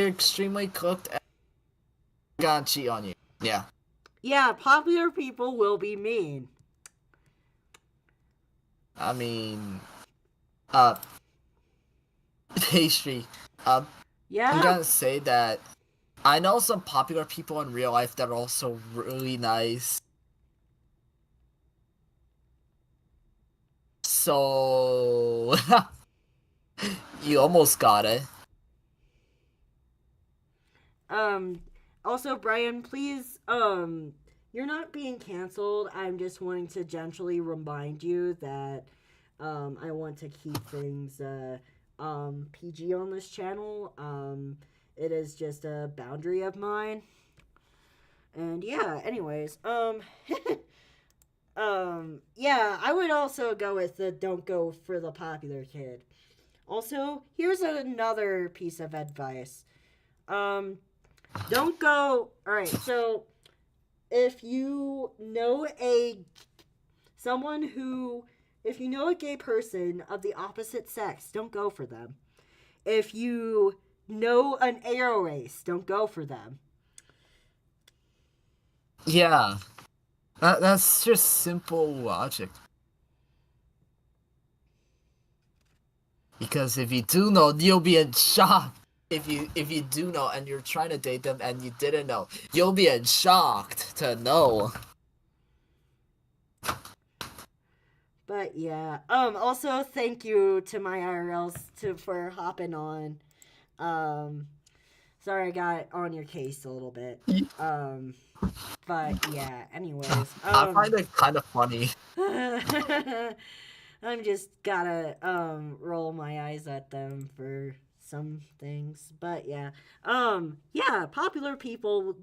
extremely cooked, and gonna cheat on you. Yeah. Yeah, popular people will be mean. I mean, pastry. Yeah. I'm gonna say that I know some popular people in real life that are also really nice. So you almost got it. Also, Brian, please, you're not being canceled. I'm just wanting to gently remind you that, I want to keep things, PG on this channel. It is just a boundary of mine. And yeah, anyways, yeah, I would also go with the don't go for the popular kid. Also, here's another piece of advice. Don't go. Alright, so if you know if you know a gay person of the opposite sex, don't go for them. If you know an arrow race, don't go for them. Yeah. That's just simple logic. Because if you do know, you'll be in shock. If you do know and you're trying to date them and you didn't know, you'll be in shocked to know. But yeah. Also thank you to my IRLs for hopping on. Sorry I got on your case a little bit. But yeah, anyways. I find it kind of funny. I'm just gotta roll my eyes at them for some things. But yeah. Yeah, popular people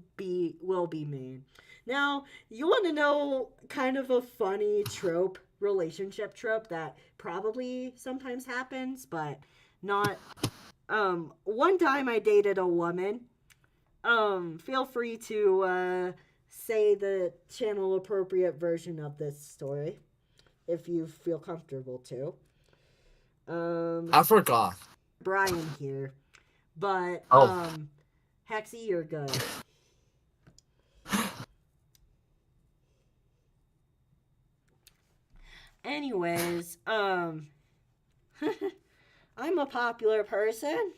will be mean. Now, you wanna know kind of a funny trope, relationship trope that probably sometimes happens, but not. One time I dated a woman. Feel free to say the channel appropriate version of this story if you feel comfortable to. I forgot. Brian here. But Hexy, you're good. Anyways, I'm a popular person.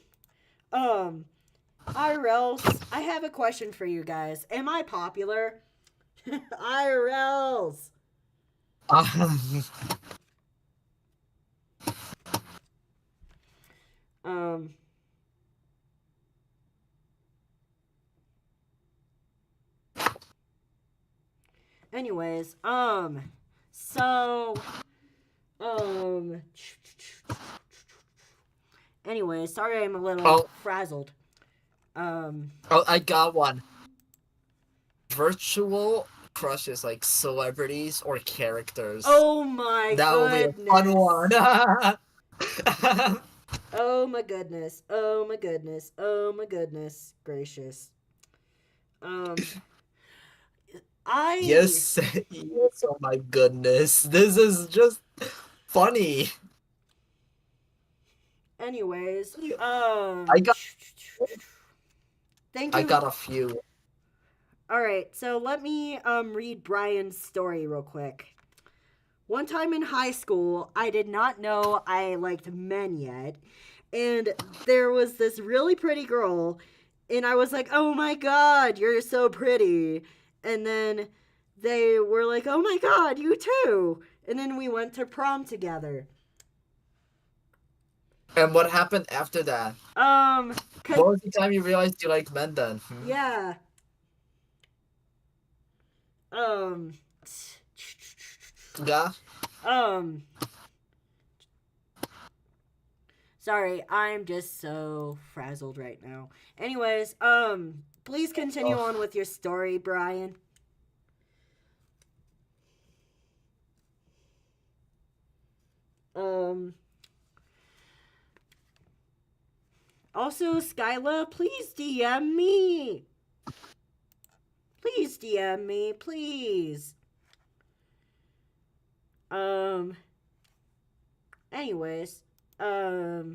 IRLs, I have a question for you guys. Am I popular? IRLs. Um. Anyways, so, anyway, sorry I'm a little frazzled. Oh, I got one. Virtual crushes, like celebrities or characters. Oh my That will be a goodness. fun one. Oh my goodness. Oh my goodness. Oh my goodness gracious. Yes, yes. Oh my goodness, this is just funny. Anyways, I got thank you. I got a few. All right, so let me read Brian's story real quick. One time in high school, I did not know I liked men yet, and there was this really pretty girl, and I was like, "Oh my god, you're so pretty." And then they were like, "Oh my god, you too." And then we went to prom together. And what happened after that? What was the time you realized you like men then? Yeah. Yeah. Sorry, I'm just so frazzled right now. Anyways, please continue on with your story, Brian. Also, Skyla, please DM me. Please DM me, please. Anyways, all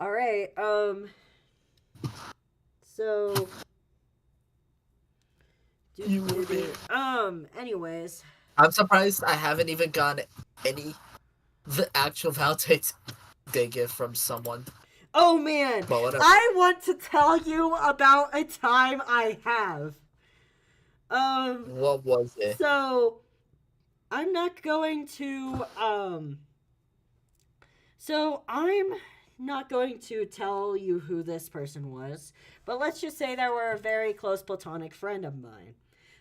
right, so, anyways. I'm surprised I haven't even gotten any the actual Valentine's Day gift from someone. Oh man, But whatever. I want to tell you about a time I have. What was it? So, I'm not going to, so I'm not going to tell you who this person was, but let's just say they were a very close platonic friend of mine.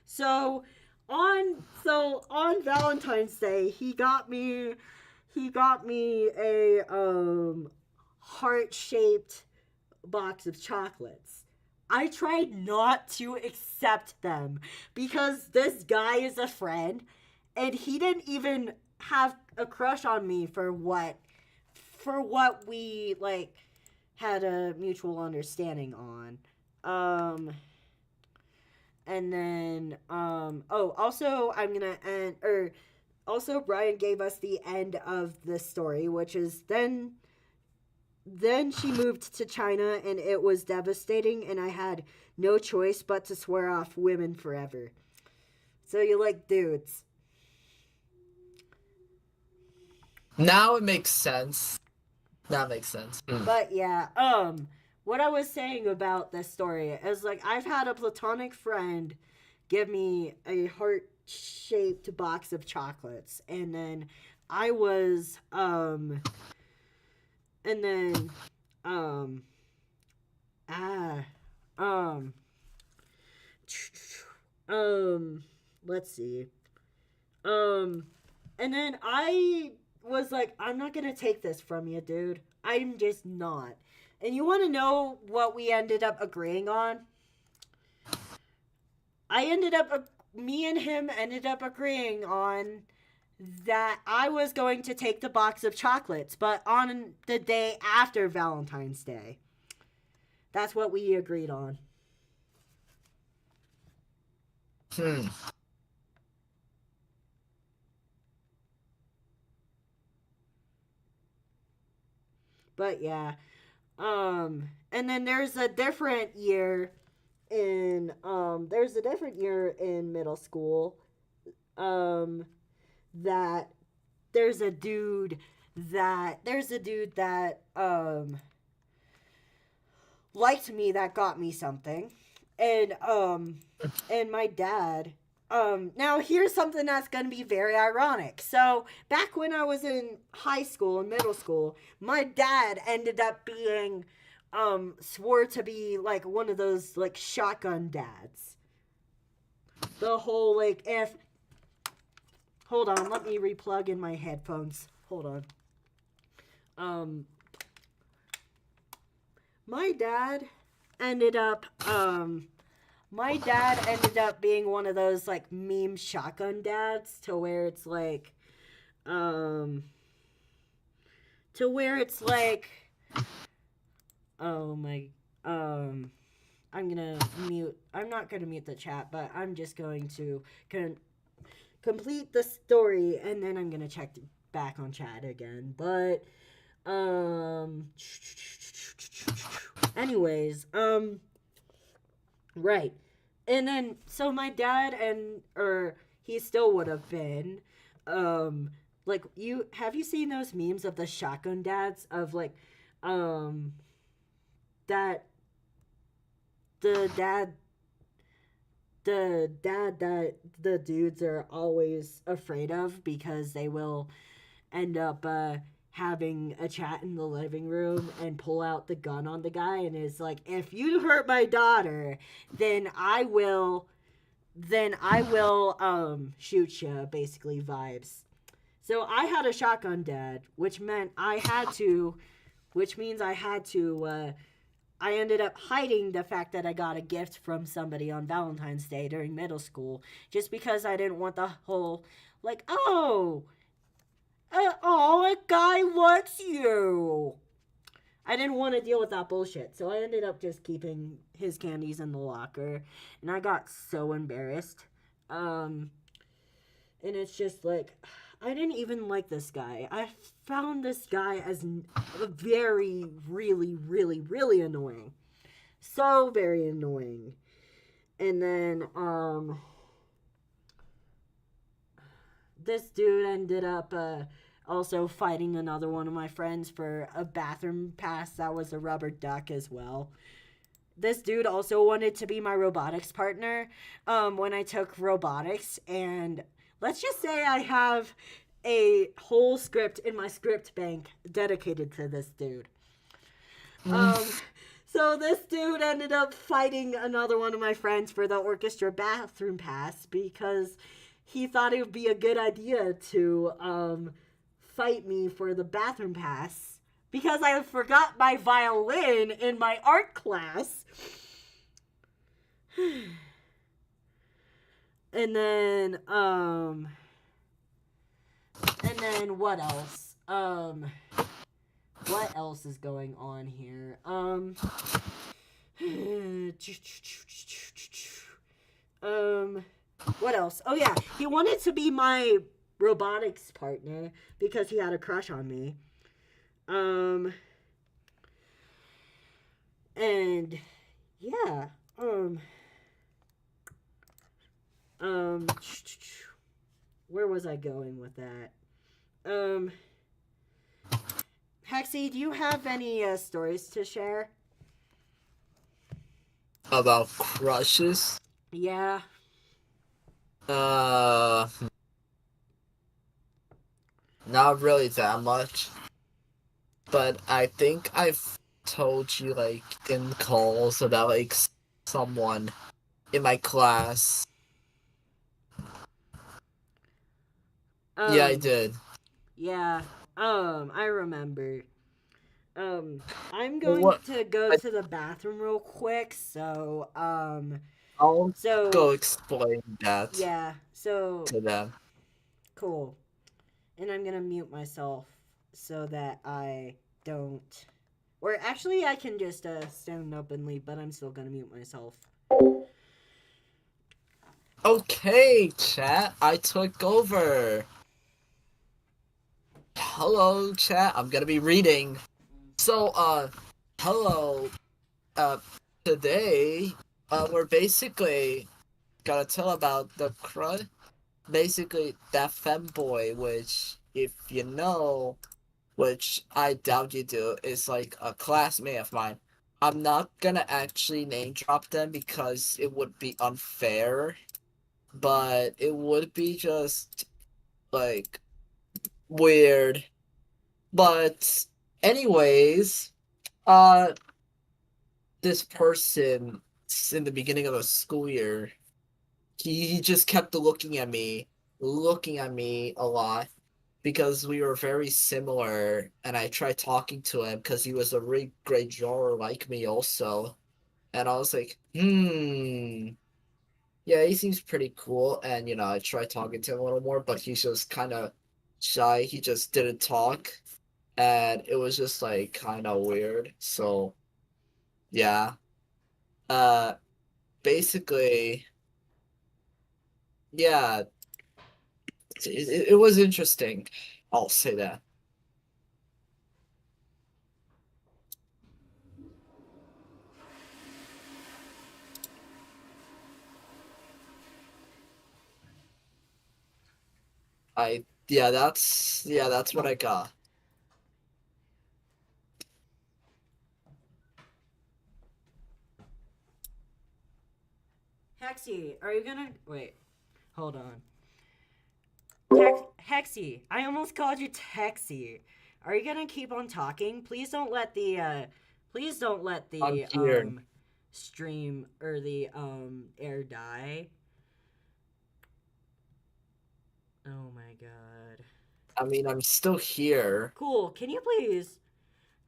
So on Valentine's Day, he got me a heart-shaped box of chocolates. I tried not to accept them because this guy is a friend and he didn't even have a crush on me for what we like had a mutual understanding on. And then also I'm gonna end also Brian gave us the end of the story, which is then she moved to China and it was devastating and I had no choice but to swear off women forever. So you like dudes. Now it makes sense. That makes sense. But yeah, what I was saying about this story is like I've had a platonic friend give me a heart-shaped box of chocolates and then I was let's see. And then I was like, I'm not gonna take this from you, dude. I'm just not. And you want to know what we ended up agreeing on? Me and him ended up agreeing on that I was going to take the box of chocolates, but on the day after Valentine's Day. That's what we agreed on. But yeah. And then there's a different year in middle school that there's a dude that liked me, that got me something. And my dad, now here's something that's gonna be very ironic. So back when I was in high school and middle school, my dad ended up being swore to be like one of those like shotgun dads. The whole like, if hold on, let me replug in my headphones. Hold on. My dad ended up being one of those like meme shotgun dads, to where it's like oh my I'm not gonna mute the chat, but I'm just going to complete the story, and then I'm gonna check back on chat again. But anyways, right. And then so my dad he still would have been like, have you seen those memes of the shotgun dads, of like that the dad that the dudes are always afraid of, because they will end up having a chat in the living room and pull out the gun on the guy, and is like, if you hurt my daughter, then I will shoot you, basically vibes. So I had a shotgun dad, which means I ended up hiding the fact that I got a gift from somebody on Valentine's Day during middle school, just because I didn't want the whole, like, oh, a guy likes you. I didn't want to deal with that bullshit, so I ended up just keeping his candies in the locker, and I got so embarrassed. And it's just like, I didn't even like this guy. I found this guy as very, really, really, really annoying. So very annoying. And then, this dude ended up, also fighting another one of my friends for a bathroom pass that was a rubber duck as well. This dude also wanted to be my robotics partner, when I took robotics, and let's just say I have a whole script in my script bank dedicated to this dude. So this dude ended up fighting another one of my friends for the orchestra bathroom pass, because he thought it would be a good idea to fight me for the bathroom pass, because I forgot my violin in my art class. And then what else? What else is going on here? What else? Oh yeah, he wanted to be my robotics partner because he had a crush on me. And yeah, where was I going with that? Hexy, do you have any stories to share? About crushes? Yeah. Not really that much. But I think I've told you, like, in calls about, like, someone in my class. Yeah, I did. Yeah. I remember. I'm going to go to the bathroom real quick, so, I'll go explain that yeah, so, to them. cool. And I'm gonna mute myself so that I don't, or actually I can just, stand up and leave, but I'm still gonna mute myself. Okay, chat, I took over. Hello, chat, I'm gonna be reading. So, hello, today, we're basically gonna tell about the basically that femboy, which if you know, which I doubt you do, is like a classmate of mine. I'm not gonna actually name drop them because it would be unfair, but it would be just like weird. But anyways, uh this person in the beginning of the school year, he just kept looking at me a lot because we were very similar, and I tried talking to him because he was a really great drawer like me also. And I was like, yeah, he seems pretty cool. And I tried talking to him a little more, but he's just kind of shy. He just didn't talk, and it was just like kind of weird. So yeah, uh, basically, yeah, it was interesting. I'll say that. That's what I got. Hexy, are you gonna wait? Hold on. Hexy, I almost called you Texy. Are you gonna keep on talking? Please don't let I'm the here. stream or the air die. Oh my god. I mean, I'm still here. Cool. Can you please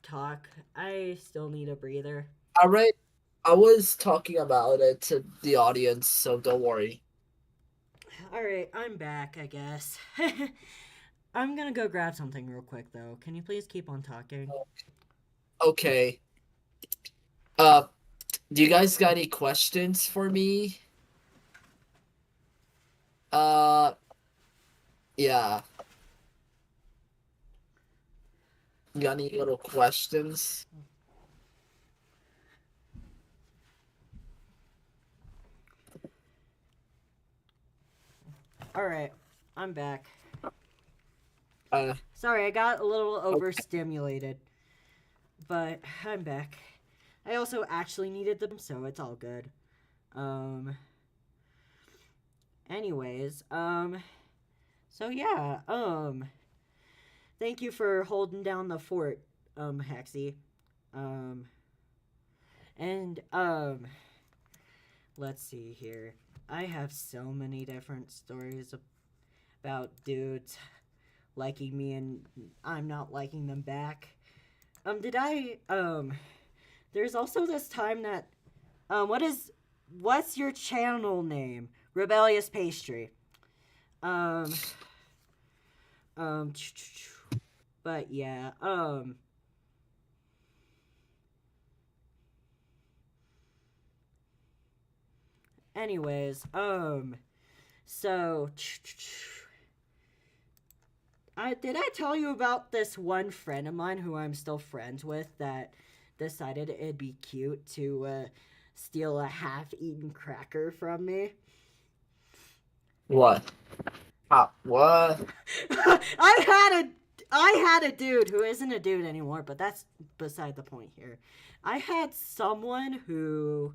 talk? I still need a breather. All right. I was talking about it to the audience, so don't worry. Alright, I'm back, I guess. I'm gonna go grab something real quick though. Can you please keep on talking? Okay. Do you guys got any questions for me? Yeah. You got any little questions? Alright, I'm back. Uh, Sorry, I got a little overstimulated. But I'm back. I also actually needed them, so it's all good. Anyways, so yeah, thank you for holding down the fort, Hexy. And, let's see here. I have so many different stories about dudes liking me and I'm not liking them back. There's also this time that, what's your channel name? Rebellious Pastry. But yeah, anyways, so, did I tell you about this one friend of mine who I'm still friends with that decided it'd be cute to steal a half-eaten cracker from me? what? What? I had a dude who isn't a dude anymore, but that's beside the point here. I had someone who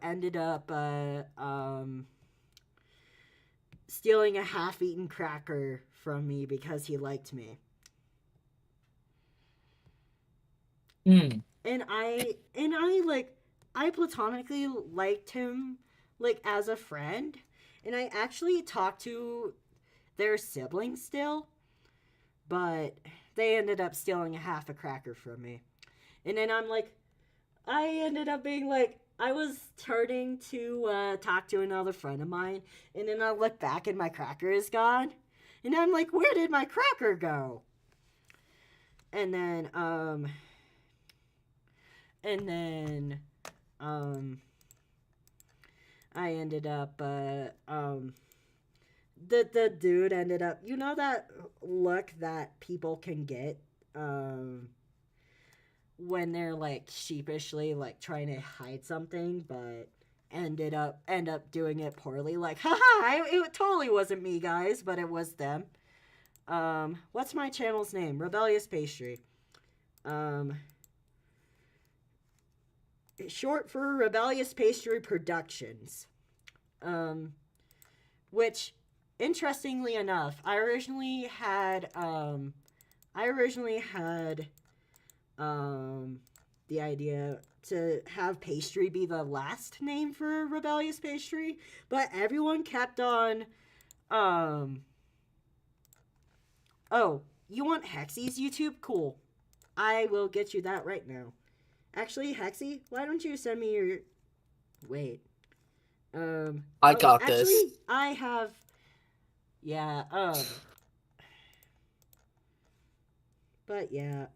ended up stealing a half-eaten cracker from me because he liked me. Hmm. And I platonically liked him like as a friend, and I actually talked to their siblings still, but they ended up stealing a half a cracker from me. And then I ended up being like, I was turning to talk to another friend of mine, and then I look back and my cracker is gone. And I'm like, where did my cracker go? And then, I ended up, the dude ended up, you know that look that people can get, when they're like sheepishly like trying to hide something, but end up doing it poorly. Like, haha, it totally wasn't me, guys, but it was them. What's my channel's name? Rebellious Pastry. Short for Rebellious Pastry Productions. Which, interestingly enough, I originally had the idea to have pastry be the last name for Rebellious Pastry, but everyone kept on, oh, you want Hexy's YouTube? Cool. I will get you that right now. Actually, Hexy, why don't you send me your, wait. I got this. Actually, I have, yeah, but yeah,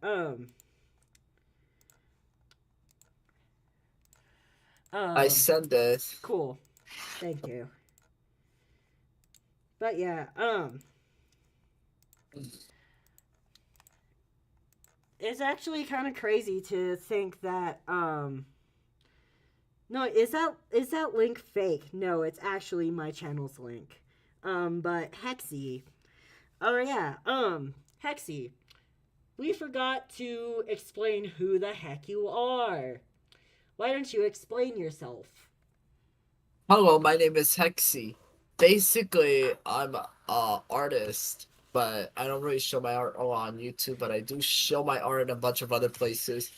I sent this. cool. Thank you. But yeah, it's actually kind of crazy to think that, no, is that link fake? No, it's actually my channel's link. But Hexy, oh yeah, Hexy, we forgot to explain who the heck you are. Why don't you explain yourself? Hello, my name is Hexy. Basically, I'm a artist, but I don't really show my art a lot on YouTube, but I do show my art in a bunch of other places.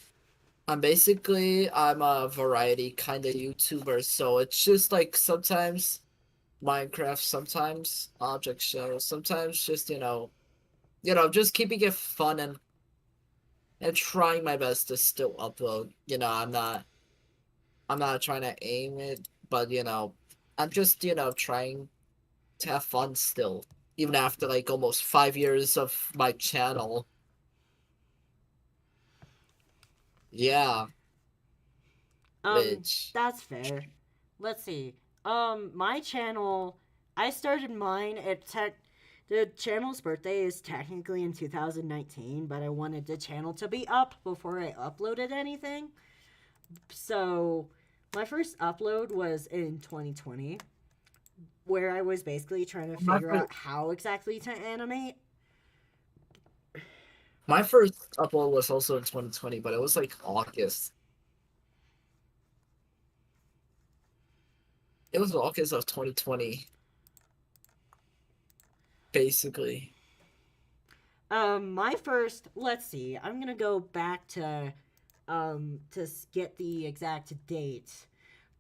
I'm a variety kind of YouTuber, so it's just like sometimes Minecraft, sometimes object shows, sometimes just just keeping it fun and trying my best to still upload. I'm not trying to aim it, but I'm just trying to have fun still, even after like almost 5 years of my channel. Yeah. Which That's fair. Let's see. My channel, I started mine the channel's birthday is technically in 2019, but I wanted the channel to be up before I uploaded anything. So, my first upload was in 2020, where I was basically trying to figure out how exactly to animate. my first upload was also in 2020, but it was like August. It was August of 2020. Basically. My first, let's see, I'm gonna go back to get the exact date.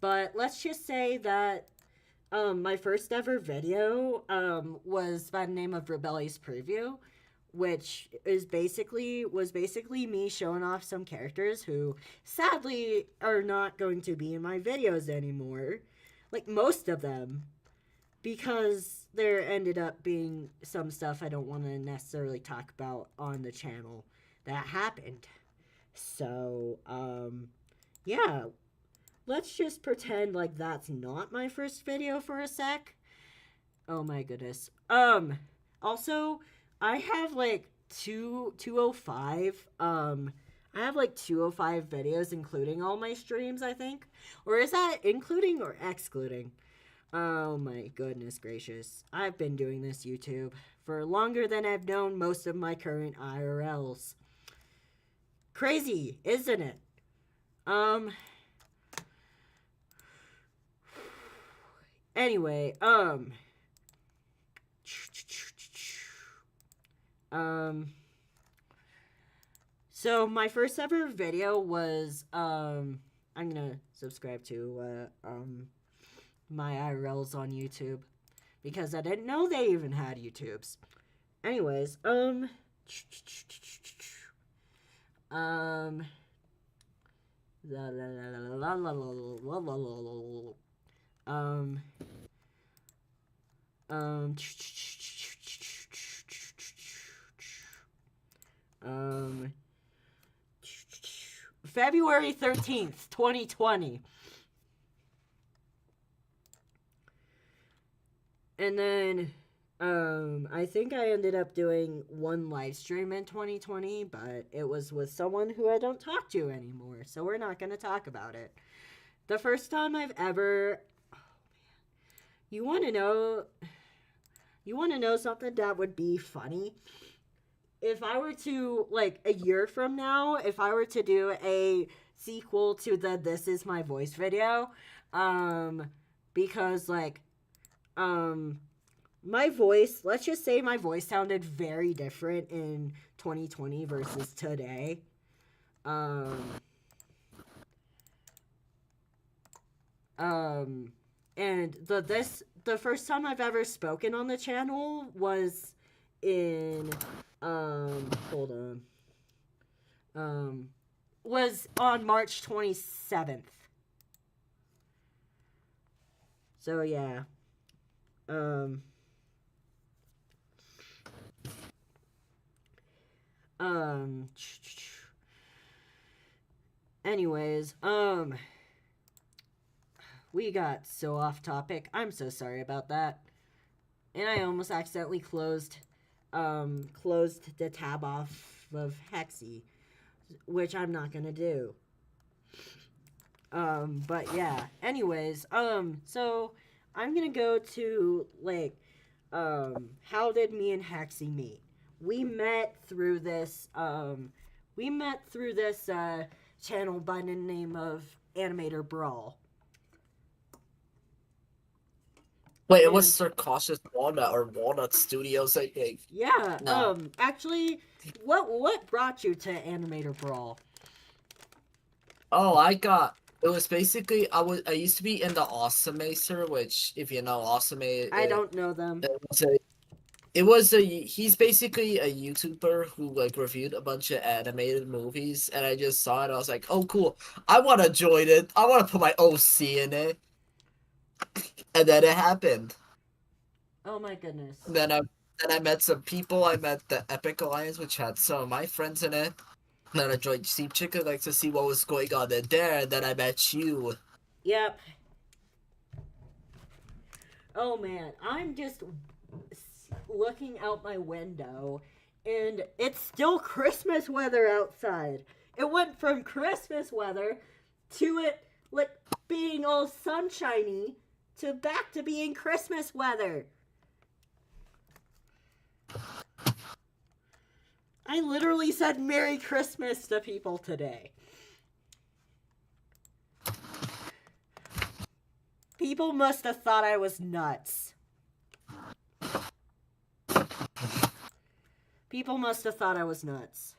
But let's just say that, my first ever video, was by the name of Rebellious Preview, which was basically me showing off some characters who sadly are not going to be in my videos anymore. Like, most of them. Because there ended up being some stuff I don't want to necessarily talk about on the channel that happened. So, yeah. Let's just pretend like that's not my first video for a sec. Oh my goodness. Also, I have like 205, I have like 205 videos including all my streams, I think. Or is that including or excluding? Oh my goodness gracious. I've been doing this YouTube for longer than I've known most of my current IRLs. Crazy, isn't it? Anyway, so my first ever video was, I'm gonna subscribe to, my IRLs on YouTube, because I didn't know they even had YouTubes. Anyways, February 13th, 2020. And then, I think I ended up doing one live stream in 2020, but it was with someone who I don't talk to anymore, so we're not going to talk about it. The first time I've ever. Oh, man. You want to know? You want to know something that would be funny? If I were to, like, a year from now, if I were to do a sequel to the This Is My Voice video, because, like, my voice, let's just say my voice sounded very different in 2020 versus today. And the first time I've ever spoken on the channel was in, hold on, was on March 27th. So, yeah. Anyways, we got so off topic. I'm so sorry about that. And I almost accidentally closed the tab off of Hexy, which I'm not gonna do. But yeah, anyways, so I'm gonna go to, like, how did me and Hexy meet? We met through this, channel by the name of Animator Brawl. Wait, it was Sir Cautious Walnut or Walnut Studios, I think. Yeah, No. actually, what brought you to Animator Brawl? Oh, it was basically, I used to be in the Awesome Acer, which, if you know Awesome I don't know them. He's basically a YouTuber who, like, reviewed a bunch of animated movies, and I just saw it, I was like, oh, cool, I want to join it, I want to put my OC in it, and then it happened. Oh my goodness. Then I met some people, I met the Epic Alliance, which had some of my friends in it, then I joined Steep Chicken, like, to see what was going on in there, and then I met you. Yep. Oh man, I'm just looking out my window, and it's still Christmas weather outside. It went from Christmas weather to it, like, being all sunshiny to back to being Christmas weather. I literally said Merry Christmas to people today. People must have thought I was nuts. People must have thought I was nuts.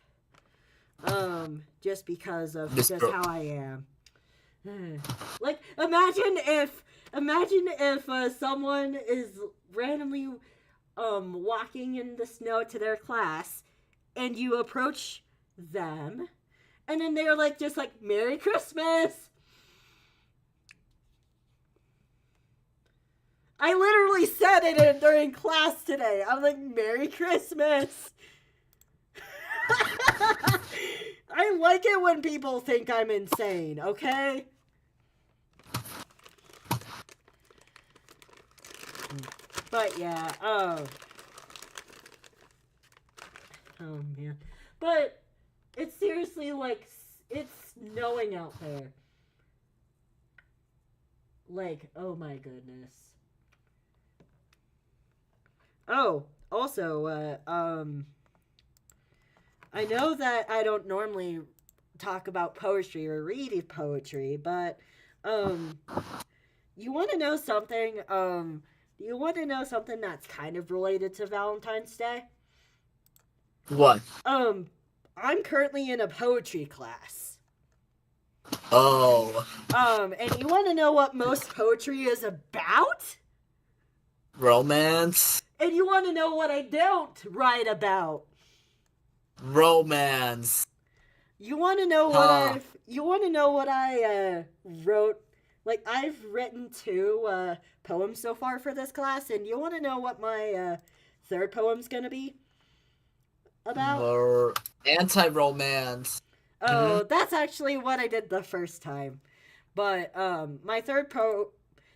Just because of just how I am. Like, imagine if someone is randomly walking in the snow to their class, and you approach them, and then they're like, just like, Merry Christmas. I literally said it during class today. I'm like, Merry Christmas. I like it when people think I'm insane, okay? But yeah, oh man. But it's seriously like, it's snowing out there. Like, oh my goodness. Oh, also, I know that I don't normally talk about poetry or read poetry, but, you want to know something? You want to know something that's kind of related to Valentine's Day? What? I'm currently in a poetry class. Oh. And you want to know what most poetry is about? Romance? And you want to know what I don't write about? Romance. You want to know what I wrote? Like, I've written 2 poems so far for this class, and you want to know what my third poem's gonna be about? Or anti-romance. Oh, that's actually what I did the first time. But my third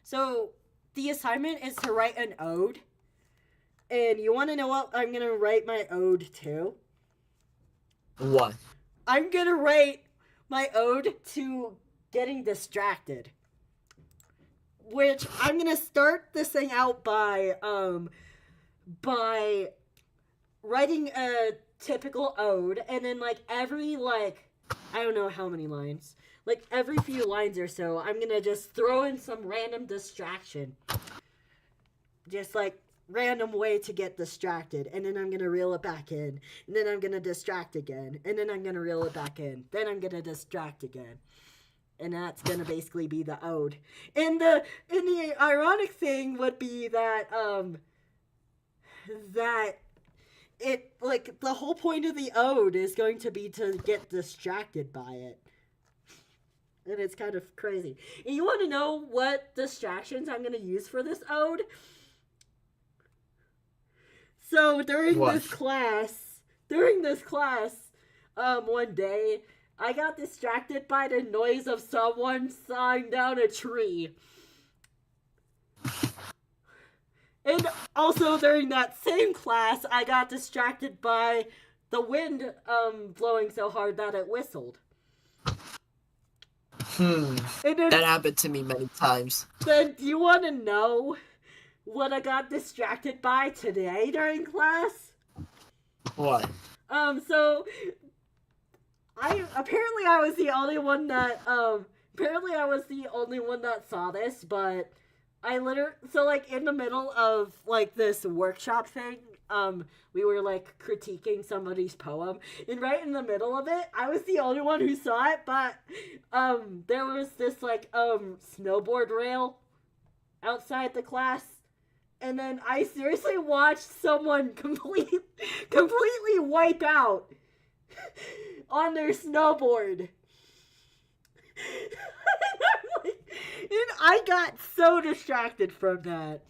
so the assignment is to write an ode. And you want to know what I'm going to write my ode to? What? I'm going to write my ode to getting distracted. which I'm gonna start this thing out by writing a typical ode, and then like every like I don't know how many lines, like every few lines or so, I'm gonna just throw in some random distraction, just like random way to get distracted, and then I'm gonna reel it back in, and then I'm gonna distract again, and then I'm gonna reel it back in, then I'm gonna distract again. And that's gonna basically be the ode. And the ironic thing would be that that it like the whole point of the ode is going to be to get distracted by it. And it's kind of crazy. And you want to know what distractions I'm gonna use for this ode? So during this class, one day, I got distracted by the noise of someone sawing down a tree. And also during that same class, I got distracted by the wind blowing so hard that it whistled. And then, That happened to me many times. then do you want to know what I got distracted by today during class? What? So I was the only one that saw this, but I literally, so like in the middle of like this workshop thing, we were like critiquing somebody's poem, and right in the middle of it, I was the only one who saw it, but there was this like snowboard rail outside the class, and then I seriously watched someone completely wipe out on their snowboard. And I got so distracted from that.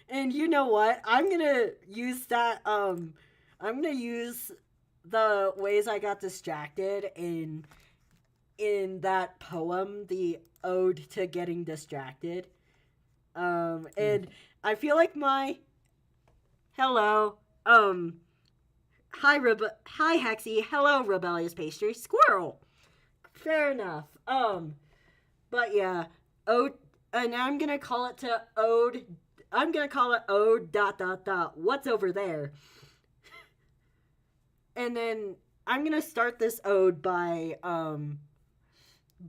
And you know what? I'm gonna use that, I'm gonna use the ways I got distracted in that poem, the Ode to Getting Distracted. And I feel like hello, hi Hexy, hello Rebellious Pastry Squirrel. Fair enough. But yeah, ode, and I'm gonna call it ode what's over there. And then I'm gonna start this ode by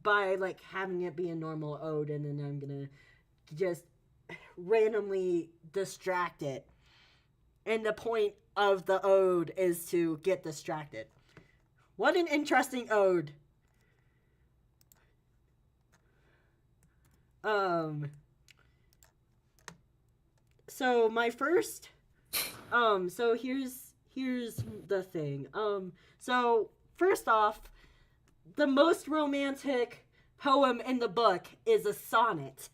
like having it be a normal ode, and then I'm gonna just randomly distract it. And the point of the ode is to get distracted. What an interesting ode. So my first, so here's the thing. So first off, the most romantic poem in the book is a sonnet.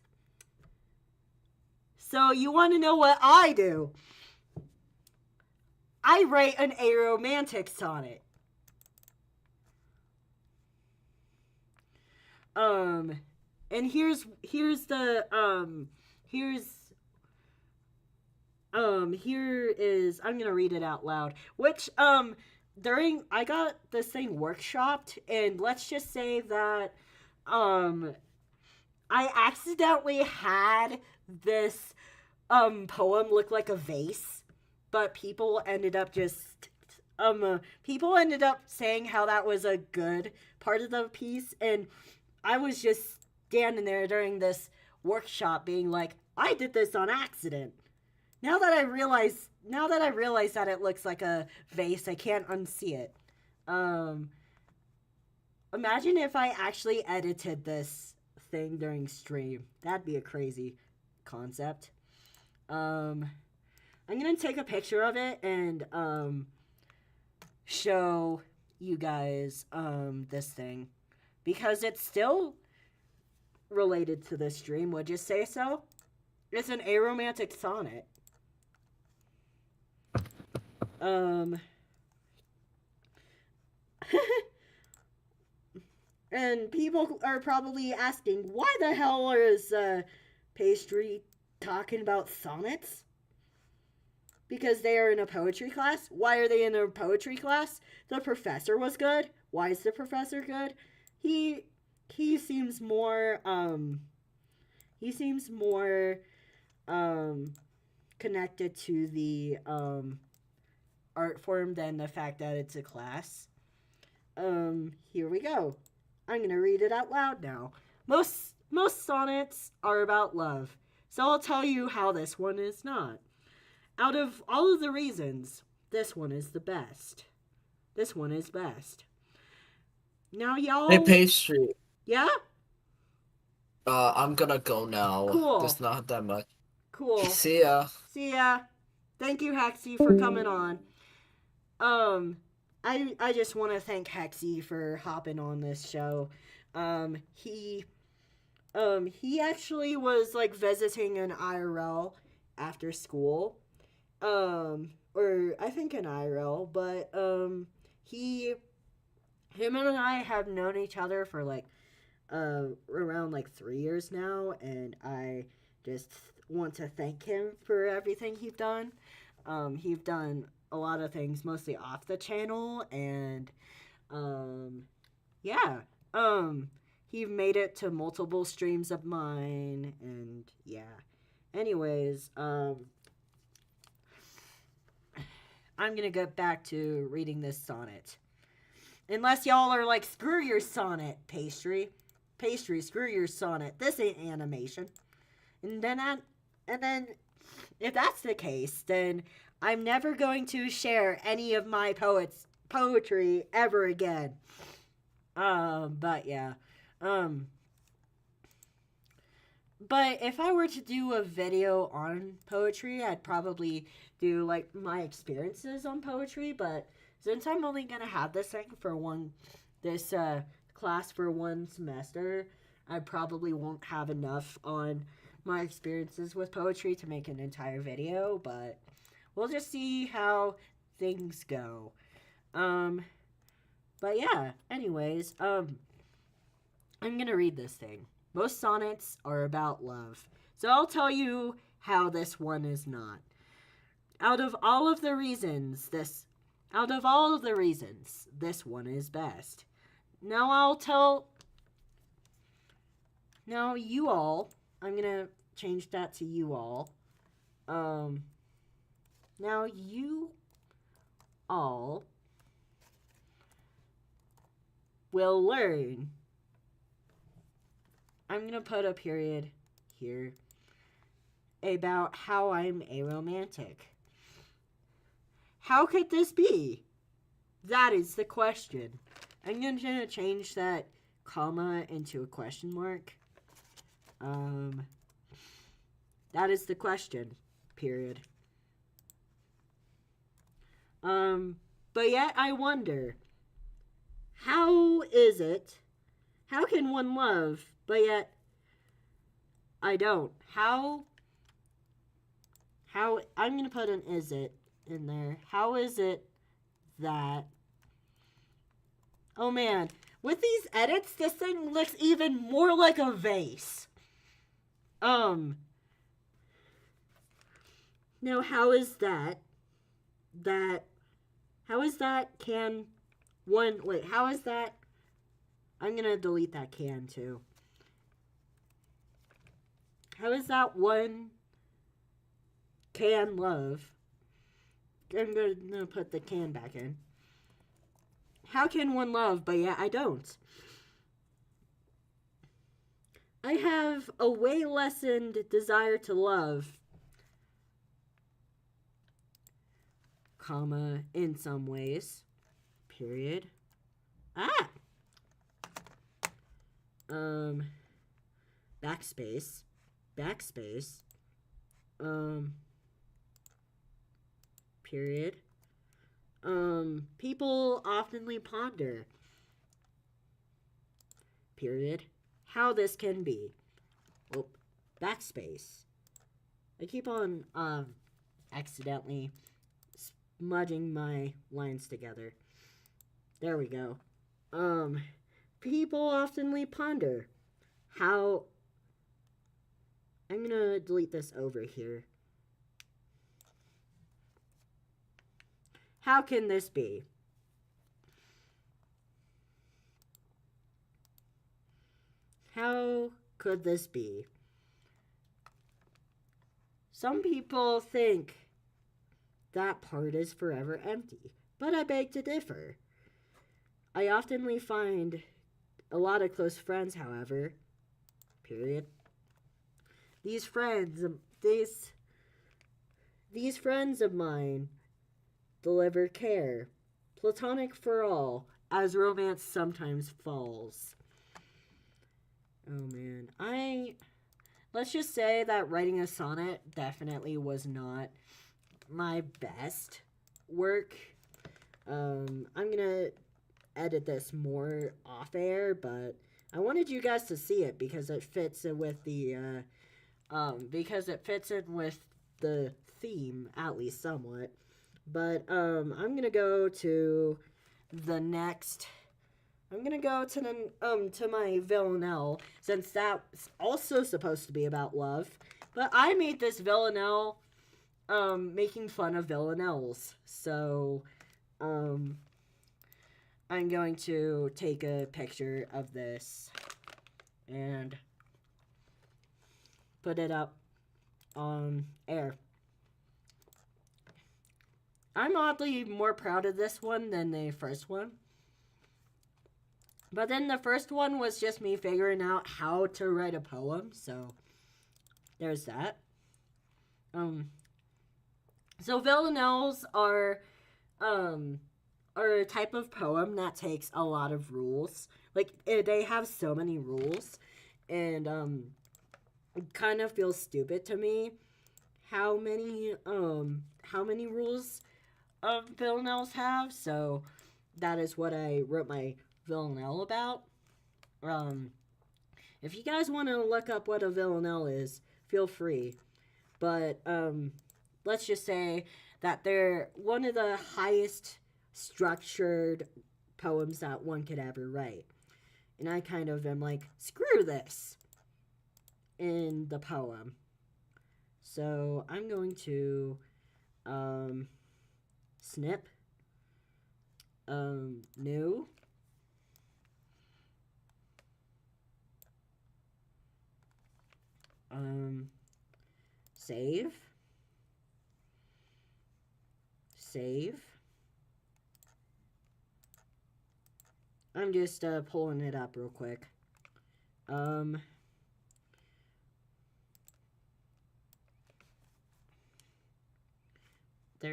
So you want to know what I do? I write an aromantic sonnet. And here is, I'm gonna read it out loud, which, I got this thing workshopped, and let's just say that, I accidentally had this, poem look like a vase, but people ended up saying how that was a good part of the piece, and I was just standing there during this workshop being like, I did this on accident. Now that I realize that it looks like a vase, I can't unsee it. Imagine if I actually edited this thing during stream. That'd be a crazy concept. I'm gonna take a picture of it and show you guys this thing, because it's still related to this stream. Would you say so? It's an aromantic sonnet. And people are probably asking, why the hell is Pastry talking about sonnets? Because they are in a poetry class. Why are they in a poetry class? The professor was good. Why is the professor good? He he seems more he seems more connected to the art form than the fact that it's a class. Here we go. I'm gonna read it out loud now. Most sonnets are about love, so I'll tell you how this one is not. Out of all of the reasons, this one is the best. This one is best. Now y'all. Hey, Pastry. Yeah. I'm gonna go now. Cool. There's not that much. Cool. See ya. See ya. Thank you, Hexy, for coming on. I just want to thank Hexy for hopping on this show. He actually was like visiting an IRL after school. Or I think an IRL, but him and I have known each other for like around like 3 years now, and I just want to thank him for everything he's done. He's done a lot of things mostly off the channel, and yeah, he made it to multiple streams of mine, and yeah. Anyways, I'm gonna get back to reading this sonnet. Unless y'all are like, screw your sonnet, Pastry. Pastry, screw your sonnet. This ain't animation. And then if that's the case, then I'm never going to share any of my poetry ever again. But yeah. But if I were to do a video on poetry, I'd probably do like my experiences on poetry, but since I'm only gonna have this thing for this class for one semester, I probably won't have enough on my experiences with poetry to make an entire video, but we'll just see how things go. But yeah, anyways, I'm gonna read this thing. Most sonnets are about love, so I'll tell you how this one is not. Out of all of the reasons, this one is best. Now you all, I'm gonna change that to you all. Now you all will learn. I'm gonna put a period here about how I'm aromantic. How could this be? That is the question. I'm gonna change that comma into a question mark. That is the question. Period. But yet I wonder, how can one love, but yet I don't? How, I'm gonna put an is it in there. How is it that, oh man, with these edits, this thing looks even more like a vase. Now how is that, I'm gonna delete that can too. How is that one can love? I'm gonna put the can back in. How can one love, but yeah, I don't? I have a way lessened desire to love, comma, in some ways, period. Backspace, period. People oftenly ponder, period, how this can be. Oh, backspace. I keep on, accidentally smudging my lines together. There we go. People oftenly ponder how, I'm gonna delete this over here. How can this be? How could this be? Some people think that part is forever empty, but I beg to differ. I oftenly find a lot of close friends, however. Period. These friends of mine deliver care, platonic for all, as romance sometimes falls. Oh man, let's just say that writing a sonnet definitely was not my best work. I'm gonna edit this more off air, but I wanted you guys to see it because it fits in with the theme, at least somewhat. But I'm gonna go to the next. I'm gonna go to my villanelle, since that's also supposed to be about love. But I made this villanelle making fun of villanelles. So I'm going to take a picture of this and put it up on air. I'm oddly more proud of this one than the first one. But then the first one was just me figuring out how to write a poem, so there's that. So villanelles are a type of poem that takes a lot of rules. Like, they have so many rules, and it kind of feels stupid to me how many rules villanelles have. So that is what I wrote my villanelle about. If you guys want to look up what a villanelle is, feel free. But let's just say that they're one of the highest structured poems that one could ever write. And I kind of am like, screw this in the poem. So I'm going to snip new save. I'm just pulling it up real quick. There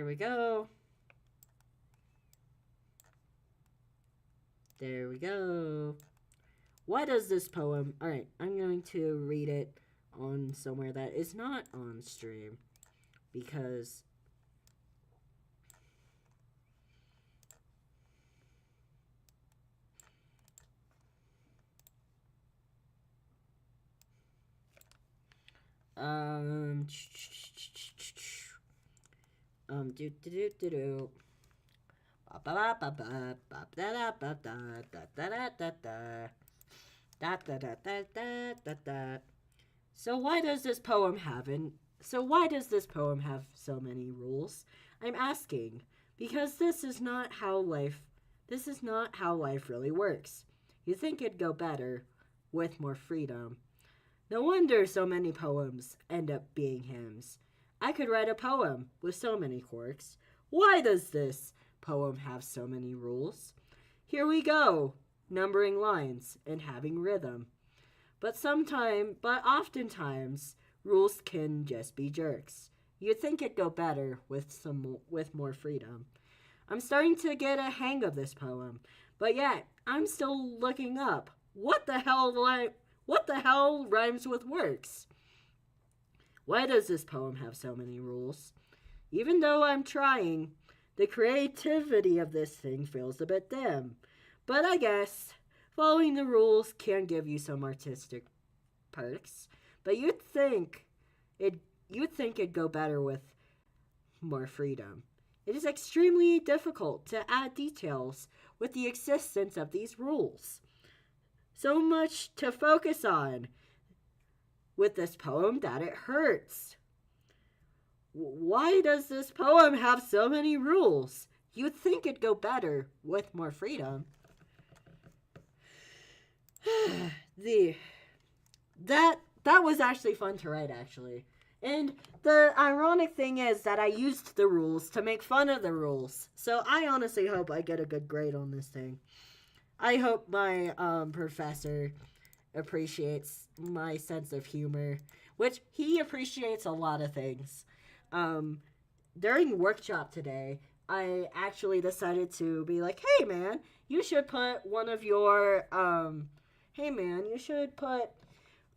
we go. There we go. What is this poem? Alright, I'm going to read it on somewhere that is not on stream. Because So why does this poem have so many rules? I'm asking because this is not how life really works. You think it'd go better with more freedom. No wonder so many poems end up being hymns. I could write a poem with so many quirks. Why does this poem have so many rules? Here we go, numbering lines and having rhythm. But oftentimes, rules can just be jerks. You'd think it'd go better with more freedom. I'm starting to get a hang of this poem, but yet I'm still looking up. What the hell rhymes with works? Why does this poem have so many rules? Even though I'm trying, the creativity of this thing feels a bit dim. But I guess following the rules can give you some artistic perks. But you'd think it'd go better with more freedom. It is extremely difficult to add details with the existence of these rules. So much to focus on with this poem that it hurts. Why does this poem have so many rules? You'd think it'd go better with more freedom. that was actually fun to write, actually. And the ironic thing is that I used the rules to make fun of the rules. So I honestly hope I get a good grade on this thing. I hope my professor appreciates my sense of humor, which he appreciates a lot of things. During workshop today, I actually decided to be like, hey man, you should put one of your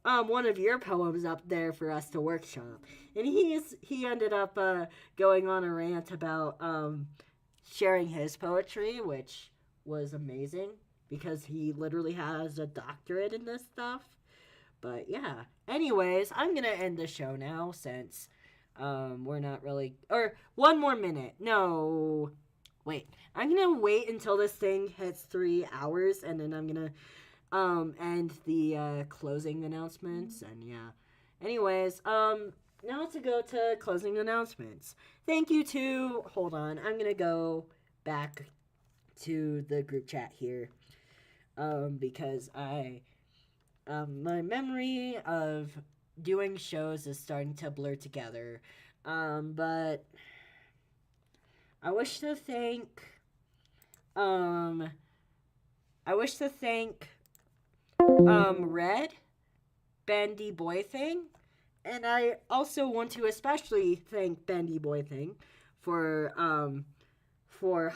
one of your poems up there for us to workshop. And he ended up going on a rant about sharing his poetry, which was amazing because he literally has a doctorate in this stuff. But yeah, anyways, I'm gonna end the show now since we're not really, or one more minute. No, wait, I'm gonna wait until this thing hits 3 hours, and then I'm gonna end the closing announcements. And yeah, anyways, now to go to closing announcements. Thank you to, hold on, I'm gonna go back to the group chat here, because my memory of doing shows is starting to blur together. But I wish to thank Red, Bandy Boy Thing, and I also want to especially thank Bandy Boy Thing for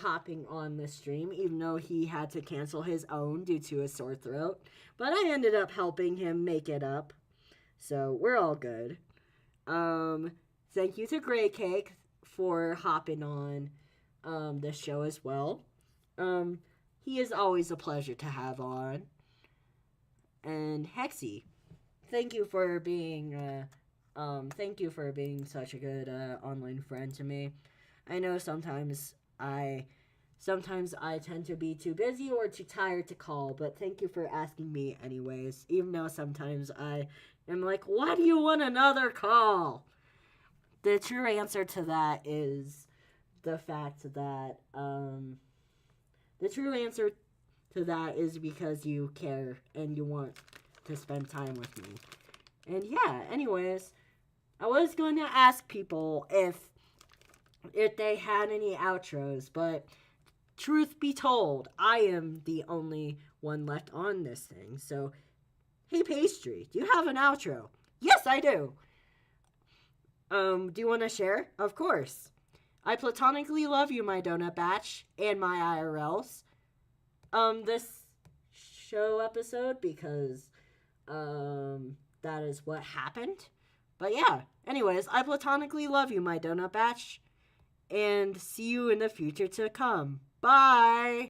hopping on the stream, even though he had to cancel his own due to a sore throat. But I ended up helping him make it up, so we're all good. Thank you to Gray Cake for hopping on the show as well. He is always a pleasure to have on. And Hexy, thank you for being such a good online friend to me. I know sometimes I tend to be too busy or too tired to call, but thank you for asking me anyways, even though sometimes I am like, why do you want another call? The true answer to that is the fact that because you care and you want to spend time with me. And yeah, anyways, I was going to ask people if they had any outros, but truth be told, I am the only one left on this thing. So, hey Pastry, do you have an outro? Yes, I do. Do you want to share? Of course. I platonically love you, my donut batch, and my IRLs. This show episode, because that is what happened. But yeah, anyways, I platonically love you, my donut batch, and see you in the future to come. Bye!